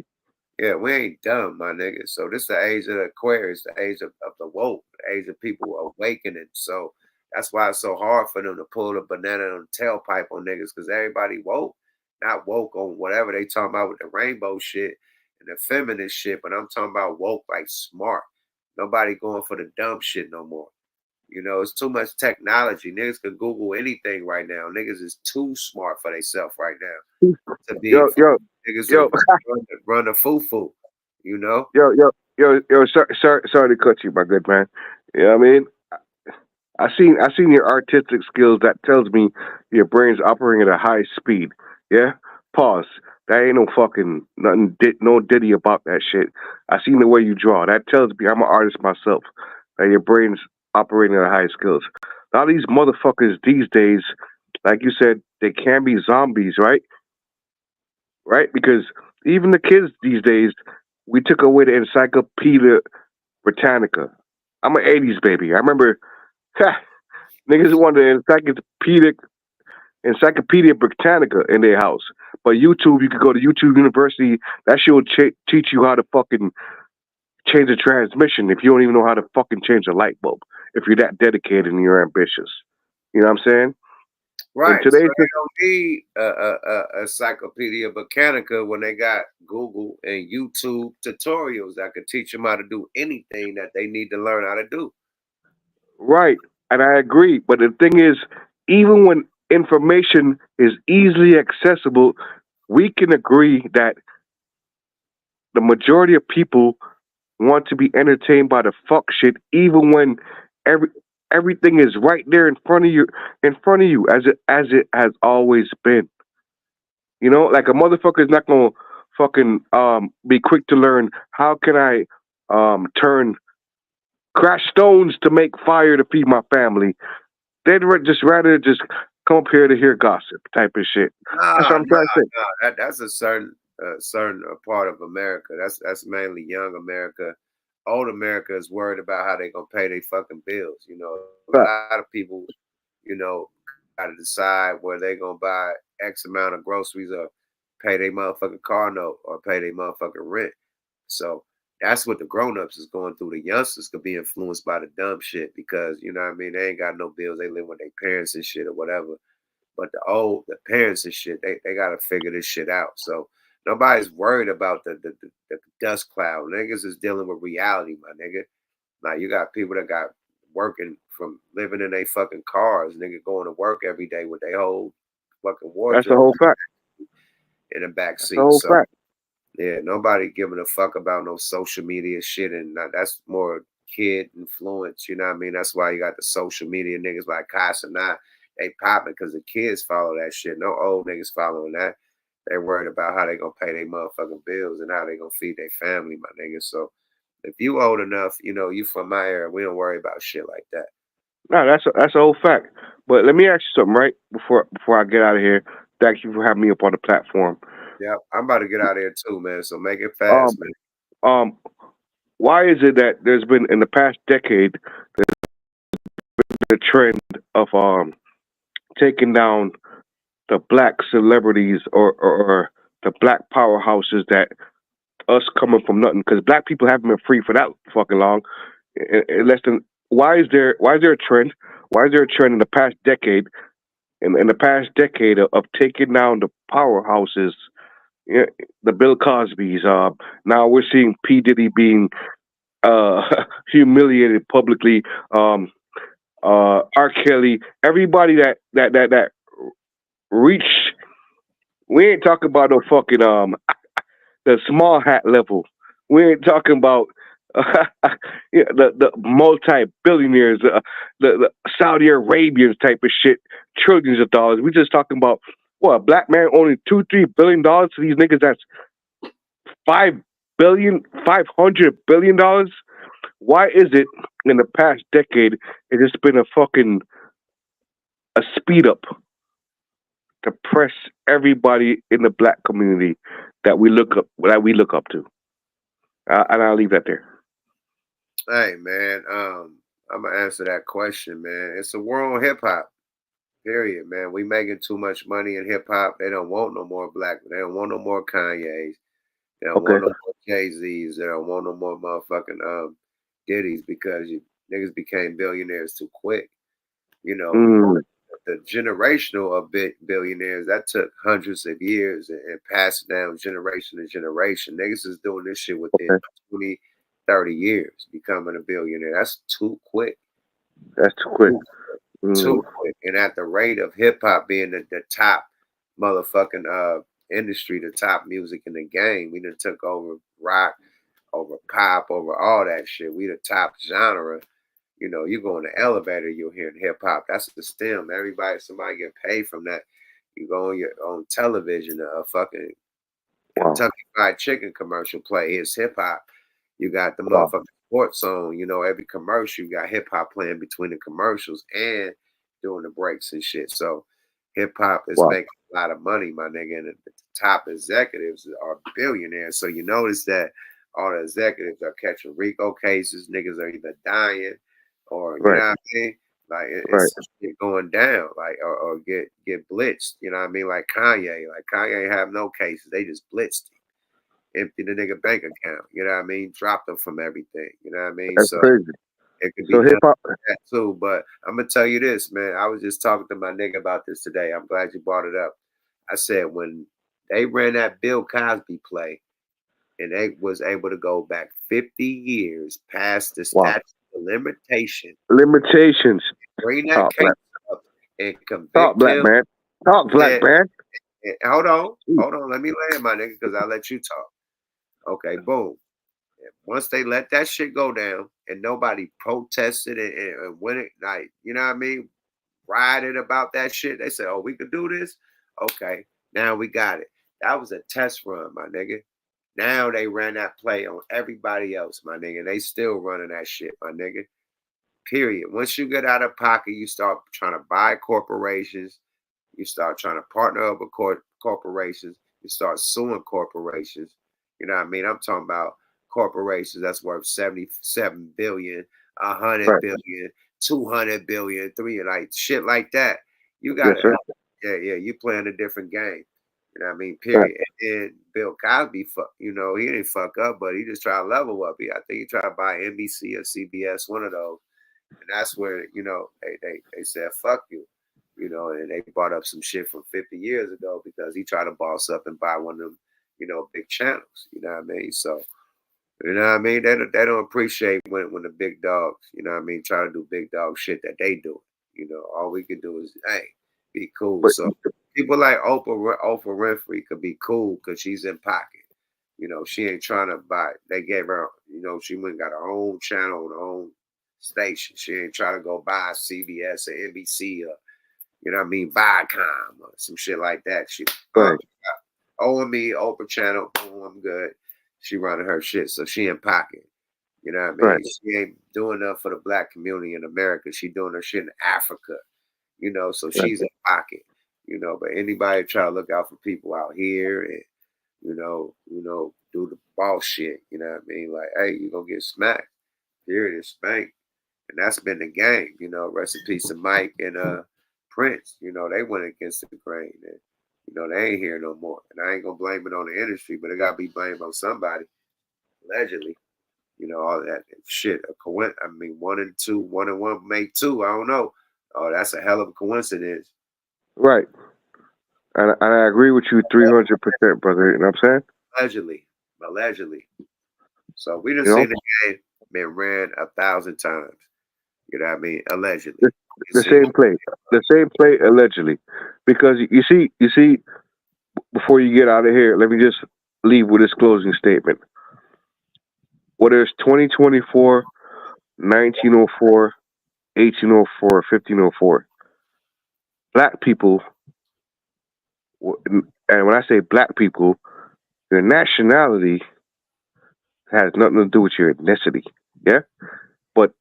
yeah, we ain't dumb, my nigga. So this the age of the Aquarius, the age of the woke, the age of people awakening. So that's why it's so hard for them to pull the banana on the tailpipe on niggas, because everybody woke, not woke on whatever they talking about with the rainbow shit and the feminist shit, but I'm talking about woke like smart. Nobody going for the dumb shit no more. You know, it's too much technology. Niggas can Google anything right now. Niggas is too smart for themselves right now to be Yo, yo, niggas yo, run a foo-foo, you know? yo. Sorry to cut you, my good man. You know what I mean? I seen your artistic skills. That tells me your brain's operating at a high speed. Yeah. Pause. That ain't no fucking nothing. No ditty about that shit. I seen the way you draw. That tells me I'm an artist myself. That your brain's operating at a high skills. A lot of these motherfuckers these days, like you said, they can be zombies, right? Right? Because even the kids these days, we took away the Encyclopedia Britannica. I'm an 80s baby. I remember niggas wanted the Encyclopedia Britannica in their house. But YouTube, you could go to YouTube University. That shit will teach you how to fucking change a transmission if you don't even know how to fucking change a light bulb. If you're that dedicated and you're ambitious. You know what I'm saying? Right. In today's So they don't need a Encyclopedia Britannica when they got Google and YouTube tutorials that could teach them how to do anything that they need to learn how to do. right, and I agree. But the thing is, even when information is easily accessible, we can agree that the majority of people want to be entertained by the fuck shit, even when everything is right there in front of you, as it has always been. You know, like a motherfucker is not gonna fucking be quick to learn how can I turn crash stones to make fire to feed my family. They'd just rather just come up here to hear gossip type of shit. That's what I'm trying to say. That's a certain part of America. That's mainly young America. Old America is worried about how they gonna pay their fucking bills. You know, a lot of people, you know, gotta decide where they gonna buy X amount of groceries or pay their motherfucking car note or pay their motherfucking rent. So that's what the grown-ups is going through. The youngsters could be influenced by the dumb shit because, you know what I mean, they ain't got no bills. They live with their parents and shit or whatever. But the parents and shit, they gotta figure this shit out. So nobody's worried about the dust cloud. Niggas is dealing with reality, my nigga. Like you got people that got working from living in their fucking cars, nigga going to work every day with their whole fucking wardrobe. That's the whole fact. In the back That's seat. the whole fact. Yeah, nobody giving a fuck about no social media shit, and that's more kid influence. You know what I mean? That's why you got the social media niggas like Casa and I. They popping because the kids follow that shit. No old niggas following that. They worried about how they gonna pay their motherfucking bills and how they gonna feed their family, my nigga. So if you old enough, you know, you from my era, we don't worry about shit like that. No, that's a whole fact. But let me ask you something, right? Before I get out of here. Thank you for having me up on the platform. Yeah, I'm about to get out of here too, man. So make it fast, man. Why is it that there's been in the past decade the trend of taking down the black celebrities or the black powerhouses that us coming from nothing, because black people haven't been free for that fucking long. In less than why is there a trend? Why is there a trend in the past decade? In the past decade of taking down the powerhouses, the Bill Cosbys. Now we're seeing P. Diddy being humiliated publicly. R. Kelly. Everybody that reached. We ain't talking about no fucking the small hat level. We ain't talking about the multi-billionaires, the Saudi Arabians type of shit, trillions of dollars. We're just talking about What, a black man owning $2-3 billion to these niggas that's $500 billion? Why is it in the past decade it has been a speed up to press everybody in the black community that we look up to? And I'll leave that there. Hey man, I'm gonna answer that question, man. It's a war on hip hop. Period, man. We making too much money in hip hop. They don't want no more black. They don't want no more Kanye's. They don't want no more Jay-Z's. They don't want no more motherfucking Diddy's because you niggas became billionaires too quick. You know, the generational of billionaires, that took hundreds of years and passed down generation to generation. Niggas is doing this shit within 20, 30 years, becoming a billionaire. That's too quick. That's too quick. Too quick. And at the rate of hip hop being the top motherfucking industry, the top music in the game, we done took over rock, over pop, over all that shit. We the top genre. You know, you go in the elevator, you'll hear hip hop. That's the stem. Somebody get paid from that. You go on television, a fucking Kentucky Fried Chicken commercial play. It's hip hop. You got the motherfucking sports on. You know, every commercial, you got hip hop playing between the commercials and doing the breaks and shit. So hip hop is making a lot of money, my nigga. And the top executives are billionaires. So you notice that all the executives are catching RICO cases. Niggas are either dying or, you know what I mean? Like it's going down, like or get blitzed. You know what I mean? Like Kanye have no cases. They just blitzed him, emptied the nigga bank account. You know what I mean? Dropped him from everything. You know what I mean? That's crazy. It could be done like that too. But I'm gonna tell you this, man. I was just talking to my nigga about this today. I'm glad you brought it up. I said when they ran that Bill Cosby play, and they was able to go back 50 years past the statute of limitations. Bring that case up and convict Talk, black him. man. Talk, black man. Hold on. Let me land, my nigga, because I'll let you talk. Okay, boom. And once they let that shit go down and nobody protested and went it, like, you know what I mean? Rioted about that shit. They said, oh, we could do this? Okay, now we got it. That was a test run, my nigga. Now they ran that play on everybody else, my nigga. They still running that shit, my nigga. Period. Once you get out of pocket, you start trying to buy corporations. You start trying to partner up with corporations. You start suing corporations. You know what I mean? I'm talking about corporations that's worth 77 billion, 100 billion, 200 billion, like shit like that. You got you playing a different game. You know what I mean? Period. And then Bill Cosby, he didn't fuck up, but he just tried to level up. I think he tried to buy NBC or CBS, one of those. And that's where, they said, fuck you. And they brought up some shit from 50 years ago because he tried to boss up and buy one of them, big channels. You know what I mean? So, you know what I mean? They don't appreciate when the big dogs, try to do big dog shit that they do. All we can do is, hey, be cool. So people like Oprah Winfrey could be cool because she's in pocket. She ain't trying to buy. They gave her, she went and got her own channel, her own station. She ain't trying to go buy CBS or NBC or, Viacom or some shit like that. She owing me Oprah channel. Oh, I'm good. She running her shit, so she in pocket. You know what I mean? She ain't doing nothing for the black community in America. She doing her shit in Africa. So she's in pocket. But anybody try to look out for people out here and, do the boss shit. You know what I mean? Like, hey, you gonna get smacked. Period, and spanked. And that's been the game. Rest in peace to Mike and Prince. They went against the grain. And, they ain't here no more. And I ain't gonna blame it on the industry, but it gotta be blamed on somebody. Allegedly. All that shit. 1 and 2, 1 and 1 make 2. I don't know. Oh, that's a hell of a coincidence. Right. And I agree with you 300%, brother. You know what I'm saying? Allegedly. So we done seen the game been ran 1,000 times. You know what I mean? Allegedly. The same play, allegedly. Because you see, before you get out of here, let me just leave with this closing statement. Whether it's 2024, 1904, 1804, 1504, black people and when I say black people, your nationality has nothing to do with your ethnicity. Yeah, but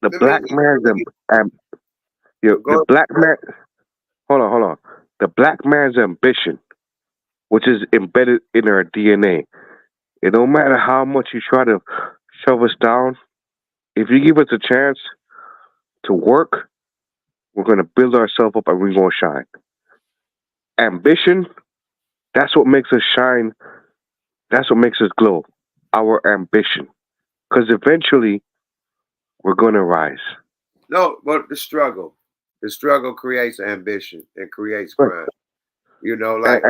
the black man's the black man. Hold on. The black man's ambition, which is embedded in our DNA. It don't matter how much you try to shove us down. If you give us a chance to work, we're going to build ourselves up and we're going to shine. Ambition, that's what makes us shine. That's what makes us glow. Our ambition. Because eventually, we're going to rise. No, but the struggle creates ambition and creates grind. You know, like,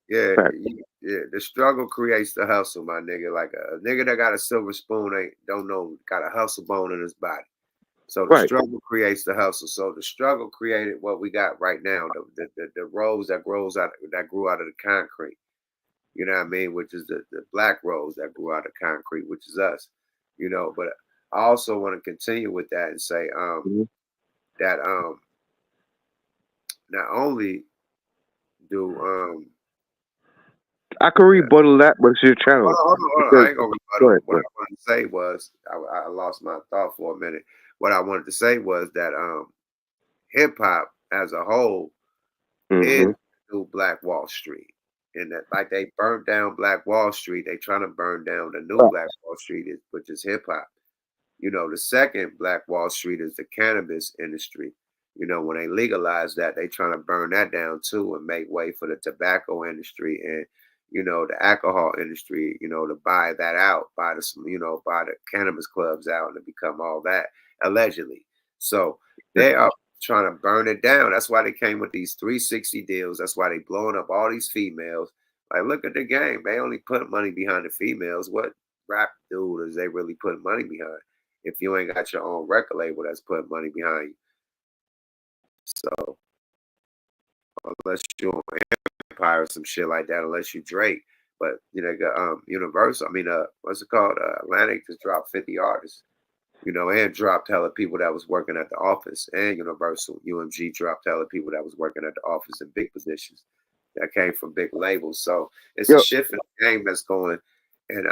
yeah, the struggle creates the hustle, my nigga. Like a nigga that got a silver spoon got a hustle bone in his body. So the struggle creates the hustle. So the struggle created what we got right now, the rose that grew out of the concrete. You know what I mean? Which is the black rose that grew out of concrete, which is us. You know, but I also want to continue with that and say that not only do I can rebuttal that, but it's your channel. Hold on. I ain't gonna rebuttal. What I wanted to say was I lost my thought for a minute. What I wanted to say was that hip hop as a whole is the new Black Wall Street. And that like they burnt down Black Wall Street, they trying to burn down the new Black Wall Street, which is hip hop. You know, the second Black Wall Street is the cannabis industry. You know, when they legalize that, they trying to burn that down too and make way for the tobacco industry and, you know, the alcohol industry, you know, to buy that out, buy the cannabis clubs out and to become all that, allegedly. So they are trying to burn it down. That's why they came with these 360 deals. That's why they blowing up all these females. Like, look at the game. They only put money behind the females. What rap dude is they really putting money behind? If you ain't got your own record label that's putting money behind you. So unless you're on Empire or some shit like that, unless you Drake. But you know, Universal, what's it called? Atlantic just dropped 50 artists. You know, and dropped hella people that was working at the office. And Universal, UMG dropped hella people that was working at the office in big positions that came from big labels. So it's a shift in the game that's going. And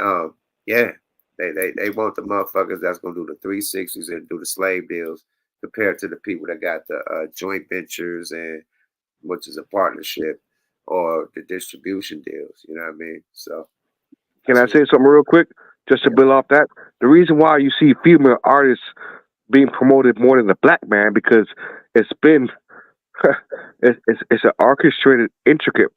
they want the motherfuckers that's gonna do the 360s and do the slave deals compared to the people that got the joint ventures and which is a partnership or the distribution deals. You know what I mean? So can I say something real quick? Just to build off that, the reason why you see female artists being promoted more than the black man because it's been it's an orchestrated, intricate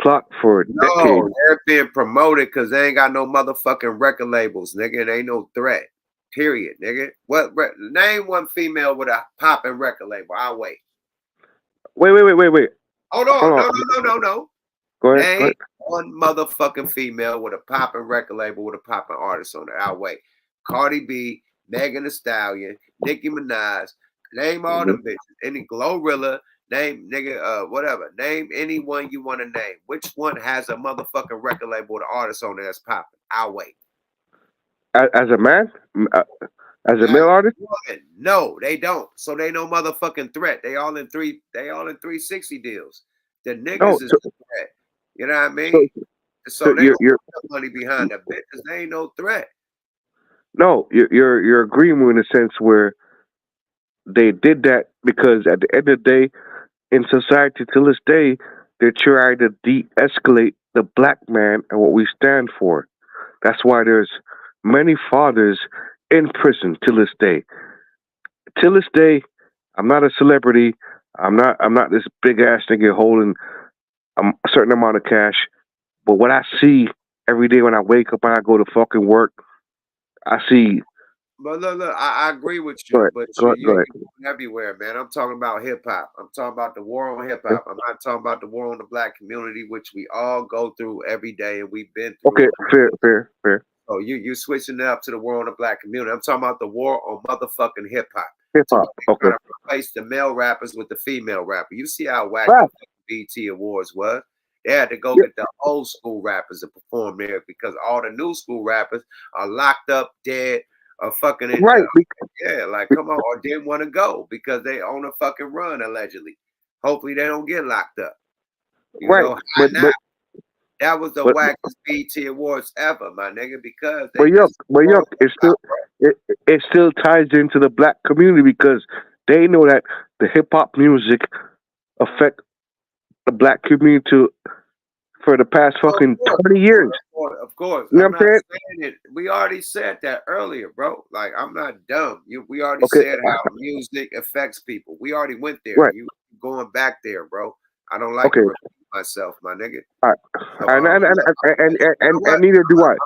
plot for decades. No, they're being promoted because they ain't got no motherfucking record labels, nigga. And ain't no threat. Period, nigga. Name one female with a popping record label. I'll wait. Wait. Hold on. No. Go ahead. One motherfucking female with a popping record label with a popping artist on it. I'll wait. Cardi B, Megan Thee Stallion, Nicki Minaj. Name all them bitches. Any Glorilla. Name whatever. Name anyone you want to name. Which one has a motherfucking record label with an artist on it that's popping? I'll wait. As a man? As a male artist? No, they don't. So they no motherfucking threat. They all in 360 deals. The niggas is the threat. You know what I mean? So they don't put money behind the bitches. They ain't no threat. No, you're agreeing in a sense where they did that because at the end of the day, in society till this day, they're trying to de-escalate the black man and what we stand for. That's why there's many fathers in prison till this day. Till this day, I'm not a celebrity. I'm not this big ass nigga holding a certain amount of cash. But what I see every day when I wake up and I go to fucking work, I see. But look, I agree with you, but you're everywhere, man. I'm talking about hip hop. I'm talking about the war on hip hop. I'm not talking about the war on the black community, which we all go through every day and we've been through. Okay, fair. Oh, you're switching it up to the war on the black community. I'm talking about the war on motherfucking hip hop. Okay. Trying to replace the male rappers with the female rapper. You see how whack the BET Awards was? They had to go get the old school rappers to perform there because all the new school rappers are locked up, dead, or fucking in like come on, or didn't want to go because they on a fucking run allegedly. Hopefully they don't get locked up. You know, how but not? That was the but wackest BT Awards ever, my nigga, because but they yuck, just but yuck, it still ties into the black community because they know that the hip hop music affect the black community for the past fucking 20 years. Of course. You know I'm what I'm not saying? saying it. We already said that earlier, bro. Like, I'm not dumb. We already Okay. said how music affects people. We already went there. Right. You going back there, bro. I don't like Okay. to repeat myself, my nigga. All right. So, And neither do I. I'm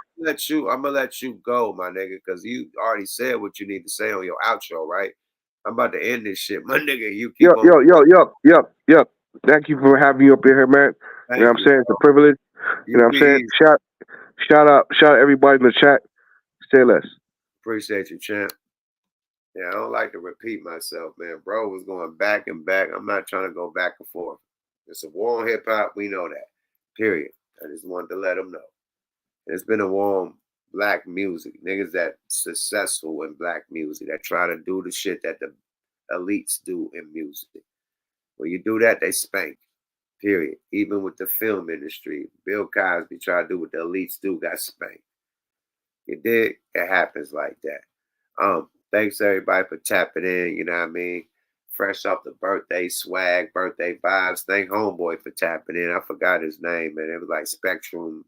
gonna let you go, my nigga, because you already said what you need to say on your outro, right? I'm about to end this shit, my nigga. You keep on. Yo. Thank you for having me up here, man. You know what I'm saying? It's a privilege. You know what I'm saying? Shout out everybody in the chat. Say less. Appreciate you, champ. Yeah, I don't like to repeat myself, man. Bro was going back and back. I'm not trying to go back and forth. It's a war on hip hop. We know that. Period. I just wanted to let them know. It's been a war on black music. Niggas that successful in black music that try to do the shit that the elites do in music. When you do that, they spank. Period. Even with the film industry, Bill Cosby tried to do what the elites do, got spanked. You dig? It happens like that. Thanks everybody for tapping in. You know what I mean? Fresh off the birthday swag, birthday vibes. Thank Homeboy for tapping in. I forgot his name, man. It was like Spectrum,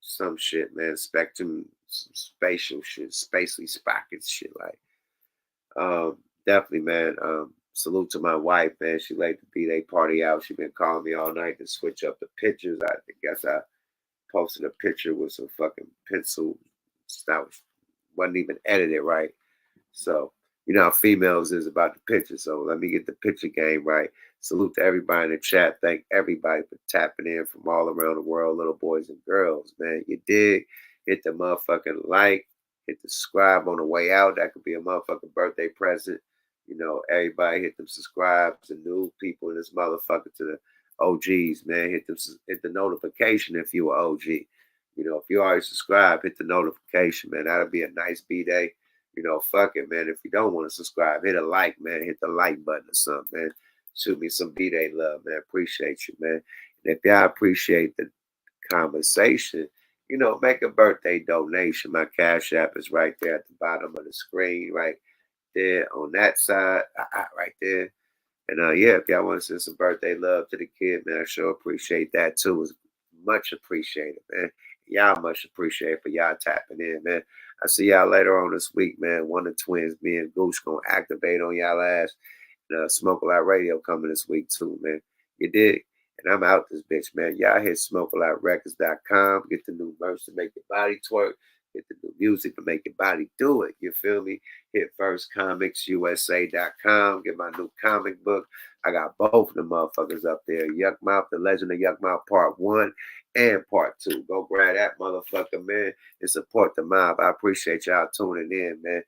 some shit, man. Spectrum, some spatial shit, spacely spockets shit. Like, definitely, man. Salute to my wife, man. She laid the B-Day party out. She been calling me all night to switch up the pictures. I guess I posted a picture with some fucking pencil stuff. Wasn't even edited right. So, you know how females is about the picture. So let me get the picture game right. Salute to everybody in the chat. Thank everybody for tapping in from all around the world, little boys and girls, man. You dig? Hit the motherfucking like. Hit the subscribe on the way out. That could be a motherfucking birthday present. You know, everybody hit them subscribe to new people in this motherfucker, to the OGs, man. Hit the notification if you are OG. You know, if you already subscribe, hit the notification, man. That'll be a nice B-Day. You know, fuck it, man. If you don't want to subscribe, hit a like, man. Hit the like button or something, man. Shoot me some B-Day love, man. Appreciate you, man. And if y'all appreciate the conversation, you know, make a birthday donation. My Cash App is right there at the bottom of the screen, right there on that side, right there. And yeah, if y'all want to send some birthday love to the kid, man, I sure appreciate that too. It's much appreciated, man. Y'all much appreciated for y'all tapping in, man. I see y'all later on this week, man. One of the twins, me and Goose, gonna activate on y'all ass. Smoke a Lot Radio coming this week too, man. You dig? And I'm out this bitch, man. Y'all hit smokealotrecords.com. Get the new merch to make your body twerk. Get the new music to make your body do it. You feel me? Hit firstcomicsusa.com. Get my new comic book. I got both of them motherfuckers up there. Yuck Mouth, The Legend of Yuck Mouth Part 1 and Part 2. Go grab that motherfucker, man, and support the mob. I appreciate y'all tuning in, man.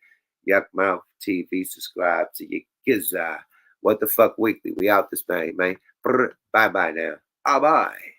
Yuck Mouth TV. Subscribe to your Giza. What the fuck weekly? We out this thing, man. Bye-bye now. Bye-bye.